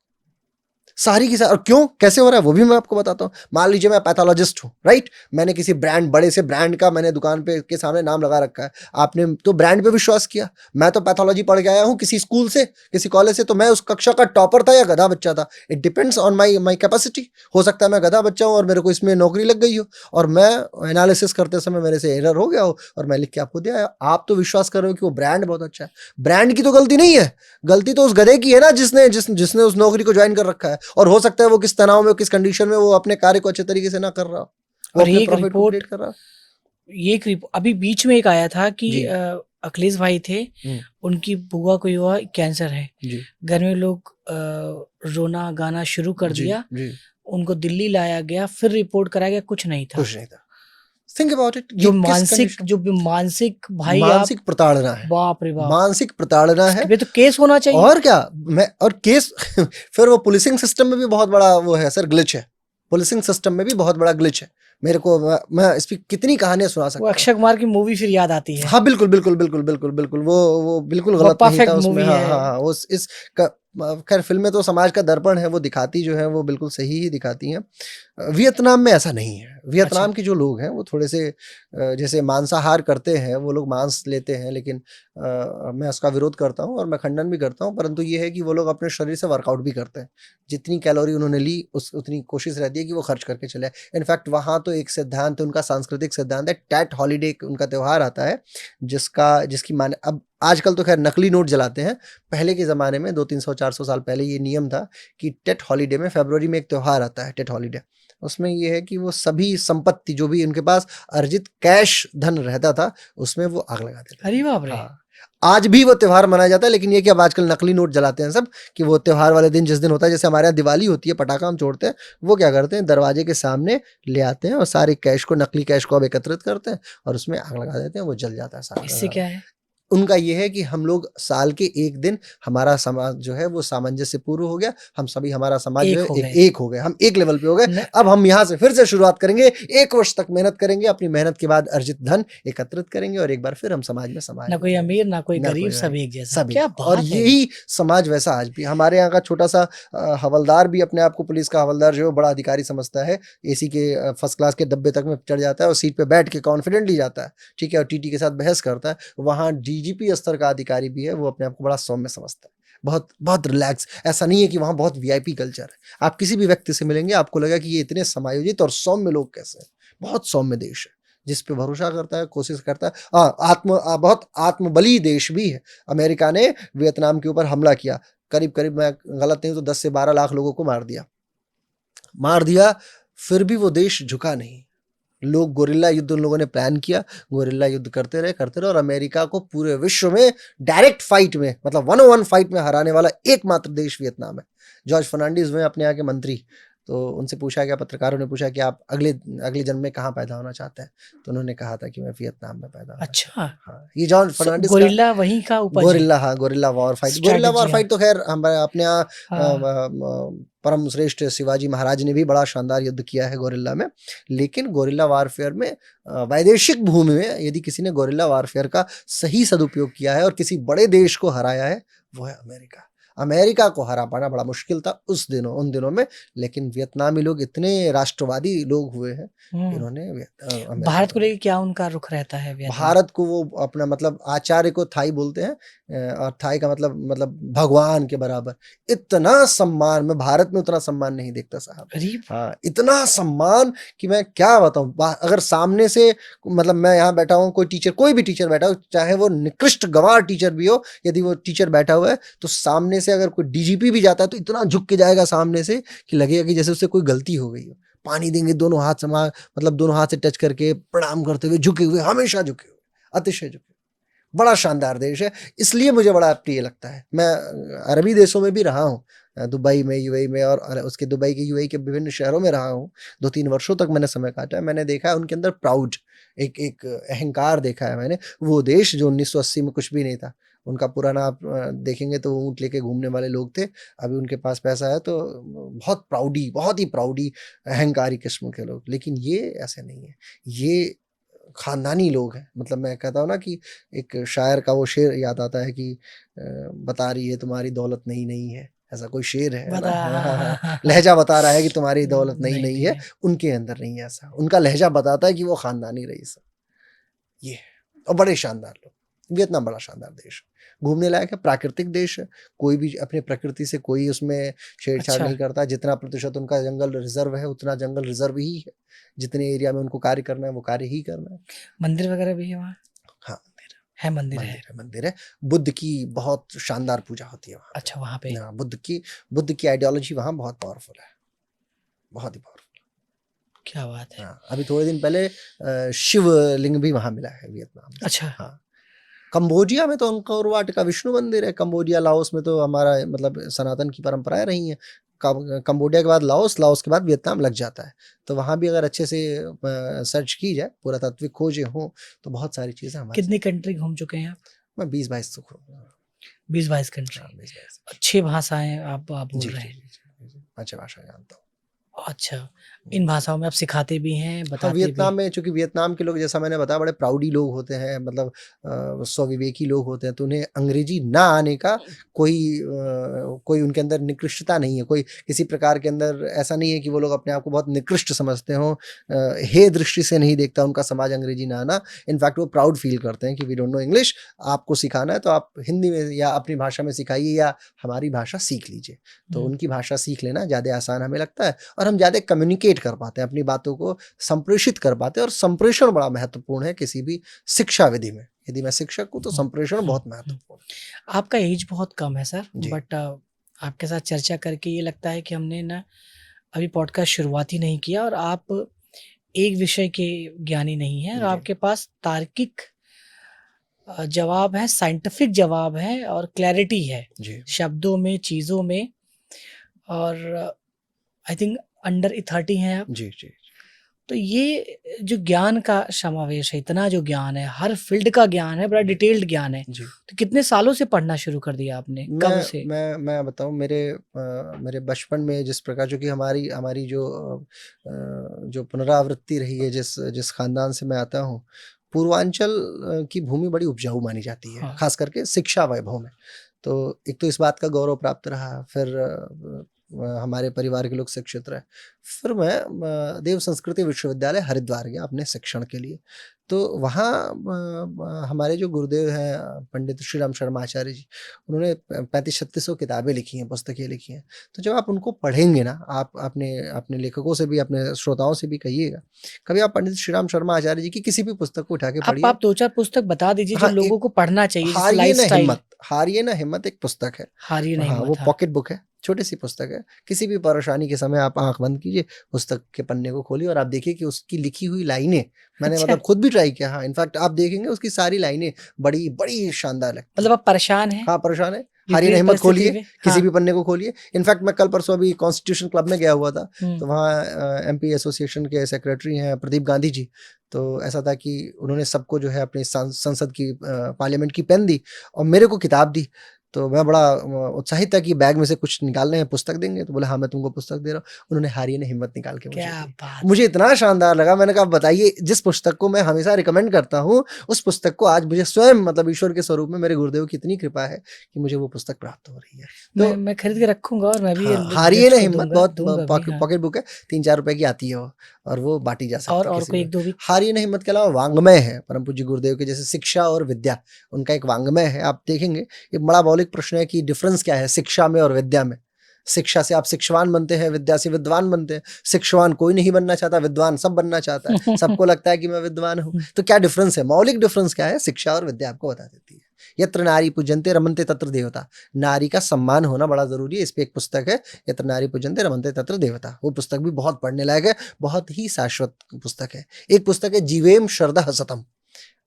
सारी की सारी। और क्यों कैसे हो रहा है वो भी मैं आपको बताता हूं। मान लीजिए मैं पैथोलॉजिस्ट हूं, राइट, मैंने किसी ब्रांड, बड़े से ब्रांड का मैंने दुकान पे के सामने नाम लगा रखा है, आपने तो ब्रांड पे विश्वास किया। मैं तो पैथोलॉजी पढ़ के आया हूं किसी स्कूल से, किसी कॉलेज से, तो मैं उस कक्षा का टॉपर था या गधा बच्चा था, it depends on my capacity. हो सकता है मैं गधा बच्चा हूं और मेरे को इसमें नौकरी लग गई हो, और मैं एनालिसिस करते समय मेरे से एरर हो गया हो और मैं लिख के आपको दिया। आप तो विश्वास कर रहे हो कि वो ब्रांड बहुत अच्छा है। ब्रांड की तो गलती नहीं है, गलती तो उस गधे की है ना जिसने उस नौकरी को ज्वाइन कर रखा है। और हो सकता है वो किस तनाव में, किस कंडीशन में वो अपने कार्य को अच्छे तरीके से ना कर रहा, वो और अपने एक प्रॉफिट को रिपोर्ट क्रिएट कर रहा। अभी बीच में एक आया था कि जी। अखिलेश भाई थे, उनकी बुआ को हुआ कैंसर है, जी घर में लोग रोना गाना शुरू कर जी दिया, जी उनको दिल्ली लाया गया, फिर रिपोर्ट कराया गया, कुछ नहीं था। कुछ नहीं था। थिंक अबाउट इट, ये जो किस मानसिक कंडीशन, जो भी मानसिक भाई आप, मानसिक प्रताड़ना है, बाप रे बाप, मानसिक प्रताड़ना इसके है। पे तो केस होना चाहिए। और क्या, मैं और केस फिर वो पुलिसिंग सिस्टम में भी बहुत बड़ा वो है सर, ग्लिच है। पुलिसिंग सिस्टम में भी बहुत बड़ा ग्लिच है। मेरे को मैं इस पे कितनी कहानियां सुना वो सकता हूँ। अक्षय कुमार की मूवी फिर याद आती है। हाँ बिल्कुल बिल्कुल बिल्कुल बिल्कुल बिल्कुल वो बिल्कुल वो गलत नहीं था परफेक्ट उसमें। मूवी हाँ है। हाँ हाँ उस इस खैर फिल्में तो समाज का दर्पण है, वो दिखाती जो है वो बिल्कुल सही ही दिखाती हैं। वियतनाम में ऐसा नहीं है। अच्छा। वियतनाम के जो लोग हैं वो थोड़े से जैसे मांसाहार करते हैं, वो लोग मांस लेते हैं, लेकिन मैं उसका विरोध करता हूँ और मैं खंडन भी करता हूँ, परंतु ये है कि वो लोग अपने शरीर से वर्कआउट भी करते हैं। जितनी कैलोरी उन्होंने ली उस उतनी कोशिश रहती है कि वो खर्च करके चले। इनफैक्ट वहाँ तो एक सिद्धांत, उनका सांस्कृतिक सिद्धांत है, टैट हॉलीडे उनका त्योहार आता है, जिसकी माने अब आजकल तो खैर नकली नोट जलाते हैं। पहले के ज़माने में 200-300-400 साल पहले ये नियम था कि टेट हॉलीडे में फरवरी में एक त्योहार आता है टेट हॉलीडे। उसमें ये है कि वो सभी संपत्ति जो भी उनके पास अर्जित कैश धन रहता था, उसमें वो आग लगा देते थे। अरे बाप रे। हाँ, आज भी वो त्योहार मनाया जाता है, लेकिन ये कि अब आजकल नकली नोट जलाते हैं सब, कि वो त्योहार वाले दिन जिस दिन होता है, जैसे हमारे यहाँ दिवाली होती है, पटाखा हम छोड़ते हैं, वो क्या करते हैं दरवाजे के सामने ले आते हैं और सारे कैश को, नकली कैश को अब एकत्रित करते हैं और उसमें आग लगा देते हैं, वो जल जाता है इससे सारा। क्या है? उनका ये है कि हम लोग साल के एक दिन, हमारा समाज जो है वो सामंजस्यपूर्ण हो गया, हम सभी, हमारा समाज जो एक है हो एक गए। एक हो गए, हम एक लेवल पे हो गए। न अब हम यहाँ से फिर से शुरुआत करेंगे, 1 वर्ष तक मेहनत करेंगे, अपनी मेहनत के बाद अर्जित धन एकत्रित करेंगे और एक बार फिर हम समाज में समाये ना कोई जाएँगे। अमीर, ना कोई ना गरीब, कोई सब भाई, एक जैसा। सभी। क्या और बात है! यही समाज वैसा आज भी हमारे यहाँ का छोटा-सा हवलदार भी अपने आप को, पुलिस का हवलदार जो है बड़ा अधिकारी समझता है, एसी के फर्स्ट क्लास के डब्बे तक में चढ़ जाता है और सीट पे बैठ के कॉन्फिडेंटली जाता है, ठीक है? और टीटी के साथ बहस करता है। वहाँ डीजीपी स्तर का अधिकारी भी है, वो अपने आप को बड़ा सौम्य समझता है। बहुत बहुत रिलैक्स, ऐसा नहीं है कि वहाँ बहुत वीआईपी कल्चर है। आप किसी भी व्यक्ति से मिलेंगे, आपको लगेगा कि ये इतने समायोजित और सौम्य लोग कैसे हैं? बहुत सौम्य देश है, जिस पे भरोसा करता है, कोशिश करता है। बहुत आत्मबली देश भी है। अमेरिका ने वियतनाम के ऊपर हमला किया, करीब-करीब मैं गलत नहीं हूँ तो 10 से 12 लाख लोगों को मार दिया। मार दिया, फिर भी वो देश झुका नहीं। लोग गोरिल्ला युद्ध उन लोगों ने प्लान किया, गोरिल्ला युद्ध करते रहे और अमेरिका को पूरे विश्व में डायरेक्ट फाइट में, मतलब 1 ऑन 1 फाइट में हराने वाला एकमात्र देश वियतनाम है। जॉर्ज फर्नांडीज़ हुए अपने यहाँ के मंत्री, तो उनसे पूछा गया, पत्रकारों ने पूछा कि आप अगले अगले जन्म में कहाँ पैदा होना चाहते हैं? तो उन्होंने कहा था कि मैं वियतनाम में पैदा होना अच्छा। चाहता हूँ। हाँ, ये जॉर्ज फर्नांडीज़ का गोरिल्ला वहीं का उपज है। गोरिल्ला, हाँ, gorilla war fight. Gorilla war strategy. Fight तो ख़ैर हम अपने यहाँ हाँ। परम श्रेष्ठ शिवाजी महाराज ने भी बड़ा शानदार युद्ध किया है गोरिल्ला में। लेकिन गोरिल्ला वॉरफेयर में वैदेशिक भूमि में यदि किसी ने गोरिल्ला वॉरफेयर का सही सदुपयोग किया है और किसी बड़े देश को हराया है, वो है अमेरिका। अमेरिका को हरा पाना बड़ा मुश्किल था उन दिनों में, लेकिन वियतनामी लोग इतने राष्ट्रवादी लोग हुए हैं, हुँ। इन्होंने अमेरिका भारत को को लेके क्या उनका रुख रहता है वियतनाम? भारत को वो अपना, मतलब आचार्य को थाई बोलते हैं, और थाई का मतलब भगवान के बराबर। इतना सम्मान मैं भारत में उतना सम्मान नहीं देखता साहब। गरीब। हाँ, इतना सम्मान कि मैं क्या बताऊँ। अगर सामने से, मतलब मैं यहाँ बैठा हूँ, कोई भी टीचर बैठा हो, चाहे वो निकृष्ट गँवार टीचर भी हो, यदि वो टीचर बैठा हुआ है, तो सामने से अगर कोई डीजीपी भी जाता है तो इतना झुक के जाएगा सामने से कि लगेगा कि जैसे उससे कोई गलती हो गई हो। पानी देंगे दोनों हाथ मतलब दोनों हाथ से टच करके, प्रणाम करते हुए, झुके हुए, हमेशा झुके हुए, अतिशय झुके हुए। बड़ा शानदार देश है, इसलिए मुझे बड़ा प्रिय लगता है। मैं अरबी देशों में भी रहा हूँ, दुबई में, यूएई में, और उसके दुबई के, यूएई के विभिन्न शहरों में रहा हूँ। 2-3 वर्षों तक मैंने समय काटा है। मैंने देखा है उनके अंदर प्राउड, एक एक अहंकार देखा है मैंने। वो देश जो 1980 में कुछ भी नहीं था, उनका पुराना आप देखेंगे तो वो ऊँट लेके घूमने वाले लोग थे। अभी उनके पास पैसा है तो बहुत ही प्राउडी, अहंकारी किस्म के लोग। लेकिन ये ऐसे नहीं है। ये खानदानी लोग हैं। मतलब मैं कहता हूँ ना कि एक शायर का वो शेर याद आता है कि बता रही है तुम्हारी दौलत नई-नई है। ऐसा कोई शेर है ना? बता। हाँ, हाँ, हाँ। लहज़ा बता रहा है कि तुम्हारी दौलत नहीं, नई-नई नहीं है। है। उनके अंदर नहीं है ऐसा। उनका लहज़ा बताता है कि वो खानदानी रईस है। ये है। और बड़े शानदार लोग। वियतनाम बड़ा शानदार देश है। घूमने लायक है, प्राकृतिक देश है। कोई भी अपनी प्रकृति से कोई उसमें छेड़छाड़ अच्छा, नहीं करता। जितना प्रतिशत उनका जंगल रिज़र्व है, उतना जंगल रिज़र्व ही है। जितने एरिया में उनको कार्य करना है, वो कार्य ही करना है। मंदिर वगैरह भी है वहाँ? हाँ, मंदिर है, है, मंदिर है। मंदिर है, मंदिर है। बुद्ध की बहुत शानदार पूजा होती है वहाँ अच्छा, वहाँ पे। पे। हाँ, बुद्ध की आइडियोलॉजी वहाँ बहुत पावरफुल है, बहुत ही पावरफुल। क्या बात है! हाँ, अभी थोड़े दिन पहले शिवलिंग भी वहाँ मिला है वियतनाम में। अच्छा। हाँ, कंबोडिया में तो अंकोर वाट का विष्णु मंदिर है। कंबोडिया, लाओस में तो हमारा, मतलब सनातन की परंपराएँ रही हैं। कंबोडिया के बाद लाओस, लाओस के बाद वियतनाम लग जाता है। तो वहाँ भी अगर अच्छे से सर्च की जाए, पुरातात्विक खोजें हों, तो बहुत सारी चीज़ें हमारे कितनी साथ। कंट्री घूम चुके हैं आप? मैं 20-22 तो घूमा। 20-22 कंट्री। हाँ, 20-22। 6 भाषाएँ आप बोल जी, रहे जी, हैं। जी, जी, जी, जी। 5 भाषा जानता हूँ। अच्छा, इन भाषाओं में आप सिखाते भी हैं, हाँ, बताते भी वियतनाम हैं? में, चूँकि वियतनाम के लोग जैसा मैंने बताया बड़े प्राउडी लोग होते हैं, मतलब स्वविवेकी लोग होते हैं, तो उन्हें अंग्रेज़ी ना आने का कोई उनके अंदर निकृष्टता नहीं है, कोई किसी प्रकार के अंदर ऐसा नहीं है कि वो लोग अपने आप को बहुत निकृष्ट समझते हों, हेय दृष्टि से नहीं देखता उनका समाज अंग्रेज़ी ना आना। इनफैक्ट वो प्राउड फ़ील करते हैं कि वी डोंट नो इंग्लिश, आपको सिखाना है तो आप हिंदी में या अपनी भाषा में सिखाइए या हमारी भाषा सीख लीजिए। तो हुँ, उनकी भाषा सीख लेना ज़्यादा आसान हमें लगता है और हम ज़्यादा कम्युनिकेट कर पाते हैं, अपनी बातों को संप्रेषित कर पाते हैं और संप्रेषण बड़ा महत्वपूर्ण है किसी भी शिक्षा विधि में। यदि मैं शिक्षक हूँ तो हुँ, संप्रेषण हुँ, बहुत हुँ। महत्वपूर्ण आपका एज बहुत कम है सर, है। जी, बट आपके साथ चर्चा करके ये लगता है कि हमने ना अभी पॉडकास्ट शुरुआत ही नहीं किया और आप एक विषय के ज्ञानी नहीं हैं और जी, आपके पास तार्किक जवाब है, साइंटिफिक जवाब है और क्लैरिटी है, जी, शब्दों में, चीज़ों में और आई थिंक अंडर 30 हैं आप। जी, जी, तो ये जो ज्ञान का समावेश है, इतना जो ज्ञान है, हर फ़ील्ड का ज्ञान है, बड़ा डिटेल्ड ज्ञान है। जी। तो कितने सालों से पढ़ना शुरू कर दिया आपने? कब से? मैं बताऊँ मेरे बचपन में जिस प्रकार, चूँकि हमारी हमारी जो पुनरावृत्ति रही है जिस जिस ख़ानदान से मैं आता हूँ, पूर्वांचल की भूमि बड़ी उपजाऊ मानी जाती है, हाँ, ख़ास करके शिक्षा वैभव में। तो एक तो इस बात का गौरव प्राप्त रहा, फिर हमारे परिवार के लोग शिक्षित रहे। फिर मैं देव संस्कृति विश्वविद्यालय हरिद्वार गया अपने शिक्षण के लिए। तो वहाँ हमारे जो गुरुदेव हैं पंडित श्री राम शर्मा आचार्य जी, उन्होंने 3500-3600 किताबें लिखी हैं, पुस्तकें लिखी हैं। तो जब आप उनको पढ़ेंगे ना, आप अपने अपने लेखकों से भी, अपने श्रोताओं से भी कहिएगा, कभी आप पंडित श्री राम शर्मा आचार्य जी की किसी भी पुस्तक को उठा के पढ़िए। आप 2-4 पुस्तक बता दीजिए जो हाँ, एक लोगों को पढ़ना चाहिए, जैसे हारिए ना लाइफ़स्टाइल, हिम्मत, हारिए ना हिम्मत एक पुस्तक है। हारिए नहीं हाँ, वो हिम्मत, हाँ। पॉकेट बुक है, छोटी-सी पुस्तक है। किसी भी परेशानी के समय आप आँख बंद कीजिए, पुस्तक के पन्ने को खोलिए और आप देखिए कि उसकी लिखी हुई लाइनें, मैंने अच्छा, मतलब खुद भी ट्राई किया, हाँ, इनफैक्ट आप देखेंगे उसकी सारी लाइनें बड़ी बड़ी शानदार लगती मतलब हैं। आप परेशान हैं, हाँ, परेशान है, हारिए ना विपरीत हिम्मत परिस्थिति खोलिए, में? किसी हाँ, भी पन्ने को खोलिए। इनफैक्ट मैं कल-परसों अभी कॉन्स्टिट्यूशन क्लब में गया हुआ था, हुँ, तो वहाँ एमपी एसोसिएशन के सेक्रेटरी हैं प्रदीप गांधी जी। तो ऐसा था कि उन्होंने सबको जो है अपनी संसद की पार्लियामेंट की पेन दी और मेरे को किताब दी। तो मैं बड़ा उत्साहित था कि बैग में से कुछ निकालना है, पुस्तक देंगे? तो बोले, "हाँ, मैं तुमको पुस्तक दे रहा हूँ।" उन्होंने हारिए ना हिम्मत निकाल के मुझे क्या दी। बात मुझे है! इतना शानदार लगा, मैंने कहा, बताइए, जिस पुस्तक को मैं हमेशा रिकमेंड करता हूँ, उस पुस्तक को आज मुझे स्वयं, मतलब ईश्वर के स्वरूप में मेरे गुरुदेव की इतनी कृपा है कि मुझे वो पुस्तक प्राप्त हो रही है। तो मैं खरीद के रखूँगा और मैं भी ये हाँ, हारिए गेस्ट ना को हिम्मत दूँगा बहुत दूँगा भी, हाँ। पॉकेट बुक है, 3-4 रुपए की आती है वो और वो बाँटी जा सकती है और किसी कोई को। 1-2 भी? हारिए ना हिम्मत के अलावा वाङ्मय है, परम पूज्य गुरुदेव के, जैसे शिक्षा और विद्या, उनका एक वाङ्मय है, आप देखेंगे, ये बड़ा मौलिक प्रश्न है कि डिफ़रेंस क्या है शिक्षा में और विद्या में? शिक्षा से आप शिक्षवान बनते हैं, विद्या से विद्वान बनते हैं। शिक्षवान कोई नहीं बनना चाहता, विद्वान सब बनना चाहता है। सबको लगता है कि मैं विद्वान हूँ। तो क्या डिफ़रेंस है? मौलिक डिफ़रेंस क्या है? शिक्षा और विद्या आपको बता देती है। यत्र नारी पूज्यन्ते रमन्ते तत्र देवता। नारी का सम्मान होना बड़ा ज़रूरी है। इस पे एक पुस्तक है, यत्र नारी पूज्यन्ते रमन्ते तत्र देवता। वो पुस्तक भी बहुत पढ़ने लायक है, बहुत ही शाश्वत पुस्तक है। एक पुस्तक है जीवेम शरदः शतम्।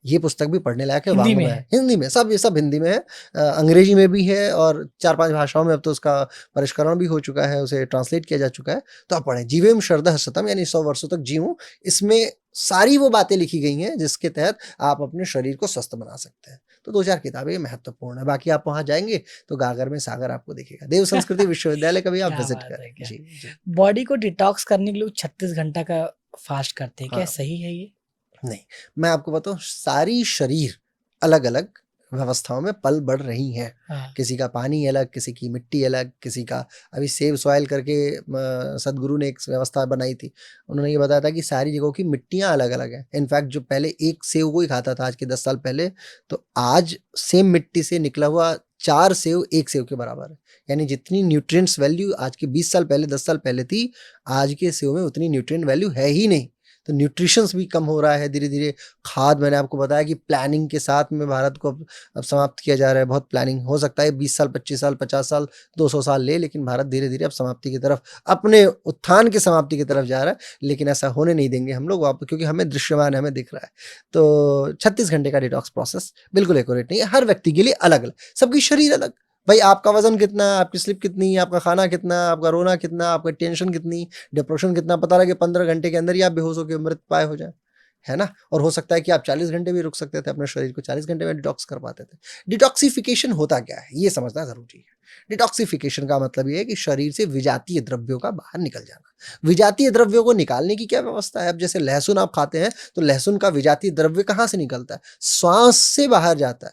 ये पुस्तक भी पढ़ने लायक है, हिंदी में वाङ्मय है। है? हिंदी में, सब ये सब हिंदी में है। अंग्रेजी में भी है और 4-5 भाषाओं में अब तो उसका परिष्करण भी हो चुका है, उसे ट्रांसलेट किया जा चुका है। तो आप पढ़ें, जीवेम शरदः शतम्, यानी 100 वर्षों तक जीऊँ। इसमें सारी वो बातें लिखी गई हैं जिसके तहत आप अपने शरीर को स्वस्थ बना सकते हैं। तो 2-4 किताबें महत्वपूर्ण है। बाकी आप वहाँ जाएँगे तो गागर में सागर आपको दिखेगा। देव संस्कृति विश्वविद्यालय कभी आप क्या विज़िट बात करें। है, क्या! जी, जी। बॉडी को डिटॉक्स करने के लिए 36 घंटा का फ़ास्ट करते हैं, क्या हाँ। सही है ये? नहीं, मैं आपको बताऊँ, सारी शरीर अलग-अलग व्यवस्थाओं में पल बढ़ रही हैं। हाँ, किसी का पानी अलग, किसी की मिट्टी अलग, किसी का अभी सेव सॉइल करके सद्गुरु ने एक व्यवस्था बनाई थी। उन्होंने ये बताया था कि सारी जगहों की मिट्टियाँ अलग-अलग हैं। इनफैक्ट जो पहले एक सेव को ही खाता था आज के 10 साल पहले, तो आज सेम मिट्टी से निकला हुआ 4 सेव 1 सेव के बराबर है। यानी जितनी न्यूट्रिएंट्स वैल्यू आज के 20 साल पहले, 10 साल पहले थी, आज के सेव में उतनी न्यूट्रिएंट वैल्यू है ही नहीं। तो न्यूट्रिशंस भी कम हो रहा है धीरे-धीरे। खाद, मैंने आपको बताया कि प्लानिंग के साथ में भारत को अब समाप्त किया जा रहा है। बहुत प्लानिंग, हो सकता है 20 साल, 25 साल, 50 साल, 200 साल ले, लेकिन भारत धीरे-धीरे अब समाप्ति की तरफ, अपने उत्थान की समाप्ति की तरफ जा रहा है। लेकिन ऐसा होने नहीं देंगे हम लोग वाप क्योंकि हमें दृश्यमान है, हमें दिख रहा है। तो 36 घंटे का डिटॉक्स प्रोसेस बिल्कुल एक्यूरेट नहीं है। हर व्यक्ति के लिए अलग-अलग, सबकी शरीर अलग। भाई, आपका वज़न कितना है, आपकी स्लीप कितनी है, आपका खाना कितना है, आपका रोना कितना, आपका टेंशन कितनी, डिप्रेशन कितना, पता लगे 15 घंटे के अंदर ही आप बेहोश होके मृत पाए हो जाएँ। है ना। और हो सकता है कि आप 40 घंटे भी रुक सकते थे, अपने शरीर को 40 घंटे में डिटॉक्स कर पाते थे। डिटॉक्सिफिकेशन होता क्या है ये समझना जरूरी है। डिटॉक्सिफिकेशन का मतलब ये है कि शरीर से विजातीय द्रव्यों का बाहर निकल जाना। विजातीय द्रव्यों को निकालने की क्या व्यवस्था है? अब जैसे लहसुन आप खाते हैं तो लहसुन का विजातीय द्रव्य कहाँ से निकलता है? श्वास से बाहर जाता है।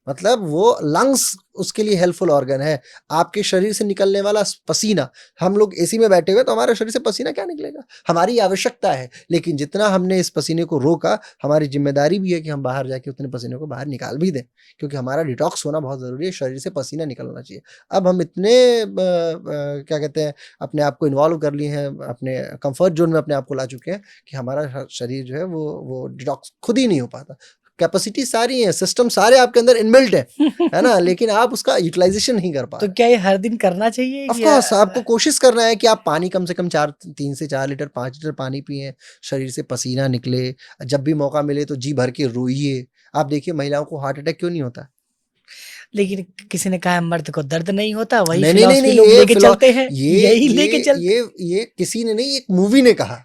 मतलब वो लंग्स उसके लिए हेल्पफुल ऑर्गन है। आपके शरीर से निकलने वाला पसीना, हम लोग एसी में बैठे हुए तो हमारे शरीर से पसीना क्या निकलेगा? हमारी आवश्यकता है, लेकिन जितना हमने इस पसीने को रोका, हमारी जिम्मेदारी भी है कि हम बाहर जाके उतने पसीने को बाहर निकाल भी दें, क्योंकि हमारा डिटॉक्स होना बहुत ज़रूरी है। शरीर से पसीना निकलना चाहिए। अब हम इतने क्या कहते हैं, अपने आप को इन्वॉल्व कर लिए हैं, अपने कंफर्ट जोन में अपने आप को ला चुके हैं कि हमारा शरीर जो है वो डिटॉक्स खुद ही नहीं हो पाता। कैपेसिटी सारी है, सिस्टम सारे आपके अंदर इनबिल्ट है ना, लेकिन आप उसका यूटिलाइजेशन नहीं कर पा तो रहे। क्या ये हर दिन करना चाहिए ऑफ कि कोर्स आपको कोशिश करना है कि आप पानी कम से कम 3 से 4 लीटर 5 लीटर पानी पिएं, शरीर से पसीना निकले। जब भी मौका मिले तो जी भर के रोइए। आप देखिए महिलाओं को हार्ट अटैक क्यों नहीं होता? लेकिन किसी ने कहा है मर्द को दर्द नहीं होता, वही नहीं नहीं नहीं फिलॉसफी नहीं, लोग ये लेके चलते हैं, यही लेके चलते ये किसी ने नहीं, एक मूवी ने कहा,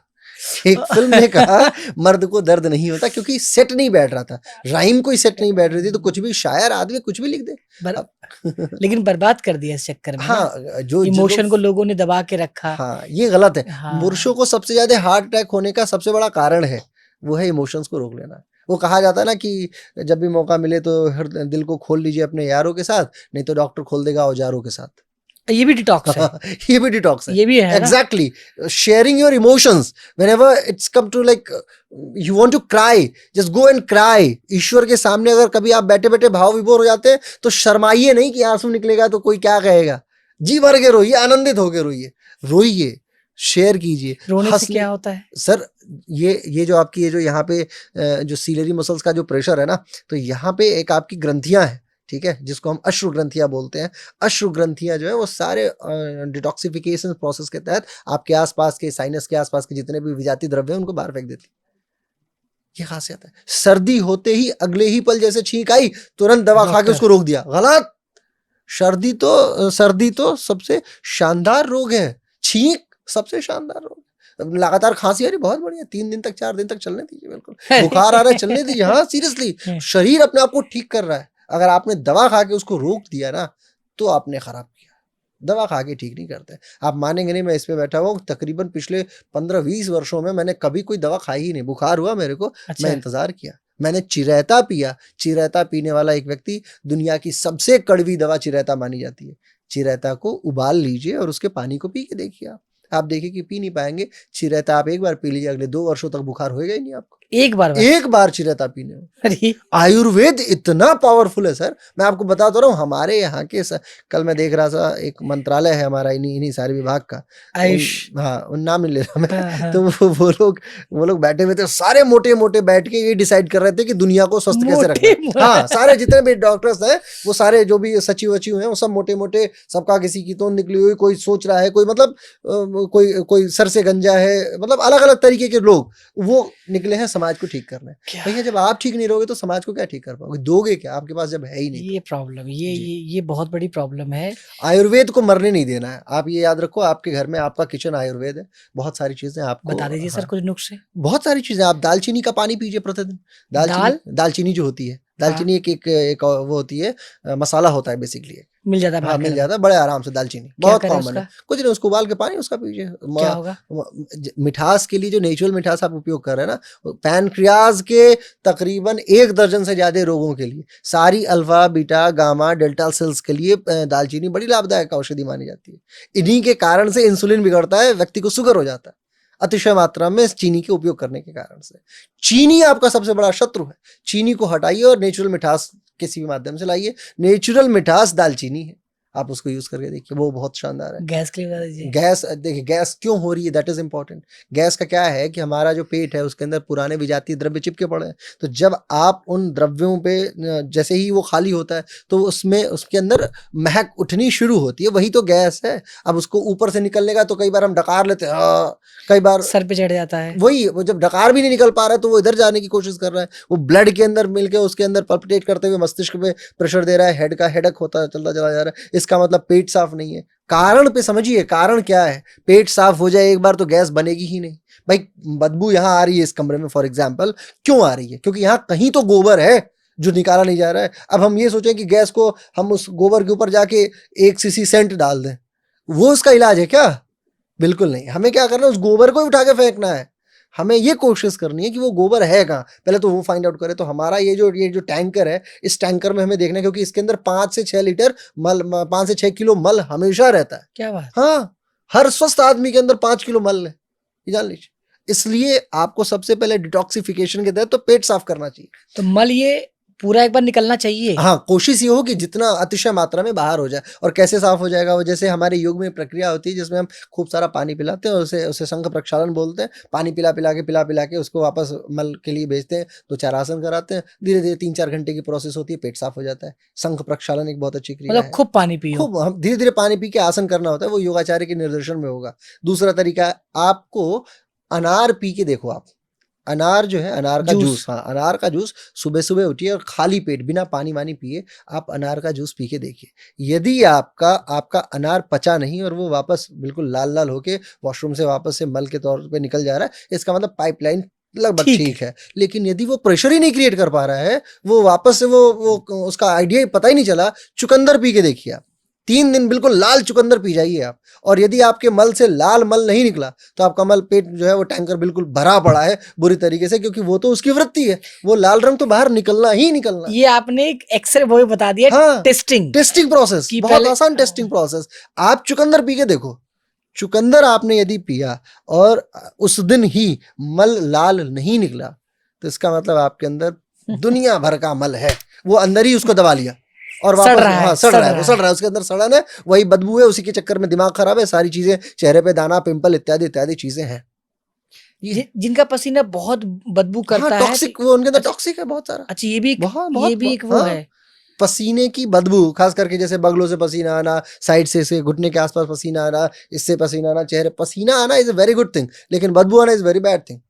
एक फिल्म ने कहा मर्द को दर्द नहीं होता, क्योंकि सेट नहीं बैठ रहा था, राइम कोई सेट नहीं बैठ रही थी, तो कुछ भी शायर आदमी कुछ भी लिख दे। लेकिन बर्बाद कर दिया इस चक्कर में। हाँ, जो इमोशन को लोगों ने दबा के रखा। हाँ, ये गलत है। हाँ। पुरुषों को सबसे ज्यादा हार्ट अटैक होने का सबसे बड़ा कारण है, वो है इमोशंस को रोक लेना। वो कहा जाता है ना कि जब भी मौका मिले तो दिल को खोल लीजिए अपने यारों के साथ, नहीं तो डॉक्टर खोल देगा औजारों के साथ। ये भी डिटॉक्स है। ये भी डिटॉक्स है। ये भी है exactly, sharing your emotions whenever it's come to like you want to cry, just go and cry. ईश्वर के सामने अगर कभी आप बैठे बैठे भाव विभोर हो जाते हैं तो शर्माइए नहीं कि आंसू निकलेगा तो कोई क्या कहेगा। जी भर के रोइए, आनंदित होकर रोइए, रोइए, शेयर कीजिए। रोने से क्या होता है सर? ये जो आपकी ये जो यहाँ पे जो सीलरी मसल्स का जो प्रेशर है ना, तो यहाँ पे एक आपकी ग्रंथियां हैं, ठीक है, जिसको हम अश्रु ग्रंथियां बोलते हैं। अश्रु ग्रंथियां जो है वो सारे डिटॉक्सिफिकेशन प्रोसेस के तहत आपके आसपास के साइनस के आसपास के जितने भी विजातीय द्रव्य हैं उनको बाहर फेंक देती। ये खासियत है। सर्दी होते ही अगले ही पल जैसे छींक आई, तुरंत दवा खा के उसको रोक दिया, गलत। सर्दी तो सबसे शानदार रोग है, छींक सबसे शानदार रोग। लगातार खांसी आ रही, बहुत बढ़िया, 3 दिन तक 4 दिन तक चलने दीजिए, बिल्कुल। बुखार आ रहा है, चलने दीजिए। हाँ, सीरियसली, शरीर अपने आप को ठीक कर रहा है। अगर आपने दवा खा के उसको रोक दिया ना, तो आपने खराब किया। दवा खा के ठीक नहीं करते। आप मानेंगे नहीं, मैं इस पे बैठा हुआ हूँ, तकरीबन पिछले 15-20 वर्षों में मैंने कभी कोई दवा खाई ही नहीं। बुखार हुआ मेरे को, अच्छा। मैं इंतजार किया, मैंने चिरैता पिया। चिरैता पीने वाला एक व्यक्ति, दुनिया की सबसे कड़वी दवा चिरैता मानी जाती है। चिरैता को उबाल लीजिए और उसके पानी को पी के देखिए। आप देखिए कि पी नहीं पाएंगे। चिरैता आप एक बार पी लीजिए, अगले 2 वर्षों तक बुखार होएगा ही नहीं आपको। एक बार चिरैता पीने में। आयुर्वेद इतना पावरफुल है सर, मैं आपको बताता रहा हूँ। हमारे यहाँ के कल मैं देख रहा था, एक मंत्रालय है हमारा इन्हीं सारे विभाग का, आयुष, हाँ, नाम नहीं ले रहा मैं। तो वो लोग बैठे हुए थे, सारे मोटे मोटे बैठ के ये डिसाइड कर रहे थे कि दुनिया को स्वस्थ कैसे रखना। हाँ, सारे जितने भी डॉक्टर्स हैं, वो सारे जो भी सचिव हैं, वो सब मोटे मोटे, सबका किसी की तो निकली हुई, कोई सोच रहा है, कोई मतलब कोई सर से गंजा है, मतलब अलग अलग तरीके के लोग वो निकले हैं समाज को ठीक करना है। भैया, जब आप ठीक नहीं रहोगे तो समाज को क्या ठीक कर पाओगे? दोगे क्या? आपके पास जब है ही नहीं। ये प्रॉब्लम, ये बहुत बड़ी प्रॉब्लम है। आयुर्वेद को मरने नहीं देना है। आप ये याद रखो, आपके घर में आपका किचन आयुर्वेद है। बहुत सारी चीजें आपको बता दीजिए सर, कुछ नुस्खे। बहुत सारी चीजें। आप दालचीनी का पानी पीजिए प्रतिदिन। दालचीनी जो होती है, दालचीनी एक वो होती है, मसाला होता है बेसिकली। मिल जाता है? हाँ, मिल जाता है बड़े आराम से। दालचीनी बहुत कॉमन है। कुछ नहीं, उसको उबाल के पानी उसका पीजिए। क्या होगा? मिठास के लिए जो नेचुरल मिठास आप उपयोग कर रहे हैं ना, पैनक्रियाज के तकरीबन 1 दर्जन से ज्यादा रोगों के लिए, सारी alpha beta gamma delta sales के लिए दालचीनी बड़ी लाभदायक औषधि मानी जाती है। इन्हीं के कारण से इंसुलिन बिगड़ता है, व्यक्ति को शुगर हो जाता है अतिशय मात्रा में चीनी के उपयोग करने के कारण से। चीनी आपका सबसे बड़ा शत्रु है। चीनी को हटाइए और नेचुरल मिठास किसी भी माध्यम से लाइए। नेचुरल मिठास दालचीनी है, आप उसको यूज करके देखिए, वो बहुत शानदार है। गैस के लिए बता दीजिए। गैस, देखिए गैस क्यों हो रही है, दैट इज इंपॉर्टेंट। गैस का क्या है कि हमारा जो पेट है उसके अंदर पुराने विजातीय द्रव्य चिपके पड़े हैं। तो जब आप उन द्रव्यों पे जैसे ही वो खाली होता है तो उसमें उसके अंदर महक उठनी शुरू होती है, वही तो गैस है। अब उसको ऊपर से निकलने का तो कई बार हम डकार लेते हैं, कई बार सर पे चढ़ जाता है। वही, वो जब डकार भी नहीं निकल पा रहा है तो वो इधर जाने की कोशिश कर रहा है, वो ब्लड के अंदर मिलके उसके अंदर पल्पिटेट करते हुए मस्तिष्क पे प्रेशर दे रहा है, हेड का हेडक होता है, चलता चला जा रहा है। इसका मतलब पेट साफ नहीं है। कारण पे समझिए, कारण क्या है। पेट साफ हो जाए एक बार तो गैस बनेगी ही नहीं भाई। बदबू यहाँ आ रही है इस कमरे में फॉर एग्जाम्पल, क्यों आ रही है? क्योंकि यहाँ कहीं तो गोबर है जो निकाला नहीं जा रहा है। अब हम ये सोचें कि गैस को हम उस गोबर के ऊपर जाके 1 cc सेंट डाल दें, वो उसका इलाज है क्या? बिल्कुल नहीं। हमें क्या करना है, उस गोबर को उठा के फेंकना है। हमें ये कोशिश करनी है कि वो गोबर है कहाँ, पहले तो वो फाइंड आउट करें। तो हमारा ये जो टैंकर है, इस टैंकर में हमें देखना है, क्योंकि इसके अंदर 5 से 6 लीटर मल, 5 से 6 किलो मल हमेशा रहता है। क्या बात। हाँ, हर स्वस्थ आदमी के अंदर 5 किलो मल है, ये जान लीजिए। इसलिए आपको सबसे पहले डिटॉक्सिफिकेशन के तहत तो पेट साफ करना चाहिए। तो मल ये पूरा एक बार निकलना चाहिए। हाँ, कोशिश ये हो कि जितना अतिशय मात्रा में बाहर हो जाए। और कैसे साफ हो जाएगा वो, जैसे हमारे योग में प्रक्रिया होती है जिसमें हम खूब सारा पानी पिलाते हैं और उसे शंख प्रक्षालन बोलते हैं। पानी पिला पिला के उसको वापस मल के लिए भेजते हैं, 2-4 आसन कराते हैं, धीरे धीरे 3-4 घंटे की प्रोसेस होती है, पेट साफ हो जाता है। शंख प्रक्षालन एक बहुत अच्छी क्रिया मतलब है। खूब पानी पियो। खूब हम धीरे धीरे पानी पी के आसन करना होता है, वो योगाचार्य के निर्देशन में होगा। दूसरा तरीका है, आपको अनार पी के देखो। आप अनार जो है, अनार का जूस, हाँ अनार का जूस सुबह सुबह उठिए और खाली पेट बिना पानी वानी पिए आप अनार का जूस पी के देखिए। यदि आपका अनार पचा नहीं और वो वापस बिल्कुल लाल लाल होके वॉशरूम से वापस से मल के तौर पे निकल जा रहा है, इसका मतलब पाइपलाइन लगभग ठीक है। लेकिन यदि वो प्रेशर ही नहीं क्रिएट कर पा रहा है, वो वापस से वो उसका आइडिया पता ही नहीं चला, चुकंदर पी के देखिए आप। 3 दिन बिल्कुल लाल चुकंदर पी जाइए आप, और यदि आपके मल से लाल मल नहीं निकला तो आपका मल पेट जो है वो टैंकर बिल्कुल भरा पड़ा है बुरी तरीके से, क्योंकि वो तो उसकी वृत्ति है, वो लाल रंग तो बाहर निकलना ही निकलना। ये आपने एक एक्सरे वो बता दिया। हाँ, टेस्टिंग प्रोसेस, बहुत आसान टेस्टिंग प्रोसेस। आप चुकंदर पी के देखो, चुकंदर आपने यदि पिया और उस दिन ही मल लाल नहीं निकला, तो इसका मतलब आपके अंदर दुनिया भर का मल है, वो अंदर ही उसको दबा लिया और वापस सड़ रहा है, वो सड़ रहा है, उसके अंदर सड़न है, वही बदबू है, उसी के चक्कर में दिमाग खराब है, सारी चीजें, चेहरे पे दाना, पिंपल इत्यादि इत्यादि चीजें हैं। जिनका पसीना बहुत बदबू करता है, टॉक्सिक, वो उनके अंदर टॉक्सिक है बहुत सारा। अच्छा, ये भी एक वो है पसीने की बदबू, खास करके जैसे बगलों से पसीना आना, साइड से घुटने के आसपास पसीना आना, इससे पसीना आना, चेहरे पसीना आना is a very good thing, लेकिन बदबू आना इज वेरी बैड थिंग।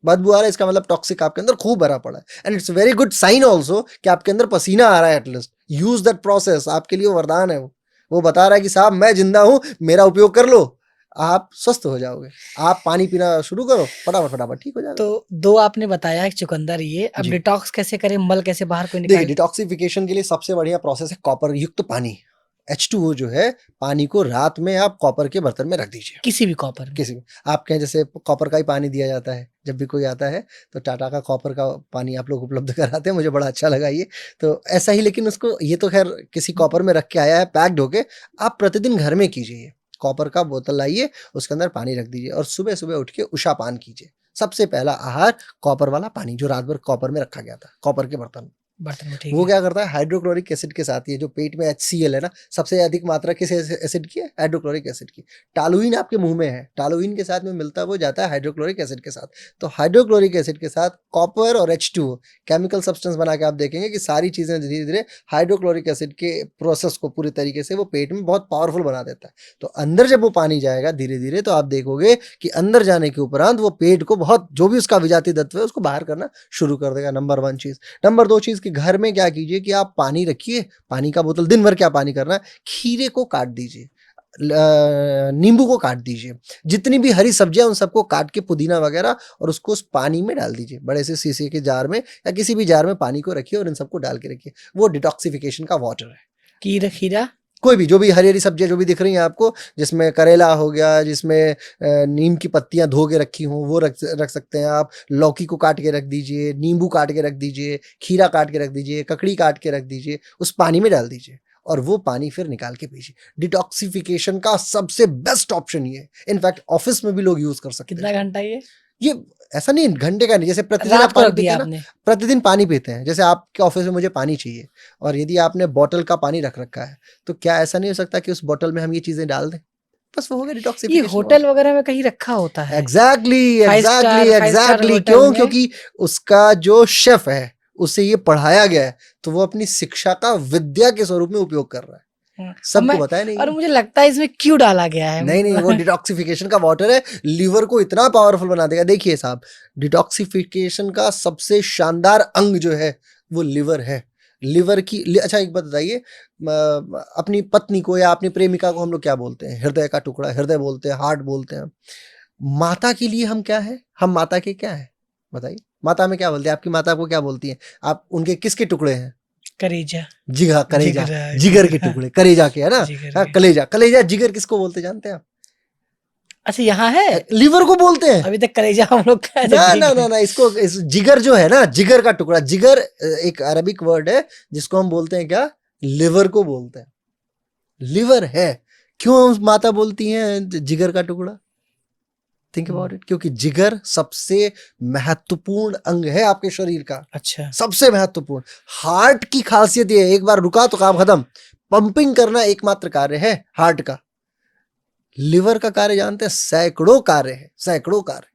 बदबू आ रहा है, इसका मतलब टॉक्सिक आपके अंदर खूब भरा पड़ा है, and it's very good sign also कि आपके अंदर पसीना आ रहा है। एटलीस्ट यूज दैट प्रोसेस, आपके लिए वरदान है। वो बता रहा है कि साहब मैं जिंदा हूं, मेरा उपयोग कर लो, आप स्वस्थ हो जाओगे। आप पानी पीना शुरू करो, फटाफट ठीक हो जाएगा। तो 2 आपने बताया, एक चुकंदर, ये अब डिटॉक्स कैसे करें, मल कैसे बाहर कोई निकाले? देखिए, डिटॉक्सिफिकेशन के लिए सबसे बढ़िया प्रोसेस है कॉपर युक्त पानी। H2O जो है, पानी को रात में आप कॉपर के बर्तन में रख दीजिए, किसी भी कॉपर में। किसी भी, आपके यहाँ जैसे कॉपर का ही पानी दिया जाता है, जब भी कोई आता है तो टाटा का कॉपर का पानी आप लोग उपलब्ध कराते हैं, मुझे बड़ा अच्छा लगा ये। तो ऐसा ही, लेकिन उसको, ये तो खैर किसी कॉपर में रख के आया है पैक्ड होके, आप प्रतिदिन घर में कीजिए। कॉपर का बोतल लाइए, उसके अंदर पानी रख दीजिए और सुबह सुबह उठ के उषा पान कीजिए। सबसे पहला आहार कॉपर वाला पानी, जो रात भर कॉपर में रखा गया था, कॉपर के बर्तन में। वो क्या करता है, हाइड्रोक्लोरिक एसिड के साथ, ये जो पेट में HCl है ना, सबसे अधिक मात्रा किस एसिड की है? हाइड्रोक्लोरिक एसिड की। टालुइन आपके मुंह में है, टालुइन के साथ में मिलता है, वो जाता है हाइड्रोक्लोरिक एसिड के साथ। तो हाइड्रोक्लोरिक एसिड के साथ कॉपर और H2O केमिकल सब्सटेंस बना के आप देखेंगे कि सारी चीजें धीरे धीरे हाइड्रोक्लोरिक एसिड के प्रोसेस को पूरी तरीके से वो पेट में बहुत पावरफुल बना देता है। तो अंदर जब वो पानी जाएगा धीरे धीरे, तो आप देखोगे कि अंदर जाने के उपरांत वो पेट को बहुत, जो भी उसका विजातीय तत्व है उसको बाहर करना शुरू कर देगा। नंबर 1 चीज। नंबर 2 चीज कि घर में क्या कीजिए कि आप पानी रखिए, पानी का बोतल, दिन भर क्या पानी करना है, खीरे को काट दीजिए, नींबू को काट दीजिए, जितनी भी हरी सब्जियां उन सबको काट के, पुदीना वगैरह, और उसको उस पानी में डाल दीजिए। बड़े से शीशे के जार में या किसी भी जार में पानी को रखिए और इन सबको डाल के रखिए। वो डिटॉक्सिफिकेशन का वाटर है। खीरा, कोई भी, जो भी हरी हरी सब्जियां जो भी दिख रही हैं आपको, जिसमें करेला हो गया, जिसमें नीम की पत्तियां धो के रखी हों, वो रख सकते हैं आप। लौकी को काट के रख दीजिए, नींबू काट के रख दीजिए, खीरा काट के रख दीजिए, ककड़ी काट के रख दीजिए, उस पानी में डाल दीजिए और वो पानी फिर निकाल के पीजिए। डिटॉक्सिफिकेशन का सबसे बेस्ट ऑप्शन ये है। इनफैक्ट ऑफिस में भी लोग यूज कर सकते हैं। कितना घंटा ये ऐसा नहीं, घंटे का नहीं, जैसे प्रतिदिन आप पानी पीते हैं ना, प्रतिदिन पानी पीते हैं, जैसे आपके ऑफिस में मुझे पानी चाहिए और यदि आपने बोतल का पानी रख रखा है, तो क्या ऐसा नहीं हो सकता कि उस बोतल में हम ये चीजें डाल दें? बस वो हो गया डिटॉक्सिफिकेशन। ये होटल वगैरह में कहीं रखा होता है। एग्जैक्टली। क्यों? क्योंकि उसका जो शेफ है, उसे ये पढ़ाया गया है, तो वो अपनी शिक्षा का विद्या के स्वरूप में उपयोग कर रहा है, सबको बताया नहीं। और मुझे लगता है इसमें क्यों डाला गया है? नहीं, वो डिटॉक्सिफिकेशन का वाटर है, लीवर को इतना पावरफुल बना देगा। देखिए साहब, डिटॉक्सिफिकेशन का सबसे शानदार अंग जो है वो लीवर है। लिवर की अच्छा एक बात बताइए, अपनी पत्नी को या अपनी प्रेमिका को हम लोग क्या बोलते हैं? हृदय का टुकड़ा, हृदय बोलते हैं, हार्ट बोलते हैं। माता के लिए हम क्या है? हम माता के क्या है बताइए? माता में क्या बोलते हैं? आपकी माता को क्या बोलती हैं? आप उनके किसके टुकड़े हैं? करेजा, जी हाँ, कलेजा, जिगरा, जिगर के जिगरा, टुकड़े, कलेजा के, है ना? जिगर हाँ, के। कलेजा, कलेजा जिगर किसको बोलते जानते हैं आप? अच्छा यहाँ है, लिवर को बोलते हैं। अभी तक कलेजा हम लोग का ना ठीक ना है। ना ना, इसको जिगर जो है ना, जिगर का टुकड़ा, जिगर एक अरबिक वर्ड है जिसको हम बोलते हैं क्या? लिवर को बोलते हैं। लिवर है। क्यों माता बोलती हैं जिगर का टुकड़ा? Think about it. क्योंकि जिगर सबसे महत्वपूर्ण अंग है आपके शरीर का, अच्छा, सबसे महत्वपूर्ण। हार्ट की खासियत ये है, एक बार रुका तो काम खत्म। पंपिंग करना एकमात्र कार्य है हार्ट का। लिवर का कार्य जानते हैं? सैकड़ों कार्य है, सैकड़ों कार्य।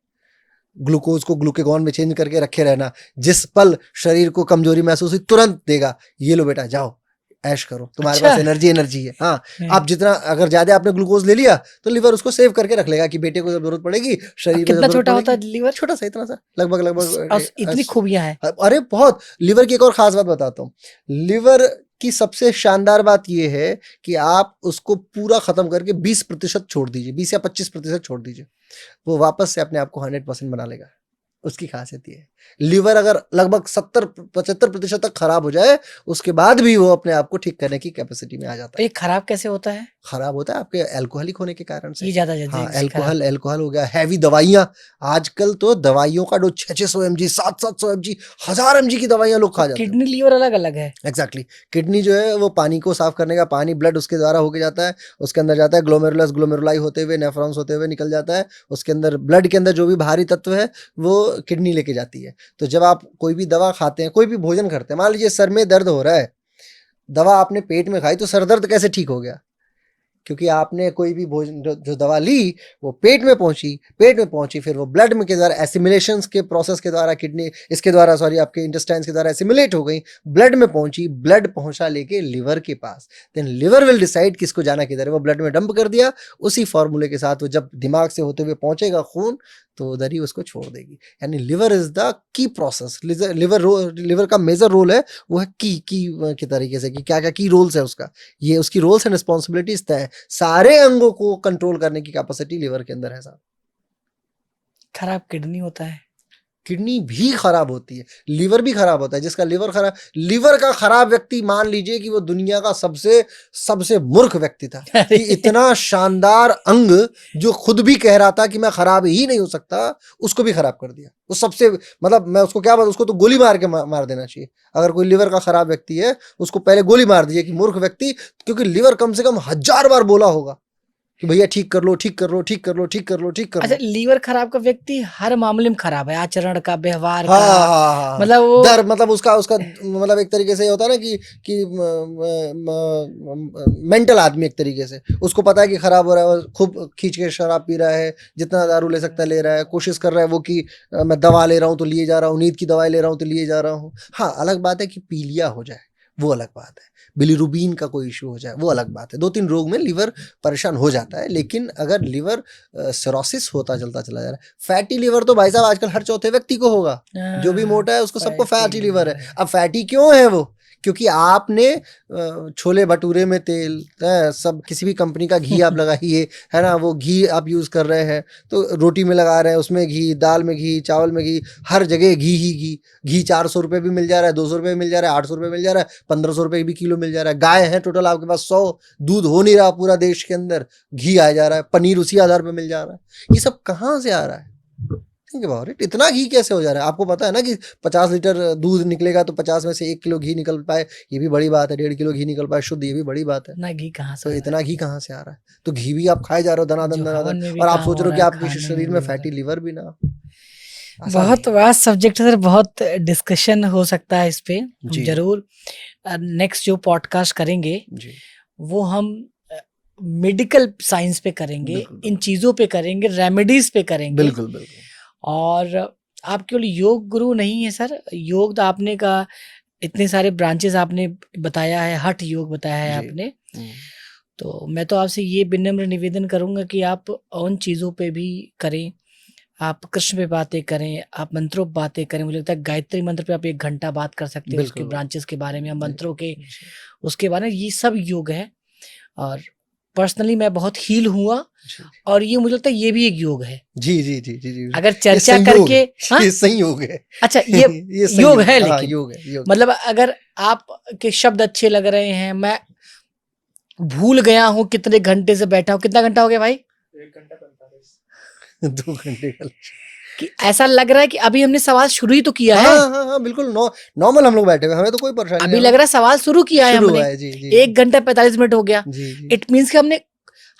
ग्लूकोज को ग्लूकेगॉन में चेंज करके रखे रहना, जिस पल शरीर को कमजोरी महसूस हुई तुरंत देगा, ये लो बेटा जाओ ऐश करो, तुम्हारे अच्छा। पास एनर्जी है। हाँ, हम्म। आप जितना अगर ज्यादा आपने ग्लूकोज ले लिया तो लिवर उसको सेव करके रख लेगा कि बेटे को जब जरूरत पड़ेगी, अब शरीर को जब कितना जरूरत छोटा होता है पड़ेगी। लीवर? छोटा सा, इतना सा, लगभग और लगभग इतनी खूबियां हैं। अरे बहुत। लिवर की एक और खास बात बताता हूँ। लिवर की सबसे शानदार बात यह है कि आप उसको पूरा खत्म करके 20% छोड़ दीजिए, 20 या 25% छोड़ दीजिए, वो वापस से अपने आप को 100% बना लेगा। उसकी खासियत ये है। लिवर अगर लगभग 70-75% तक खराब हो जाए, उसके बाद भी वो अपने आप को ठीक करने की कैपेसिटी में आ जाता है। ये खराब कैसे होता है? खराब होता है आपके अल्कोहलिक होने के कारण से। ये ज्यादा जल्दी हाँ, से खराब। अल्कोहल हो गया, हैवी दवाइयाँ। आजकल तो दवाइयों का डोज 600 mg, 700 mg, 1000 mg की दवाइयाँ लोग खा जाते हैं। किडनी लीवर अलग अलग है। एग्जैक्टली। किडनी जो है वो पानी को साफ करने का, पानी ब्लड उसके द्वारा होके जाता है, उसके अंदर जाता है, ग्लोमेरुलस ग्लोमेरुलाई होते हुए, नेफ्रॉन्स होते हुए निकल जाता है, उसके अंदर ब्लड के अंदर जो भी भारी तत्व है वो किडनी लेके जाती है। तो जब आप कोई भी दवा खाते हैं, कोई भी भोजन करते हैं, मान लीजिए सर में दर्द हो रहा है, दवा आपने पेट में खाई तो सर दर्द कैसे ठीक हो गया? क्योंकि आपने कोई भी भोजन जो दवा ली वो पेट में पहुंची, फिर वो ब्लड में के द्वारा एसिमिलेशन के प्रोसेस के द्वारा, किडनी इसके द्वारा, सॉरी, आपके इंटेस्टाइन्स के द्वारा एसिमिलेट हो गई, ब्लड में पहुंची, ब्लड पहुंचा लेके लिवर के पास। देन लिवर विल डिसाइड किसको जाना किधर है, वो ब्लड में डंप कर दिया, उसी फॉर्मूले के साथ वो जब दिमाग से होते हुए पहुंचेगा खून, तो उधर ही उसको छोड़ देगी। यानी liver is the key process. Liver का मेजर रोल है, वो है की के तरीके से, कि क्या क्या की रोल्स है उसका, ये उसकी रोल्स एंड रिस्पॉन्सिबिलिटीज तय है। सारे अंगों को कंट्रोल करने की कैपेसिटी लिवर के अंदर है साहब। खराब किडनी होता है। किडनी भी खराब होती है, लिवर भी खराब होता है। जिसका लिवर खराब, लिवर का खराब व्यक्ति मान लीजिए कि वो दुनिया का सबसे मूर्ख व्यक्ति था। कि इतना शानदार अंग जो खुद भी कह रहा था कि मैं खराब ही नहीं हो सकता, उसको भी खराब कर दिया। वो सबसे, मतलब मैं उसको क्या बात, उसको तो गोली मार के मार देना चाहिए। अगर कोई लिवर का खराब व्यक्ति है, उसको पहले गोली मार दीजिए कि मूर्ख व्यक्ति। क्योंकि लिवर कम से कम 1000 बार बोला होगा कि भैया ठीक कर लो, ठीक कर लो, ठीक कर लो, ठीक कर लो, ठीक कर अच्छा, लो। लीवर खराब का व्यक्ति हर मामले में खराब है, आचरण का, व्यवहार हाँ का, हाँ हाँ, मतलब वो डर, मतलब उसका मतलब एक तरीके से होता है ना कि मेंटल आदमी, एक तरीके से उसको पता है कि खराब हो रहा है, वो खूब खींच के शराब पी रहा है, जितना दारू ले सकता है ले रहा है, कोशिश कर रहा है वो कि मैं दवा ले रहा हूँ तो लिए जा रहा हूँ, नींद की दवाई ले रहा हूँ तो लिए जा रहा हूँ। हाँ, अलग बात है कि पीलिया हो जाए, वो अलग बात है। बिलीरुबिन का कोई इशू हो जाए, वो अलग बात है। 2-3 रोग में लिवर परेशान हो जाता है। लेकिन अगर लिवर सिरोसिस होता चलता चला जा रहा है, फैटी लिवर तो भाई साहब आजकल हर चौथे व्यक्ति को होगा। जो भी मोटा है उसको सबको फैटी लिवर है। अब फैटी क्यों है वो? क्योंकि आपने छोले भटूरे में तेल, सब किसी भी कंपनी का घी आप लगाइए, है ना, वो घी आप यूज कर रहे हैं, तो रोटी में लगा रहे हैं उसमें घी, दाल में घी, चावल में घी, हर जगह घी ही घी। 400 रुपये भी मिल जा रहा है, 200 रुपये मिल जा रहा है, 800 रुपये मिल जा रहा है, 1500 रुपये भी किलो मिल जा रहा है। गाय है टोटल आपके पास 100, दूध हो नहीं रहा पूरा देश के अंदर, घी आ जा रहा है, पनीर उसी आधार पर मिल जा रहा है। ये सब कहाँ से आ रहा है? Think about it. इतना घी कैसे हो जा रहा है? आपको पता है ना कि 50 लीटर दूध निकलेगा तो 50 में से 1 किलो घी निकल पाए, ये भी बड़ी बात है। 1.5 किलो घी निकल पाए शुद्ध, ये भी बड़ी बात है। इतना घी कहाँ से तो आ रहा इतना है? घी कहाँ से आ रहा है? तो घी भी आप खाए जा रहे हो जो धनाधन हवन धनाधन, में भी और आप काम सोच हो रहे हो रहा कि है, आपके खाने शरीर में में भी होता फैटी है। लिवर भी ना। आसान बहुत नहीं वास्ट सब्जेक्ट है सर, बहुत डिस्कशन हो सकता है इस पे। हम जी जरूर नेक्स्ट जो पॉडकास्ट करेंगे जी, वो हम मेडिकल साइंस पे करेंगे, बिल्कुल इन बिल्कुल चीज़ों पे करेंगे, रेमेडीज पे करेंगे। बिल्कुल बिल्कुल। और आप केवल योग गुरु नहीं है सर, योग तो आपने का इतने सारे ब्रांचेस आपने बताया है, हठ योग बताया है जी। आपने। तो मैं तो आपसे ये विनम्र निवेदन करूंगा कि आप उन चीज़ों पे भी करें, आप कृष्ण पे बातें करें, आप मंत्रों पे बातें करें, मुझे लगता है गायत्री मंत्र पे आप 1 घंटा बात कर सकते हैं, उसके बिल्कुल। ब्रांचेस के बारे में, या जी, मंत्रों के जी, उसके बारे में, ये सब योग है। और पर्सनली मैं बहुत हील हुआ, जी। और ये मुझे लगता है ये भी एक योग है। जी, जी, जी, जी, जी। अगर ये चर्चा संयोग करके है, हाँ? ये संयोग है। अच्छा, ये ये योग संयोग है, हाँ, लेकिन योग है, योग है। मतलब अगर आपके शब्द अच्छे लग रहे हैं, मैं भूल गया हूँ कितने घंटे से बैठा हूँ। कितना घंटा हो गया भाई? 1 घंटा 45। 2 घंटे का कि ऐसा लग रहा है कि अभी हमने सवाल शुरू ही तो किया है। हाँ, हाँ, हाँ, बिल्कुल नॉर्मल हम लोग बैठे हुए हैं, हमें तो कोई परेशानी अभी नहीं, लग रहा है सवाल शुरू किया है शुरू हमने। हुआ है, जी, जी, 1 घंटा 45 मिनट हो गया। जी, जी। इट मीन्स कि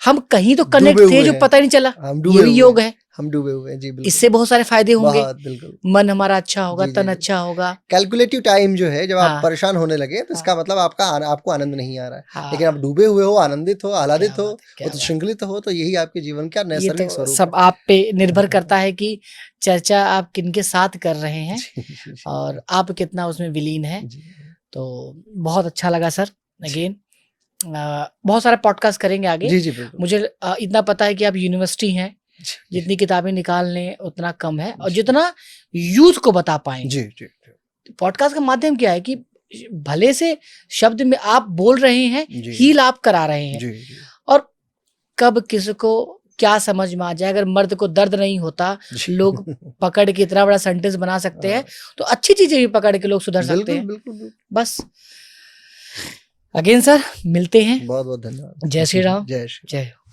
हम कहीं तो डूबे कनेक्ट थे, हुए जो हैं, पता ही नहीं चला। हम ये डूबे भी हुए योग हैं, है। हम डूबे हुए हैं, जी, बिल्कुल। इससे बहुत सारे फायदे होंगे। बहुत, बिल्कुल। मन हमारा अच्छा होगा, जी, जी, तन जी। अच्छा होगा। कैलकुलेटिव टाइम जो है, जब आप हाँ, परेशान होने लगे, तो हाँ, इसका मतलब आपको आनंद नहीं आ रहा है। लेकिन आप हाँ। डूबे हुए हो, आनंदित हो, क्या आह्लादित हो, बात है, क्या बात है। उत्श्रृंखलित हो, तो यही आपके जीवन का ये नैसर्गिक तो स्वरूप है। सब आप पे निर्भर करता है कि चर्चा आप किनके साथ कर रहे हैं, जी, जी, जी, और आप कितना उसमें विलीन हैं। जी, तो बहुत अच्छा लगा सर। अगेन बहुत सारा पॉडकास्ट करेंगे आगे। जी, जी, बिल्कुल। मुझे इतना पता है कि आप यूनिवर्सिटी हैं, जी, जितनी किताबें निकाल लें उतना कम है, और जी। जितना यूथ को बता पाएं। जी, जी, जी। पॉडकास्ट का माध्यम क्या है कि भले से शब्द में आप बोल रहे हैं, जी। हील आप करा रहे हैं। जी, जी। और कब किसको क्या समझ में आ जाए, अगर मर्द को दर्द नहीं होता, जी। लोग पकड़ के इतना बड़ा सेंटेंस बना सकते हैं, हाँ, तो अच्छी चीजें भी पकड़ के लोग सुधर सकते बिल्कुल, हैं। बिल्कुल, बिल्कुल। बस अगेन सर, मिलते हैं। बहुत-बहुत धन्यवाद। जय श्री राम। जय श्री जय हो।